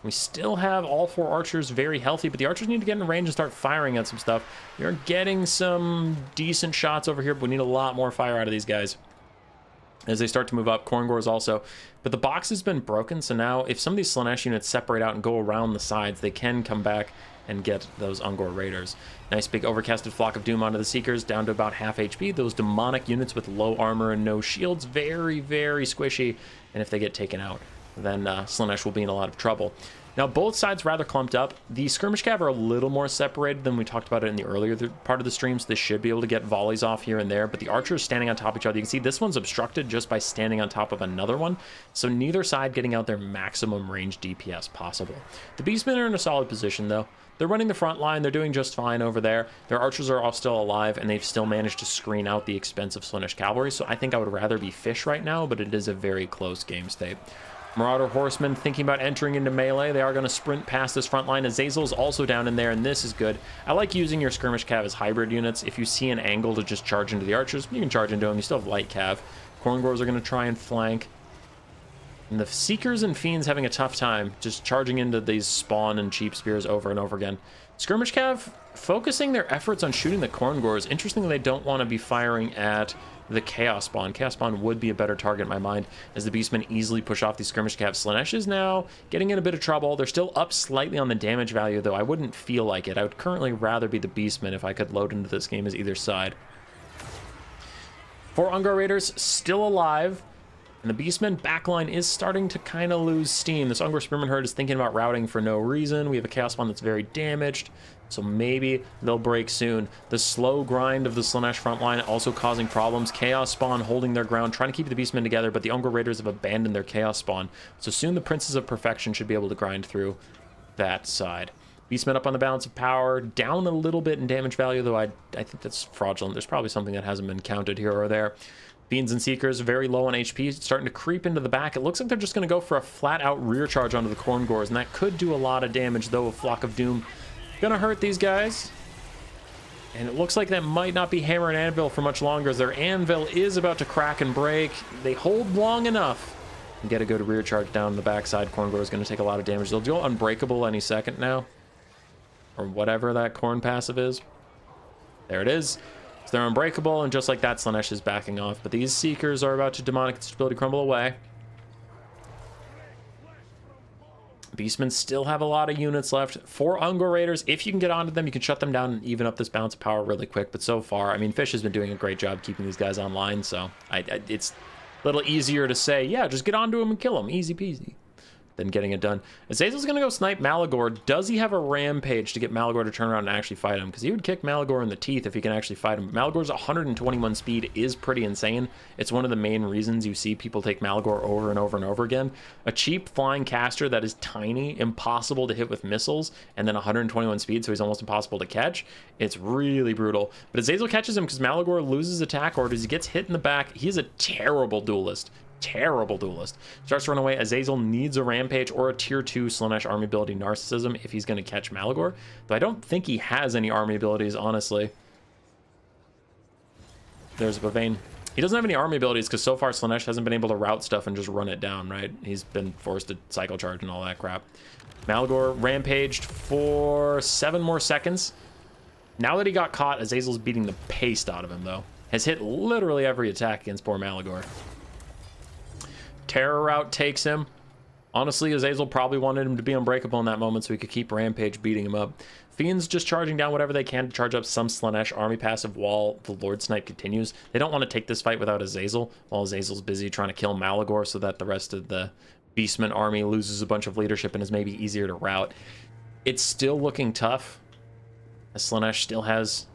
We still have all 4 archers very healthy, but the archers need to get in range and start firing at some stuff. We are getting some decent shots over here, but we need a lot more fire out of these guys as they start to move up. Khorne Gors also. But the box has been broken, so now if some of these Slaanesh units separate out and go around the sides, they can come back and get those Ungor Raiders. Nice big overcasted Flock of Doom onto the Seekers, down to about half HP. Those demonic units with low armor and no shields, very, very squishy. And if they get taken out, then Slaanesh will be in a lot of trouble. Now, both sides rather clumped up. The skirmish cav are a little more separated than we talked about it in the earlier part of the stream, so they should be able to get volleys off here and there, but the archers standing on top of each other. You can see this one's obstructed just by standing on top of another one, so neither side getting out their maximum range DPS possible. The Beastmen are in a solid position, though. They're running the front line. They're doing just fine over there. Their archers are all still alive, and they've still managed to screen out the expensive Slaanesh cavalry, so I think I would rather be fish right now, but it is a very close game state. Marauder Horsemen thinking about entering into melee. They are going to sprint past this front line. Azazel's also down in there, and this is good. I like using your skirmish cav as hybrid units. If you see an angle to just charge into the archers, you can charge into them. You still have light cav. Khorne are going to try and flank. And the Seekers and Fiends having a tough time just charging into these spawn and cheap spears over and over again. Skirmish cav focusing their efforts on shooting the Khorne. Interestingly, they don't want to be firing at the Chaos Spawn. Chaos Spawn would be a better target in my mind, as the Beastmen easily push off these skirmish cav. Slaanesh is now getting in a bit of trouble. They're still up slightly on the damage value, though I wouldn't feel like it. I would currently rather be the Beastmen if I could load into this game as either side. 4 Ungor Raiders still alive, and the Beastmen backline is starting to kind of lose steam. This Ungor Spearman herd is thinking about routing for no reason. We have a Chaos Spawn that's very damaged, so maybe they'll break soon. The slow grind of the Slaanesh front line also causing problems. Chaos Spawn holding their ground, trying to keep the Beastmen together, but the Ungor Raiders have abandoned their Chaos Spawn. So soon the Princes of Perfection should be able to grind through that side. Beastmen up on the balance of power, down a little bit in damage value, though I think that's fraudulent. There's probably something that hasn't been counted here or there. Fiends and Seekers very low on HP, starting to creep into the back. It looks like they're just going to go for a flat-out rear charge onto the Khorne, and that could do a lot of damage, though. A Flock of Doom gonna hurt these guys, and it looks like that might not be Hammer and Anvil for much longer, as their Anvil is about to crack and break. They hold long enough and get a good rear charge down the backside. Khorne is going to take a lot of damage. They'll go Unbreakable any second now, or whatever that Khorne passive is. There it is. So they're Unbreakable, and just like that, Slaanesh is backing off, but these Seekers are about to Demonic Instability crumble away. Beastmen still have a lot of units left. 4 Ungor Raiders, if you can get onto them, you can shut them down and even up this balance of power really quick. But so far, I mean, Fish has been doing a great job keeping these guys online, so it's a little easier to say, yeah, just get onto them and kill them. Easy peasy. Than getting it done. Azazel's going to go snipe Malagor. Does he have a rampage to get Malagor to turn around and actually fight him? Because he would kick Malagor in the teeth if he can actually fight him. Malagor's 121 speed is pretty insane. It's one of the main reasons you see people take Malagor over and over and over again. A cheap flying caster that is tiny, impossible to hit with missiles, and then 121 speed, so he's almost impossible to catch. It's really brutal. But Azazel catches him because Malagor loses attack orders. He gets hit in the back. He's a terrible duelist. Terrible duelist. Starts to run away. Azazel needs a rampage or a tier 2 Slaanesh army ability Narcissism if he's going to catch Malagor, but I don't think he has any army abilities, honestly. There's Bavane. He doesn't have any army abilities because so far Slaanesh hasn't been able to route stuff and just run it down, right? He's been forced to cycle charge and all that crap. Malagor rampaged for 7 more seconds. Now that he got caught, Azazel's beating the paste out of him, though. Has hit literally every attack against poor Malagor. Terror Route takes him. Honestly, Azazel probably wanted him to be unbreakable in that moment so he could keep Rampage beating him up. Fiends just charging down whatever they can to charge up some Slaanesh army passive while the Lord Snipe continues. They don't want to take this fight without Azazel, while Azazel's busy trying to kill Malagor so that the rest of the Beastmen army loses a bunch of leadership and is maybe easier to rout. It's still looking tough, as Slaanesh still has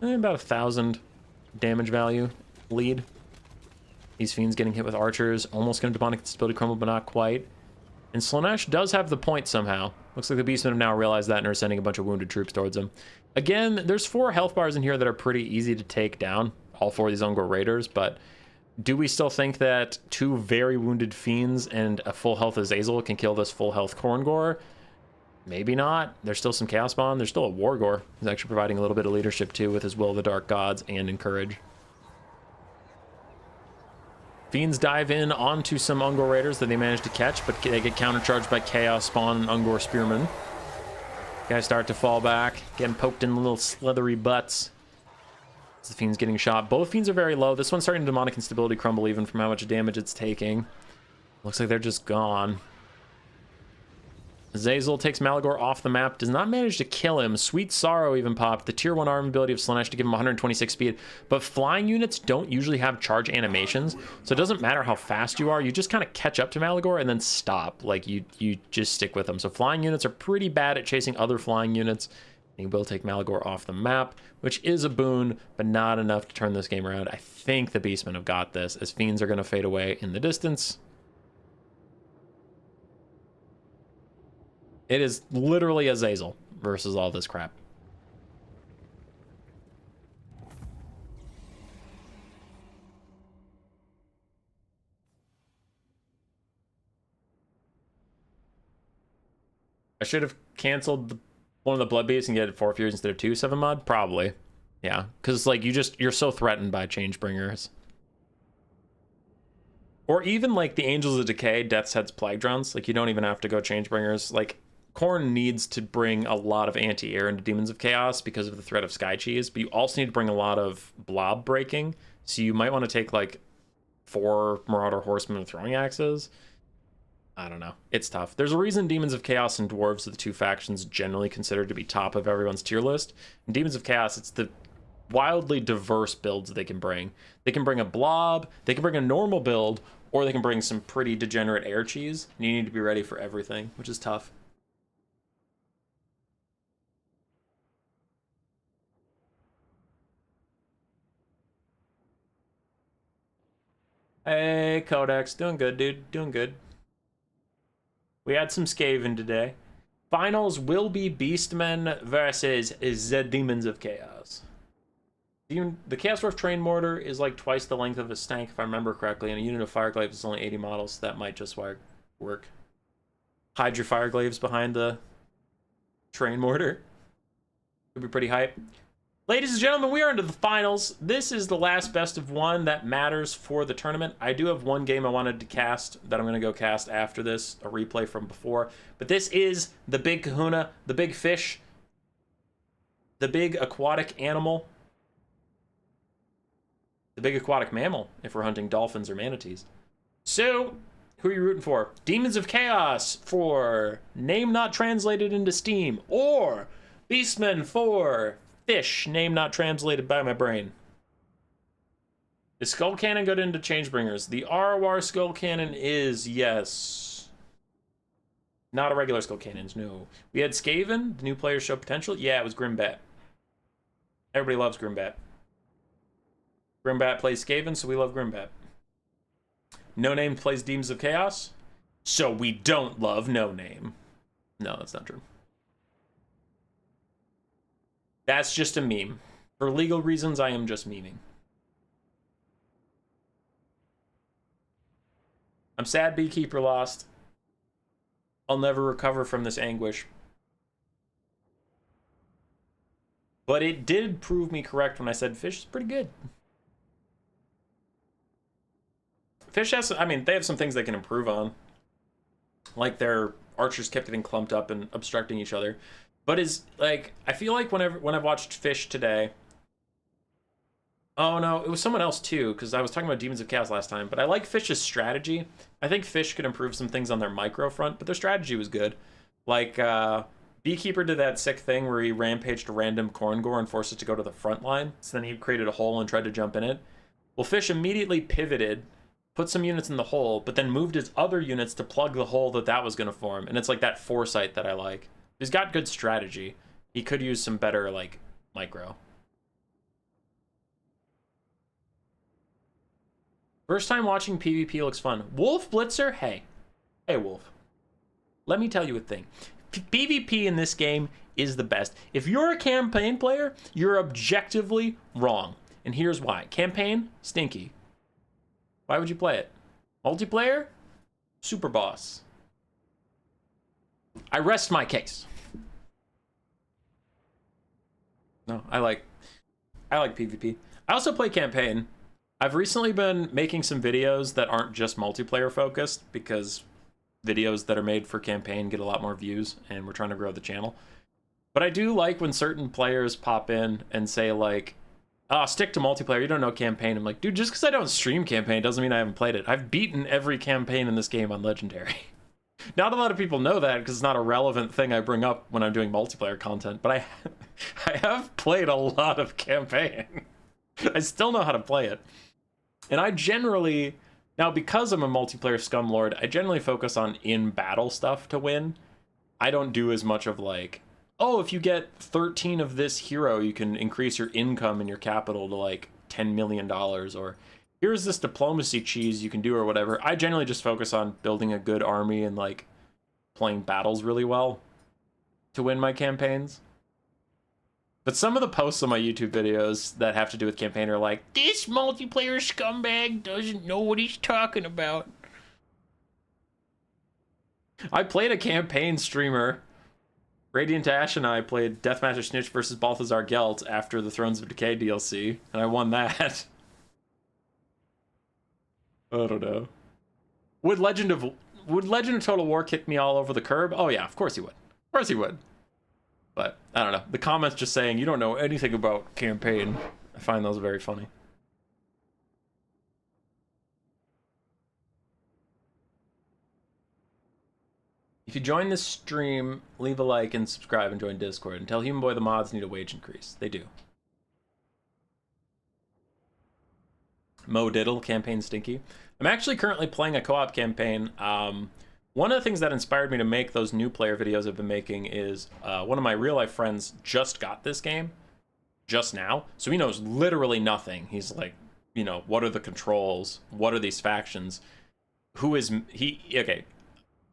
about 1,000 damage value lead. These Fiends getting hit with archers, almost going to Demonic Instability crumble, but not quite. And Slaanesh does have the point somehow. Looks like the Beastmen have now realized that and are sending a bunch of wounded troops towards him. Again, there's 4 health bars in here that are pretty easy to take down, all 4 of these Ungor Raiders, but do we still think that 2 very wounded Fiends and a full health Azazel can kill this full health Khorne? Maybe not. There's still some Chaos Spawn. There's still a Wargore who's actually providing a little bit of leadership too with his Will of the Dark Gods and Encourage. Fiends dive in onto some Ungor Raiders that they managed to catch, but they get countercharged by Chaos Spawn and Ungor Spearmen. Guys start to fall back, getting poked in little slithery butts. As the Fiend's getting shot. Both Fiends are very low. This one's starting to Demonic Instability crumble even from how much damage it's taking. Looks like they're just gone. Zazel takes Malagor off the map, does not manage to kill him. Sweet Sorrow even popped. The tier 1 arm ability of Slaanesh to give him 126 speed. But flying units don't usually have charge animations, so it doesn't matter how fast you are. You just kind of catch up to Malagor and then stop. Like, you just stick with them. So flying units are pretty bad at chasing other flying units. And he will take Malagor off the map, which is a boon, but not enough to turn this game around. I think the Beastmen have got this, as Fiends are going to fade away in the distance. It is literally Azazel versus all this crap. I should have canceled one of the Blood Beasts and get 4 Furies instead of 2 7 mod? Probably. Yeah, because like you're so threatened by Changebringers. Or even like the Angels of Decay, Death's Head's Plague Drowns. Like you don't even have to go Changebringers. Like Khorne needs to bring a lot of anti-air into Demons of Chaos because of the threat of Sky Cheese, but you also need to bring a lot of blob breaking. So you might want to take like 4 Marauder Horsemen with throwing axes. I don't know. It's tough. There's a reason Demons of Chaos and Dwarves are the 2 factions generally considered to be top of everyone's tier list. In Demons of Chaos, it's the wildly diverse builds they can bring. They can bring a blob, they can bring a normal build, or they can bring some pretty degenerate air cheese. And you need to be ready for everything, which is tough. Hey, Codex. Doing good, dude. Doing good. We had some Skaven today. Finals will be Beastmen versus the Demons of Chaos. The Chaos Dwarf Train Mortar is like twice the length of a stank, if I remember correctly, and a unit of Fireglaves is only 80 models, so that might just work. Hide your Fireglaves behind the Train Mortar. Could be pretty hype. Ladies and gentlemen, we are into the finals. This is the last best of 1 that matters for the tournament. I do have one game I wanted to cast that I'm going to go cast after this, a replay from before. But this is the big kahuna, the big fish, the big aquatic animal, the big aquatic mammal, if we're hunting dolphins or manatees. So, who are you rooting for? Demons of Chaos for name not translated into Steam, or Beastmen for fish, name not translated by my brain. Is Skull Cannon good into Changebringers? The ROR Skull Cannon is, yes. Not a regular Skull Cannons, no. We had Skaven, the new players show potential. Yeah, it was Grimbat. Everybody loves Grimbat. Grimbat plays Skaven, so we love Grimbat. No Name plays Demons of Chaos, so we don't love No Name. No, that's not true. That's just a meme. For legal reasons, I am just memeing. I'm sad Beekeeper lost. I'll never recover from this anguish. But it did prove me correct when I said Fish is pretty good. Fish has, I mean, they have some things they can improve on. Like their archers kept getting clumped up and obstructing each other. But is, like, I feel like when I've watched Fish today... Oh, no, it was someone else, too, because I was talking about Demons of Chaos last time. But I like Fish's strategy. I think Fish could improve some things on their micro front, but their strategy was good. Like, Beekeeper did that sick thing where he rampaged a random Khorne and forced it to go to the front line. So then he created a hole and tried to jump in it. Well, Fish immediately pivoted, put some units in the hole, but then moved his other units to plug the hole that was going to form. And it's like that foresight that I like. He's got good strategy. He could use some better, like, micro. First time watching PvP looks fun. Wolf Blitzer? Hey. Hey, Wolf. Let me tell you a thing. PvP in this game is the best. If you're a campaign player, you're objectively wrong. And here's why. Campaign? Stinky. Why would you play it? Multiplayer? Super boss. I rest my case. No, I like PvP. I also play campaign. I've recently been making some videos that aren't just multiplayer focused because videos that are made for campaign get a lot more views and we're trying to grow the channel. But I do like when certain players pop in and say like, oh, stick to multiplayer, you don't know campaign. I'm like, dude, just because I don't stream campaign doesn't mean I haven't played it. I've beaten every campaign in this game on Legendary. Not a lot of people know that because it's not a relevant thing I bring up when I'm doing multiplayer content, but I have played a lot of campaign. I still know how to play it. And I generally, now because I'm a multiplayer scumlord, I generally focus on in-battle stuff to win. I don't do as much of like, oh, if you get 13 of this hero, you can increase your income and your capital to like $10 million, or here's this diplomacy cheese you can do, or whatever. I generally just focus on building a good army and like playing battles really well to win my campaigns. But some of the posts on my YouTube videos that have to do with campaign are like, this multiplayer scumbag doesn't know what he's talking about. I played a campaign streamer. Radiant Ash and I played Deathmatch Snitch versus Balthazar Gelt after the Thrones of Decay DLC, and I won that. I don't know. Would Legend of Total War kick me all over the curb? Oh yeah, of course he would. Of course he would. But, I don't know. The comments just saying, you don't know anything about campaign. I find those very funny. If you join this stream, leave a like and subscribe and join Discord. And tell Human Boy the mods need a wage increase. They do. Mo Diddle, campaign stinky. I'm actually currently playing a co-op campaign. One of the things that inspired me to make those new player videos I've been making is one of my real life friends just got this game just now. So he knows literally nothing. He's like, you know, what are the controls? What are these factions? Who is he? Okay.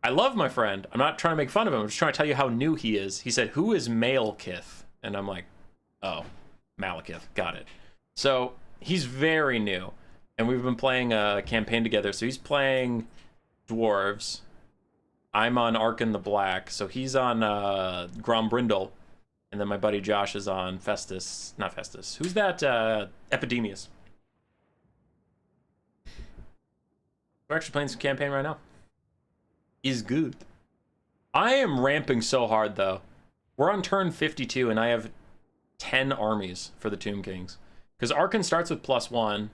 I love my friend. I'm not trying to make fun of him. I'm just trying to tell you how new he is. He said, who is Malekith? And I'm like, oh, Malekith. Got it. So he's very new. And we've been playing a campaign together. So he's playing Dwarves. I'm on Arkan the Black, so he's on Grombrindle, and then my buddy Josh is on Festus. Not Festus. Who's that? Epidemius. We're actually playing some campaign right now. Is good. I am ramping so hard, though. We're on turn 52, and I have 10 armies for the Tomb Kings. Because Arkan starts with +1,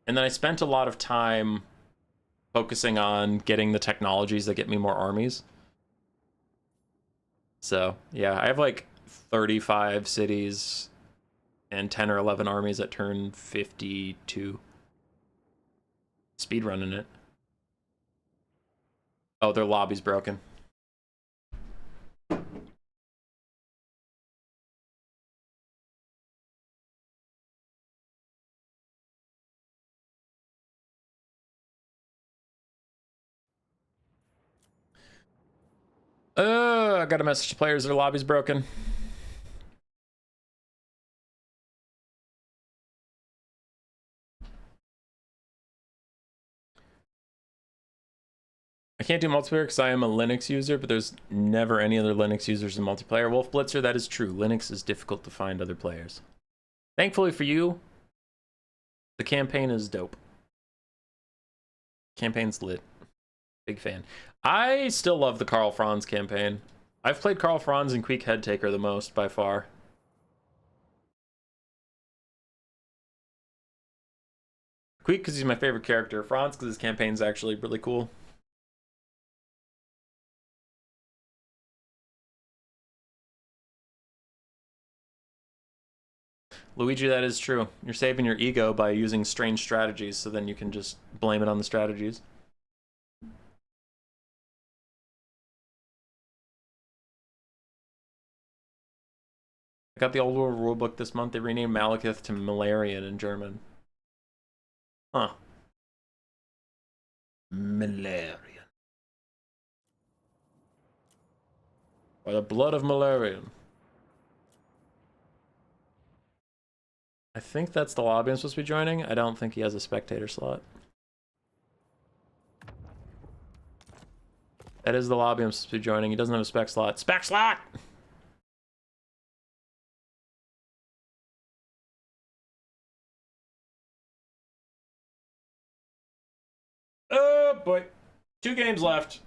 and then I spent a lot of time focusing on getting the technologies that get me more armies. So, yeah, I have like 35 cities and 10 or 11 armies at turn 52. Speedrunning it. Oh, their lobby's broken. I got a message to players, their lobby's broken. I can't do multiplayer because I am a Linux user, but there's never any other Linux users in multiplayer. Wolf Blitzer, that is true. Linux is difficult to find other players. Thankfully for you, the campaign is dope. Campaign's lit. Big fan. I still love the Karl Franz campaign. I've played Karl Franz and Queek Headtaker the most by far. Queek because he's my favorite character. Franz because his campaign's actually really cool. Luigi, that is true. You're saving your ego by using strange strategies, so then you can just blame it on the strategies. I got the old world rulebook this month. They renamed Malekith to Malarian in German. Huh. Malarian. By the blood of Malarian. I think that's the lobby I'm supposed to be joining. I don't think he has a spectator slot. That is the lobby I'm supposed to be joining. He doesn't have a spec slot. Spec slot! Oh boy. 2 games left.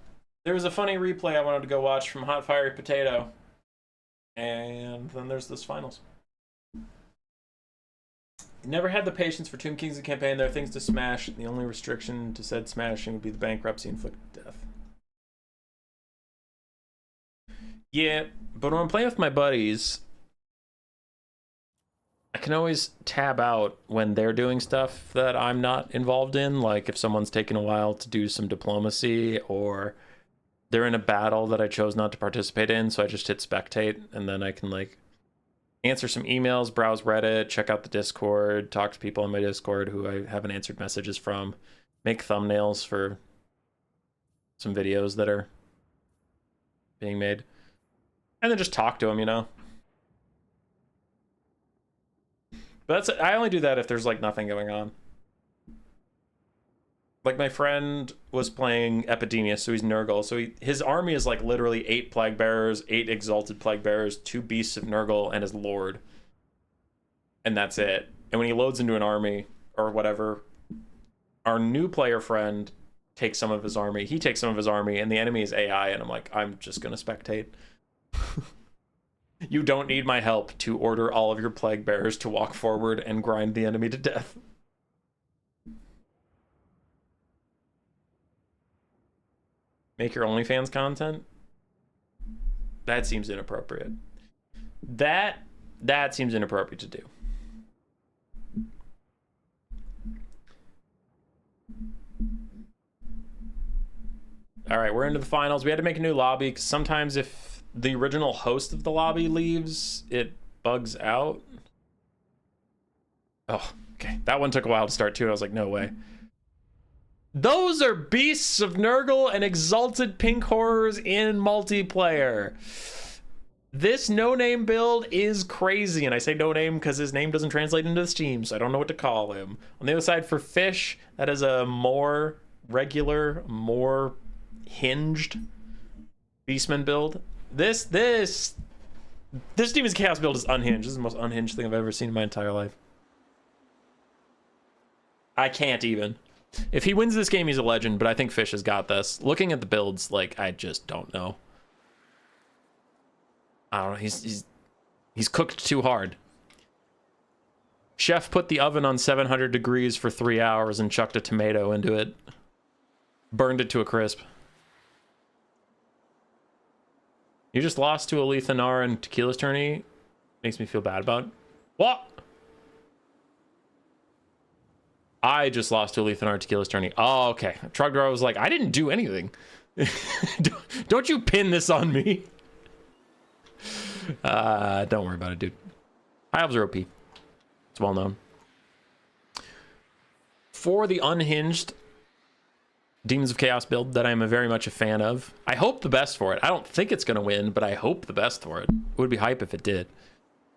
There was a funny replay I wanted to go watch from Hot Fiery Potato. And then there's this finals. Never had the patience for Tomb Kings and campaign. There are things to smash. The only restriction to said smashing would be the bankruptcy inflicted death. Yeah, but when I'm playing with my buddies, I can always tab out when they're doing stuff that I'm not involved in. Like if someone's taking a while to do some diplomacy, or they're in a battle that I chose not to participate in, so I just hit spectate, and then I can like answer some emails, browse Reddit, check out the Discord, talk to people on my Discord who I haven't answered messages from, make thumbnails for some videos that are being made, and then just talk to them, you know? But that's, I only do that if there's like nothing going on. Like my friend was playing Epidemius, so he's Nurgle. So his army is like literally 8 Plague Bearers, 8 Exalted Plague Bearers, 2 Beasts of Nurgle, and his Lord. And that's it. And when he loads into an army or whatever, our new player friend takes some of his army. He takes some of his army, and the enemy is AI. And I'm like, I'm just gonna spectate. You don't need my help to order all of your Plague Bearers to walk forward and grind the enemy to death. Make your OnlyFans content? That seems inappropriate. That seems inappropriate to do. All right, we're into the finals. We had to make a new lobby because sometimes if the original host of the lobby leaves, it bugs out. Oh, okay. That one took a while to start too. I was like, no way. Those are Beasts of Nurgle and Exalted Pink Horrors in multiplayer. This no-name build is crazy, and I say no-name because his name doesn't translate into Steam, so I don't know what to call him. On the other side, for Fish, that is a more regular, more hinged Beastmen build. This Demon's Chaos build is unhinged. This is the most unhinged thing I've ever seen in my entire life. I can't even. If he wins this game, he's a legend, but I think Fish has got this. Looking at the builds, like, I just don't know. I don't know. He's cooked too hard. Chef put the oven on 700 degrees for 3 hours and chucked a tomato into it. Burned it to a crisp. You just lost to Alethanar and Tequila's Tourney. Makes me feel bad about it. What? I just lost to Alethanar and Tequila's Tourney. Oh, okay. Trugdar was like, I didn't do anything. Don't you pin this on me. Don't worry about it, dude. High Elves are OP. It's well known. For the unhinged Demons of Chaos build that I'm very much a fan of, I hope the best for it. I don't think it's going to win, but I hope the best for it. It would be hype if it did.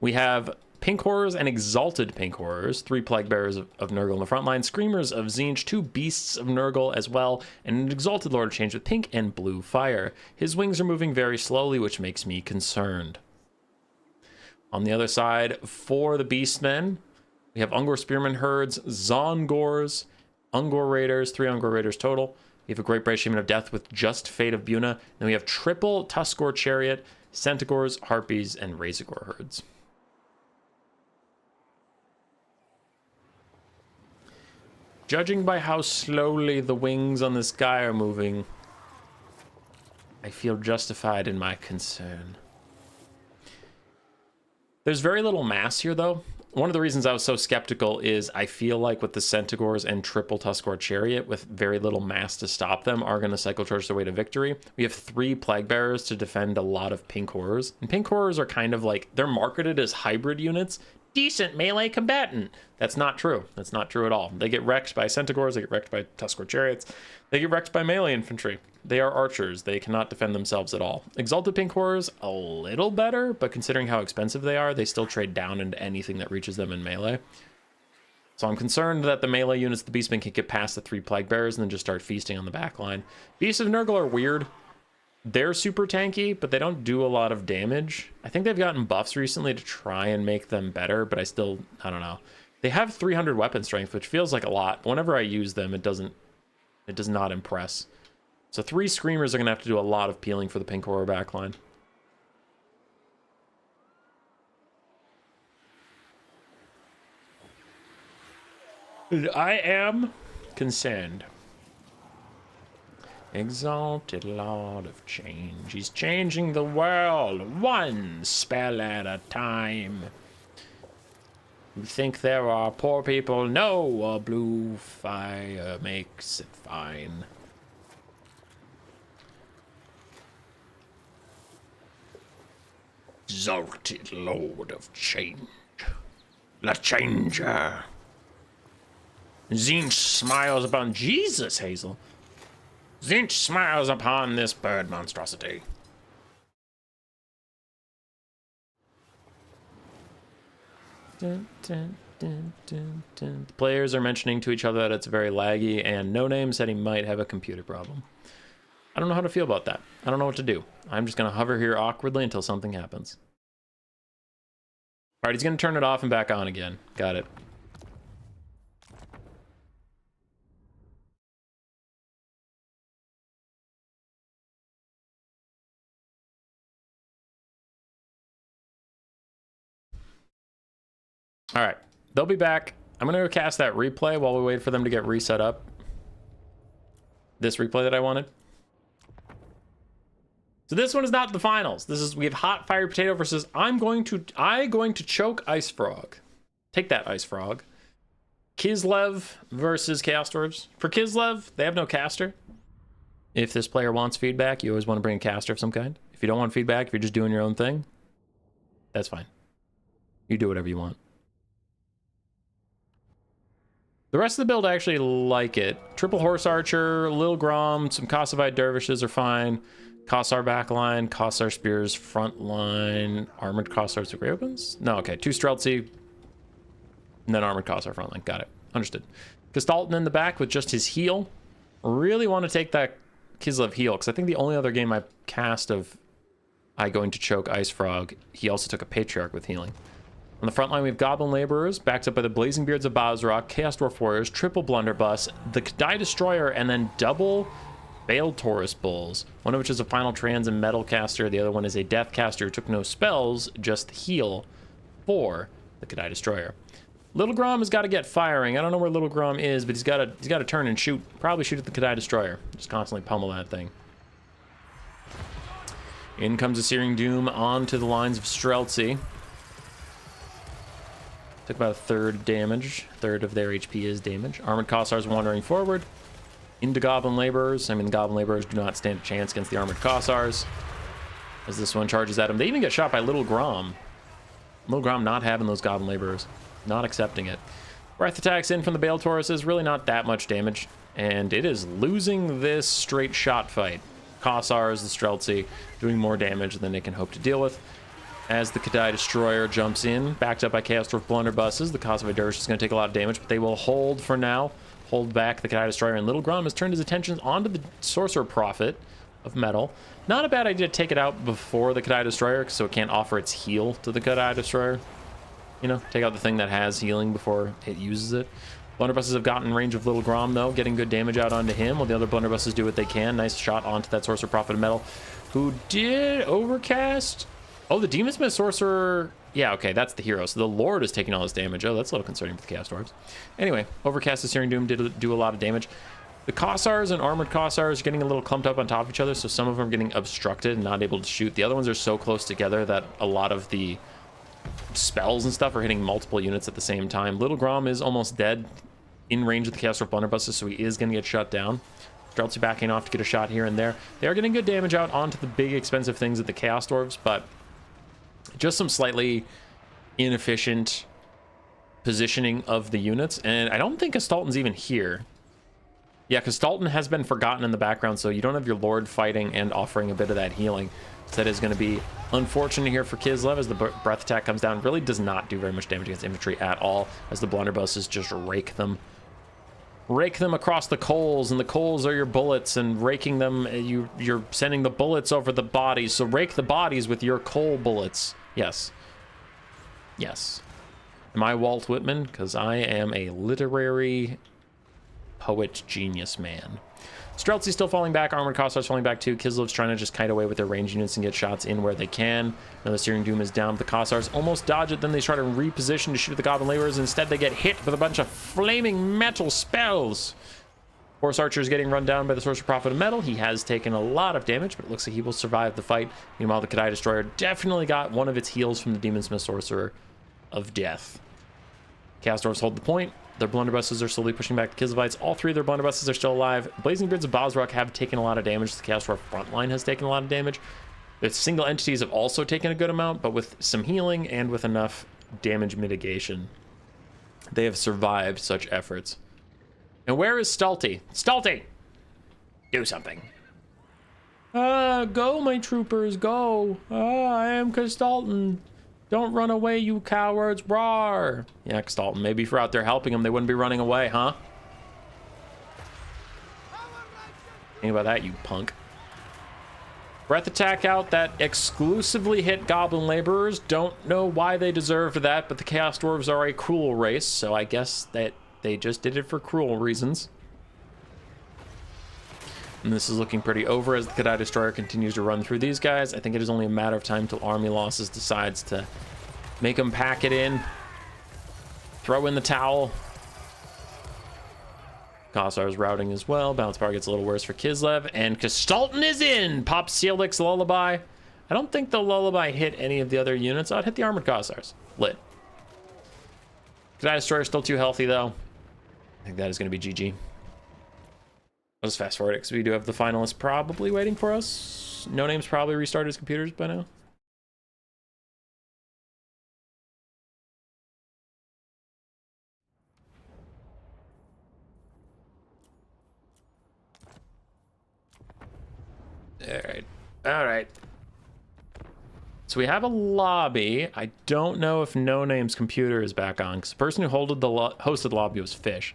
We have Pink Horrors and Exalted Pink Horrors, 3 Plague Bearers of Nurgle in the front line, Screamers of Tzeentch, 2 Beasts of Nurgle as well, and an Exalted Lord of Change with pink and blue fire. His wings are moving very slowly, which makes me concerned. On the other side, for the Beastmen, we have Ungor Spearman Herds, Zongors, Ungor Raiders, 3 Ungor Raiders total. We have a Great Brave Shaman of Death with just Fate of Buna. Then we have triple Tuskor Chariot, Centaurs, Harpies, and Razagor Herds. Judging by how slowly the wings on this guy are moving, I feel justified in my concern. There's very little mass here, though. One of the reasons I was so skeptical is I feel like with the Centaurs and triple Tuskor Chariot, with very little mass to stop them, are going to cycle charge their way to victory. We have 3 Plague Bearers to defend a lot of Pink Horrors. And Pink Horrors are kind of like, they're marketed as hybrid units. Decent melee combatant. That's not true. That's not true at all. They get wrecked by Centaurs, they get wrecked by Tuskor Chariots, they get wrecked by melee infantry. They are archers. They cannot defend themselves at all. Exalted Pink Horrors, a little better, but considering how expensive they are, they still trade down into anything that reaches them in melee. So I'm concerned that the melee units of the Beastmen can get past the 3 Plague Bearers and then just start feasting on the back line. Beasts of Nurgle are weird. They're super tanky, but they don't do a lot of damage. I think they've gotten buffs recently to try and make them better, but I don't know. They have 300 weapon strength, which feels like a lot. But whenever I use them, it does not impress. So 3 Screamers are going to have to do a lot of peeling for the Pink Horror backline. I am concerned. Exalted Lord of Change. He's changing the world one spell at a time. You think there are poor people? No, a blue fire makes it fine. Exalted Lord of Change. The Changer. Zinch smiles upon Jesus, Hazel. Zinch smiles upon this bird monstrosity. Dun, dun, dun, dun, dun. The players are mentioning to each other that it's very laggy, and No Name said he might have a computer problem. I don't know how to feel about that. I don't know what to do. I'm just going to hover here awkwardly until something happens. All right, he's going to turn it off and back on again. Got it. All right, they'll be back. I'm going to go cast that replay while we wait for them to get reset up. This replay that I wanted. So this one is not the finals. This is, we have Hot Fire Potato versus I'm going to choke Ice Frog. Take that, Ice Frog. Kislev versus Chaos Dwarves. For Kislev, they have no caster. If this player wants feedback, you always want to bring a caster of some kind. If you don't want feedback, if you're just doing your own thing, that's fine. You do whatever you want. The rest of the build, I actually like it. Triple Horse Archer, Lil Grom, some Kosovoid Dervishes are fine. Kossar backline, Kossar Spears front line, Armored Kossars to Grey Opens? No, okay, 2 Streltsy, and then Armored Kossar front line. Got it. Understood. Gestalten in the back with just his heal. Really want to take that Kislev heal, because I think the only other game I cast of I going to choke Ice Frog, he also took a Patriarch with healing. On the front line, we have Goblin Laborers, backed up by the Blazing Beards of Bozrok, Chaos Dwarf Warriors, triple Blunderbuss, the Kadai Destroyer, and then double Veiled Taurus Bulls, one of which is a Final Trans and Metal Caster. The other one is a Death Caster who took no spells, just heal for the Kadai Destroyer. Little Grom has got to get firing. I don't know where Little Grom is, but he's got to turn and shoot. Probably shoot at the Kadai Destroyer. Just constantly pummel that thing. In comes a Searing Doom onto the lines of Streltsy. Took about a third damage. Third of their HP is damage. Armored Kossars wandering forward. Into Goblin Laborers. I mean, Goblin Laborers do not stand a chance against the Armored Kossars. As this one charges at him. They even get shot by Little Grom. Little Grom not having those Goblin Laborers. Not accepting it. Breath attacks in from the Bale Taurus is really not that much damage. And it is losing this straight shot fight. Kossars, the Streltsy, doing more damage than it can hope to deal with. As the Kadai Destroyer jumps in, backed up by Chaos Dwarf Blunderbusses, the Kosovoid Dervish is going to take a lot of damage, but they will hold for now. Hold back the Kadai Destroyer, and Little Grom has turned his attention onto the Sorcerer Prophet of Metal. Not a bad idea to take it out before the Kadai Destroyer, so it can't offer its heal to the Kadai Destroyer. You know, take out the thing that has healing before it uses it. Blunderbusses have gotten range of Little Grom, though, getting good damage out onto him, while the other Blunderbusses do what they can. Nice shot onto that Sorcerer Prophet of Metal, who did overcast. Oh, the Demonsmith Sorcerer... Yeah, okay, that's the hero. So the Lord is taking all this damage. Oh, that's a little concerning for the Chaos Dwarves. Anyway, Overcast and Searing Doom did do a lot of damage. The Kossars and Armored Kossars are getting a little clumped up on top of each other, so some of them are getting obstructed and not able to shoot. The other ones are so close together that a lot of the spells and stuff are hitting multiple units at the same time. Little Grom is almost dead in range of the Chaos Dwarf Blunderbusses, so he is going to get shut down. Streltsy backing off to get a shot here and there. They are getting good damage out onto the big expensive things at the Chaos Dwarves, but just some slightly inefficient positioning of the units. And I don't think Gestalten's even here. Yeah, because Gestalten has been forgotten in the background, so you don't have your Lord fighting and offering a bit of that healing. So that is going to be unfortunate here for Kislev as the breath attack comes down. Really does not do very much damage against infantry at all, as the blunderbusses just rake them. Rake them across the coals, and the coals are your bullets, and raking them, you're sending the bullets over the bodies, so rake the bodies with your coal bullets. Yes. Yes. Am I Walt Whitman? Because I am a literary poet genius man. Streltsy still falling back, Armored Kossars falling back too. Kislev's trying to just kite away with their range units and get shots in where they can. Now the Searing Doom is down, but the Kossars almost dodge it, then they try to reposition to shoot at the Goblin Laborers. Instead they get hit with a bunch of flaming metal spells. Horse Archer is getting run down by the Sorcerer Prophet of Metal. He has taken a lot of damage, but it looks like he will survive the fight. Meanwhile, the Kadai Destroyer definitely got one of its heals from the Demon Smith Sorcerer of Death. Chaos Dwarfs hold the point. Their blunderbusses are slowly pushing back the Kislevites. All three of their blunderbusses are still alive. Blazing Beards of Bosrock have taken a lot of damage. The Chaos Dwarf front line has taken a lot of damage. The single entities have also taken a good amount, but with some healing and with enough damage mitigation, they have survived such efforts. And where is Stulty? Stulty! Do something. Go, my troopers, go. I am Castalton. Don't run away, you cowards. Roar. Yeah, Castalton, maybe if you're out there helping them, they wouldn't be running away, huh? Think about that, you punk. Breath attack out that exclusively hit Goblin Laborers. Don't know why they deserved that, but the Chaos Dwarves are a cruel race, so I guess that they just did it for cruel reasons. And this is looking pretty over as the Kadai Destroyer continues to run through these guys. I think it is only a matter of time till Army Losses decides to make them pack it in. Throw in the towel. Kossar's routing as well. Bounce bar gets a little worse for Kislev. And Castalton is in! Pop Sealix Lullaby. I don't think the Lullaby hit any of the other units. Oh, it hit the Armored Kossars. Lit. Kadai Destroyer still too healthy, though. I think that is going to be GG. I'll just fast forward it because we do have the finalists probably waiting for us. No Name's probably restarted his computers by now. All right. So we have a lobby. I don't know if No Name's computer is back on because the person who hosted the lobby was Fish.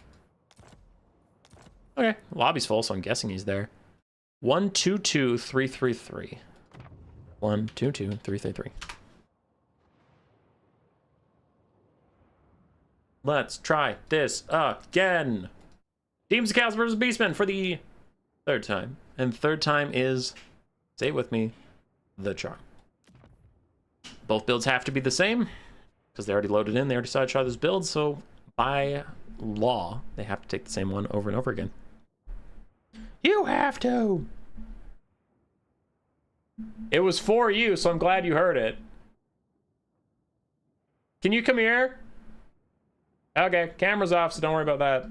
Okay, lobby's full, so I'm guessing he's there. 122-333. 122-333. Let's try this again. Demons of Chaos versus Beastmen for the third time. And third time is, say it with me, the charm. Both builds have to be the same because they already loaded in. They already saw each other's builds, so by law, they have to take the same one over and over again. You have to. It was for you, so I'm glad you heard it. Can you come here? Okay, camera's off, so don't worry about that.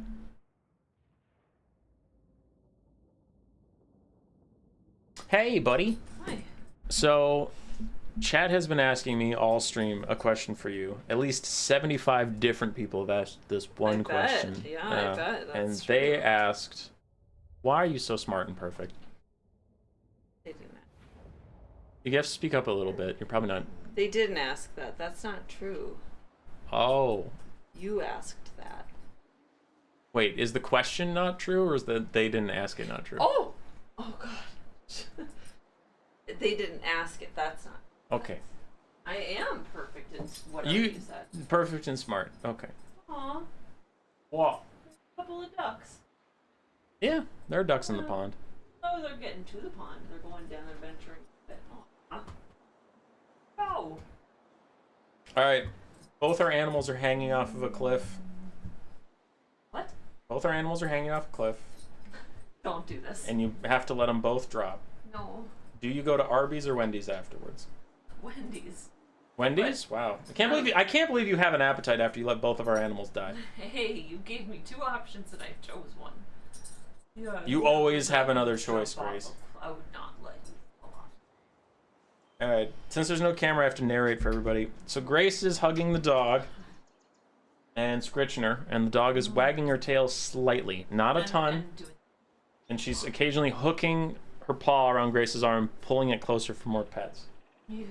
Hey, buddy. Hi. So, Chad has been asking me all stream a question for you. At least 75 different people have asked this one question. Yeah, I bet. That's and true. they asked, why are you so smart and perfect? They didn't. You have to speak up a little bit. You're probably not. They didn't ask that. That's not true. Oh. You asked that. Wait, is the question not true, or is that they didn't ask it not true? Oh! Oh, God. They didn't ask it. That's not. Okay. I am perfect in whatever you said. Perfect and smart. Okay. Aw. Wow. A couple of ducks. Yeah, there are ducks in the pond. Oh, they're getting to the pond. They're going down. They're venturing. Oh. Oh. All right. Both our animals are hanging off of a cliff. What? Both our animals are hanging off a cliff. Don't do this. And you have to let them both drop. No. Do you go to Arby's or Wendy's afterwards? Wendy's. Wendy's? Wow. I can't believe you have an appetite after you let both of our animals die. Hey, you gave me two options and I chose one. Yeah, You always have another choice, Grace. I would not let you fall off. Alright, since there's no camera, I have to narrate for everybody. So Grace is hugging the dog and scritching her, and the dog is wagging her tail slightly, not a ton. And she's occasionally hooking her paw around Grace's arm, pulling it closer for more pets. Ew.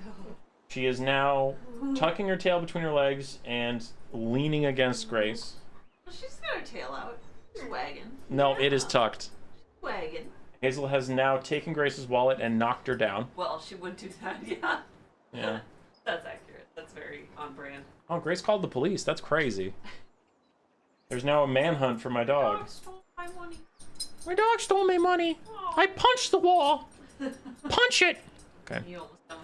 She is now tucking her tail between her legs and leaning against Grace. She's got her tail out. She's wagging. No, it is tucked. She's wagging. Hazel has now taken Grace's wallet and knocked her down. Well, she would do that, yeah. Yeah. That's accurate. That's very on brand. Oh, Grace called the police. That's crazy. There's now a manhunt for my dog. My dog stole my money. My dog stole my money. Oh. I punched the wall. Punch it. Okay. You almost sound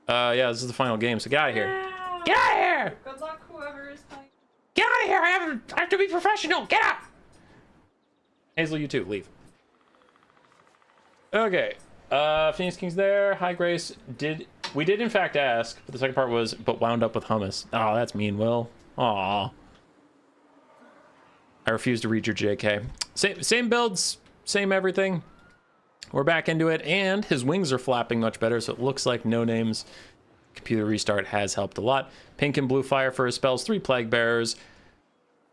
like Yeah, this is the final game, so get out of here. yeah. Get out of here! Good luck, whoever is fighting. Get out of here! I have to be professional. Get out! Hazel, you too. Leave. Okay. Phoenix King's there. Hi, Grace. We did in fact ask, but the second part was, but wound up with hummus. Oh, that's mean, Will. Aw. I refuse to read your JK. Same builds, same everything. We're back into it, and his wings are flapping much better, so it looks like No Name's computer restart has helped a lot. Pink and blue fire for his spells, 3 Plague Bearers,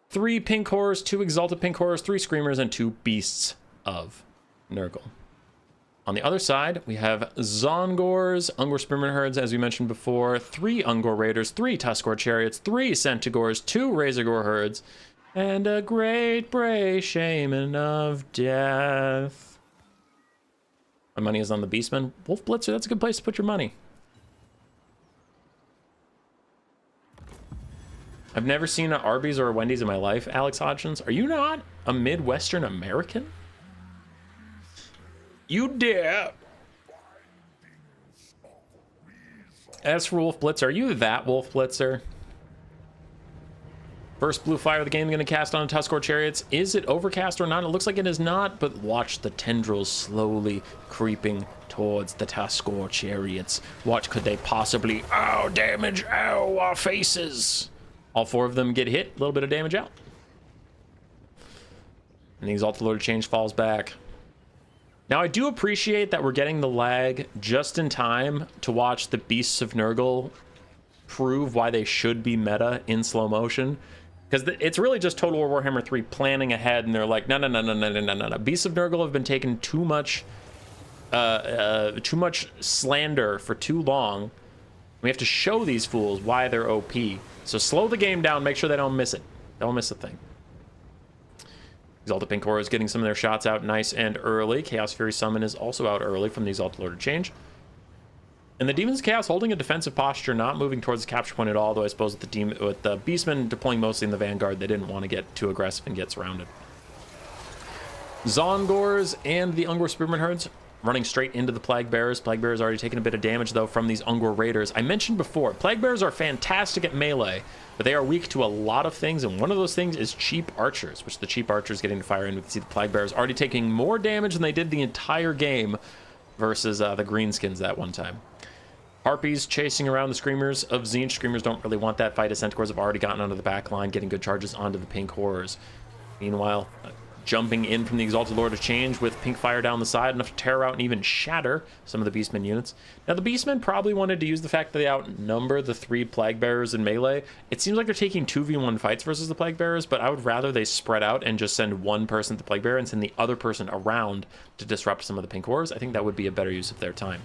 3 Pink Horrors, 2 Exalted Pink Horrors, 3 Screamers, and 2 Beasts of Nurgle. On the other side, we have Zongors, Ungor Spearman Herds, as we mentioned before, 3 Ungor Raiders, 3 Tuskor Chariots, 3 Centigors, 2 Razorgore Herds, and a Great Bray Shaman of Death. My money is on the Beastmen. Wolf Blitzer, that's a good place to put your money. I've never seen an Arby's or a Wendy's in my life, Alex Hodgins. Are you not a Midwestern American? You dare. As for Wolf Blitzer, are you that Wolf Blitzer? First blue fire of the game going to cast on Tuskor Chariots. Is it overcast or not? It looks like it is not, but watch the tendrils slowly creeping towards the Tuskor Chariots. What could they possibly... Ow, damage! Ow, our faces! All 4 of them get hit. A little bit of damage out. And the Exalted Lord of Change falls back. Now, I do appreciate that we're getting the lag just in time to watch the Beasts of Nurgle prove why they should be meta in slow motion. Because it's really just Total War Warhammer 3 planning ahead, and they're like, no. Beasts of Nurgle have been taking too much slander for too long. We have to show these fools why they're OP. So slow the game down, make sure they don't miss it. Don't miss a thing. Exalted Pink Horror is getting some of their shots out nice and early. Chaos Fury Summon is also out early from the Exalted Lord of Change. And the Demons of Chaos holding a defensive posture, not moving towards the capture point at all, though I suppose with the Beastmen deploying mostly in the Vanguard, they didn't want to get too aggressive and get surrounded. Zongors and the Ungor Spearman Herds running straight into the Plague Bearers. Plague Bearers already taking a bit of damage, though, from these Ungor Raiders. I mentioned before, Plague Bearers are fantastic at melee, but they are weak to a lot of things, and one of those things is cheap archers, which the cheap archers getting to fire in. We can see the Plague Bearers already taking more damage than they did the entire game versus the Greenskins that one time. Harpies chasing around the Screamers of Tzeentch. Screamers don't really want that fight, as Centaurs have already gotten onto the back line, getting good charges onto the Pink Horrors. Meanwhile, jumping in from the Exalted Lord of Change with pink fire down the side, enough to tear out and even shatter some of the Beastmen units. Now, the Beastmen probably wanted to use the fact that they outnumber the 3 Plague Bearers in melee. It seems like they're taking 2v1 fights versus the Plague Bearers, but I would rather they spread out and just send one person to the Plague Bearer and send the other person around to disrupt some of the Pink Horrors. I think that would be a better use of their time.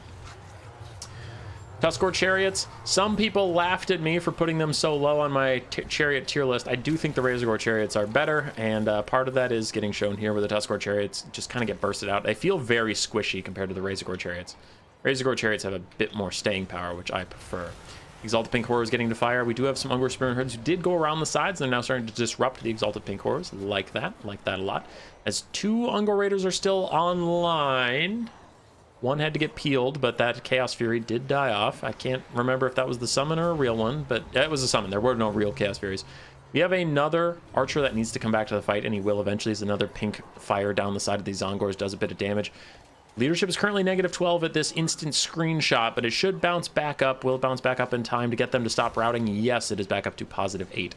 Tuskor Chariots, some people laughed at me for putting them so low on my chariot tier list. I do think the Razorgore Chariots are better, and part of that is getting shown here where the Tuskor Chariots just kind of get bursted out. They feel very squishy compared to the Razorgore Chariots. Razorgore Chariots have a bit more staying power, which I prefer. Exalted Pink Horrors getting to fire. We do have some Ungor Spearman Herds who did go around the sides, and they're now starting to disrupt the Exalted Pink Horrors. Like that a lot. As 2 Ungor Raiders are still online. One had to get peeled, but that Chaos Fury did die off. I can't remember if that was the summon or a real one, but it was a summon. There were no real Chaos Furies. We have another archer that needs to come back to the fight, and he will eventually. As another pink fire down the side of these Zongors does a bit of damage. Leadership is currently -12 at this instant screenshot, but it should bounce back up. Will it bounce back up in time to get them to stop routing? Yes, it is back up to +8.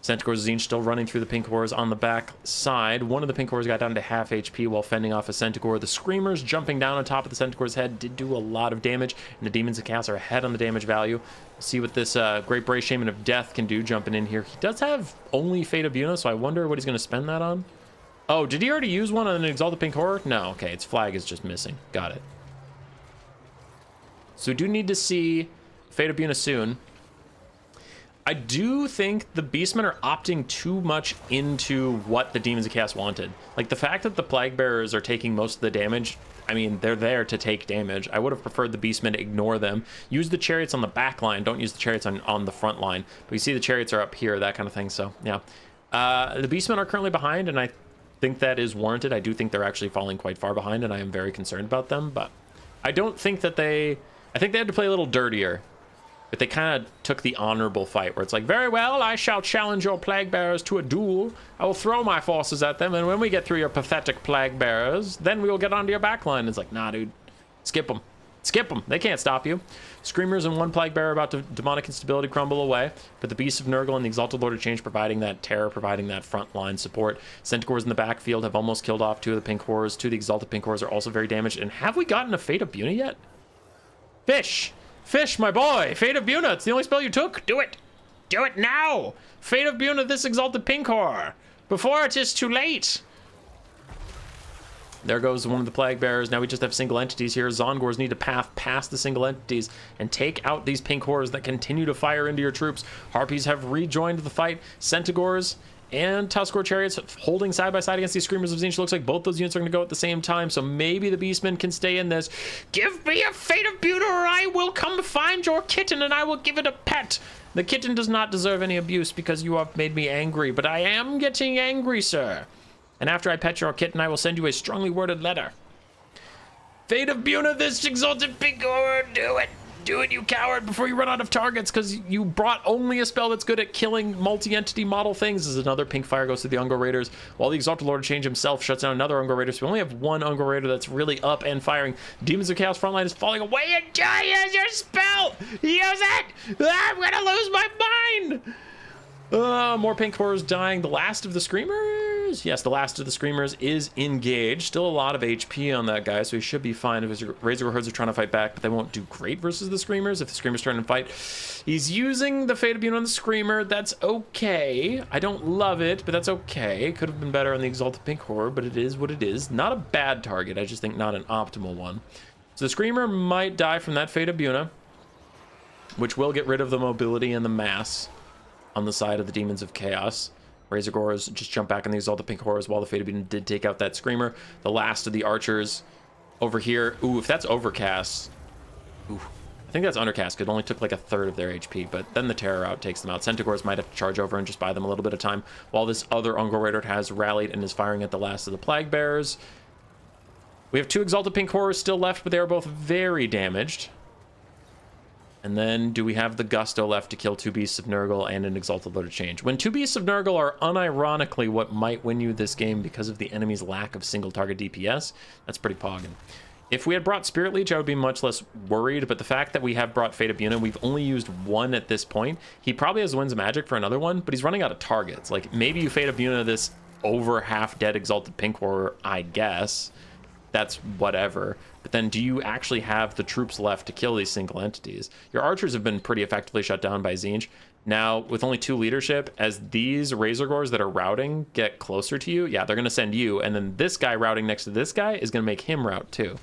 Centaurs of Tzeentch still running through the Pink Horrors on the back side. One of the Pink Horrors got down to half HP while fending off a Centaur. The Screamers jumping down on top of the Centaur's head did do a lot of damage, and the Demons of Chaos are ahead on the damage value. See what this Great Bray Shaman of Death can do jumping in here. He does have only Fate of Buna, so I wonder what he's going to spend that on. Oh, did he already use one on an Exalted Pink Horror? No, okay, its flag is just missing. Got it. So we do need to see Fate of Buna soon. I do think the Beastmen are opting too much into what the Demons of Chaos wanted. Like, the fact that the Plague Bearers are taking most of the damage, I mean, they're there to take damage. I would have preferred the Beastmen to ignore them. Use the Chariots on the back line. Don't use the Chariots on the front line. But you see the Chariots are up here, that kind of thing, so, yeah. The Beastmen are currently behind, and I think that is warranted. I do think they're actually falling quite far behind, and I am very concerned about them, but I don't think that they... I think they had to play a little dirtier. but they kind of took the honorable fight where it's like, very well, I shall challenge your plague bearers to a duel. I will throw my forces at them, and when we get through your pathetic plague bearers, then we will get onto your backline. It's like, nah, dude, skip them. Skip them. They can't stop you. Screamers and one plague bearer about to demonic instability crumble away, but the Beasts of Nurgle and the Exalted Lord of Change providing that terror, providing that frontline support. Centaurs in the backfield have almost killed off 2 of the pink horrors. 2 of the Exalted pink horrors are also very damaged. And have we gotten a Fate of Buna yet? Fish! Fish, my boy! Fate of Buna, it's the only spell you took. Do it! Do it now! Fate of Buna this Exalted pink horror! Before it is too late! There goes one of the plague bearers. Now we just have single entities here. Zongors need to path past the single entities and take out these pink horrors that continue to fire into your troops. Harpies have rejoined the fight. Centaurs and Tuskor chariots holding side by side against these Screamers of Tzeentch. Looks like both those units are going to go at the same time, so maybe the Beastmen can stay in this. Give me a Fate of Buna or I will come find your kitten and I will give it a pet. The kitten does not deserve any abuse because you have made me angry, but I am getting angry, sir. And after I pet your kitten, I will send you a strongly worded letter. Fate of Buna, this Exalted pink horror, do it. Do it, you coward, before you run out of targets, because you brought only a spell that's good at killing multi-entity model things. As another pink fire goes to the Ungor Raiders, while the Exalted Lord of Change himself shuts down another Ungor Raider. So we only have one Ungor Raider that's really up and firing. Demons of Chaos frontline is falling away, and use your spell! Use it! I'm gonna lose my mind! More pink horrors dying. The last of the Screamers? Yes, the last of the Screamers is engaged. Still a lot of HP on that guy, so he should be fine. If his Razor Herds are trying to fight back, but they won't do great versus the Screamers. If the Screamers trying to fight, he's using the Fate of Buna on the Screamer. That's okay. I don't love it, but that's okay. Could have been better on the Exalted Pink Horror, but it is what it is. Not a bad target. I just think not an optimal one. So the Screamer might die from that Fate of Buna, which will get rid of the mobility and the mass on the side of the Demons of Chaos. Razor Gores just jump back on the Exalted Pink Horrors while the Fate of Buna did take out that Screamer. The last of the archers over here. Ooh, if that's Overcast. Ooh, I think that's Undercast. It only took like a third of their HP, but then the Terror out takes them out. Centaurs might have to charge over and just buy them a little bit of time while this other Ungor Raider has rallied and is firing at the last of the Plague Bearers. We have 2 Exalted Pink Horrors still left, but they are both very damaged. And then do we have the Gusto left to kill 2 Beasts of Nurgle and an Exalted Lord of Change? When 2 Beasts of Nurgle are unironically what might win you this game because of the enemy's lack of single target DPS, that's pretty poggin. If we had brought Spirit Leech, I would be much less worried, but the fact that we have brought Fate of Buna, we've only used 1 at this point. He probably has Winds of Magic for another one, but he's running out of targets. Like, maybe you Fate of Buna this over half-dead Exalted Pink Horror, I guess. That's whatever. But then do you actually have the troops left to kill these single entities? Your archers have been pretty effectively shut down by Tzeentch. Now, with only 2 leadership, as these Razor Gores that are routing get closer to you, yeah, they're going to send you, and then this guy routing next to this guy is going to make him route too.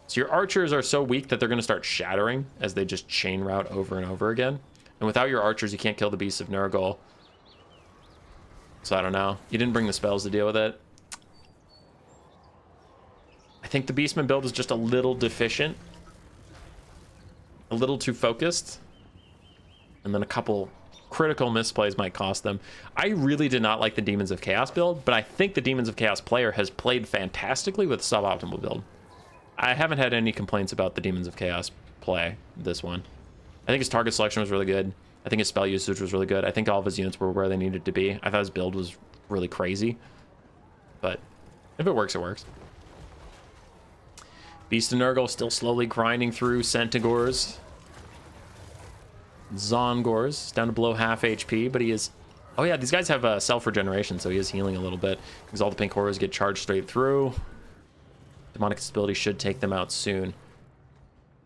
So your archers are so weak that they're going to start shattering as they just chain route over and over again. And without your archers, you can't kill the Beasts of Nurgle. So I don't know. You didn't bring the spells to deal with it. I think the Beastman build is just a little deficient. A little too focused. And then a couple critical misplays might cost them. I really did not like the Demons of Chaos build, but I think the Demons of Chaos player has played fantastically with suboptimal build. I haven't had any complaints about the Demons of Chaos play, this one. I think his target selection was really good. I think his spell usage was really good. I think all of his units were where they needed to be. I thought his build was really crazy. But if it works, it works. Beast of Nurgle still slowly grinding through Centaurs. Zongors down to below half HP, but he is... Oh yeah, these guys have self-regeneration, so he is healing a little bit. Because all the pink horrors get charged straight through. Demonic Stability should take them out soon.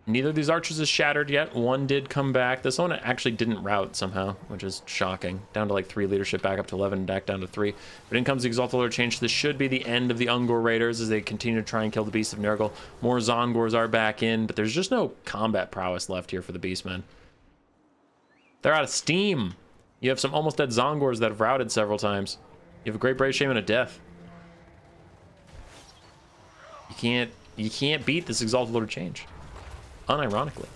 Neither of these archers is shattered yet. One did come back. This one actually didn't rout somehow, which is shocking. Down to like 3 leadership, back up to 11, back down to 3. But in comes the Exalted Lord Change. This should be the end of the Ungor Raiders as they continue to try and kill the Beasts of Nurgle. More Zongors are back in, but there's just no combat prowess left here for the Beastmen. They're out of steam. You have some almost dead Zongors that have routed several times. You have a Great Brave Shame and a Death. You can't beat this Exalted Lord of Change. Unironically.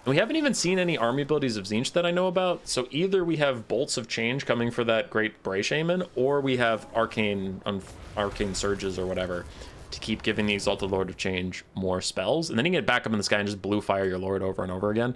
And we haven't even seen any army abilities of Tzeentch that I know about, so either we have Bolts of Change coming for that Great Bray Shaman, or we have Arcane Surges or whatever to keep giving the Exalted Lord of Change more spells, and then you can get back up in the sky and just blue fire your Lord over and over again.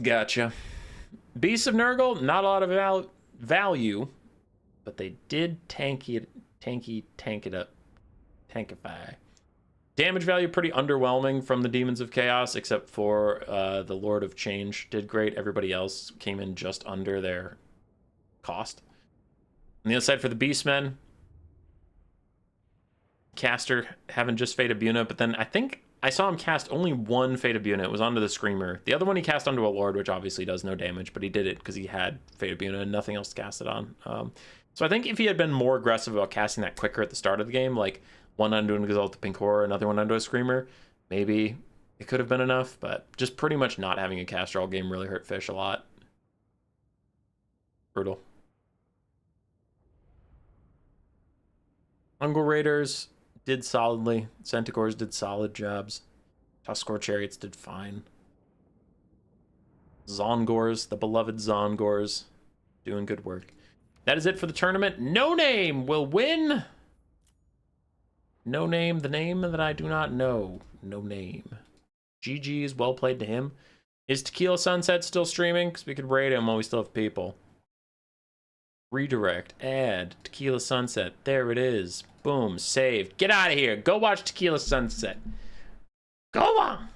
Gotcha. Beasts of Nurgle, not a lot of value, but they did tank it up. Tankify. Damage value pretty underwhelming from the Demons of Chaos, except for the Lord of Change did great. Everybody else came in just under their cost. On the other side for the Beastmen, caster having just Fate of Buna, but then I think I saw him cast only one Fate of Buna. It was onto the Screamer. The other one he cast onto a Lord, which obviously does no damage, but he did it because he had Fate of Buna and nothing else to cast it on. So I think if he had been more aggressive about casting that quicker at the start of the game, like one onto an Exalted the Pinkor, another one onto a Screamer, maybe it could have been enough, but just pretty much not having a caster all game really hurt Fish a lot. Brutal. Ungol Raiders did solidly. Centaurs did solid jobs. Tuskor Chariots did fine. Zongors, the beloved Zongors, doing good work. That is it for the tournament. No Name will win. No Name, the name that I do not know. No Name. GG's, well played to him. Is Tequila Sunset still streaming? Because we could raid him while we still have people. Redirect, add, Tequila Sunset. There it is. Boom, saved. Get out of here. Go watch Tequila Sunset. Go on.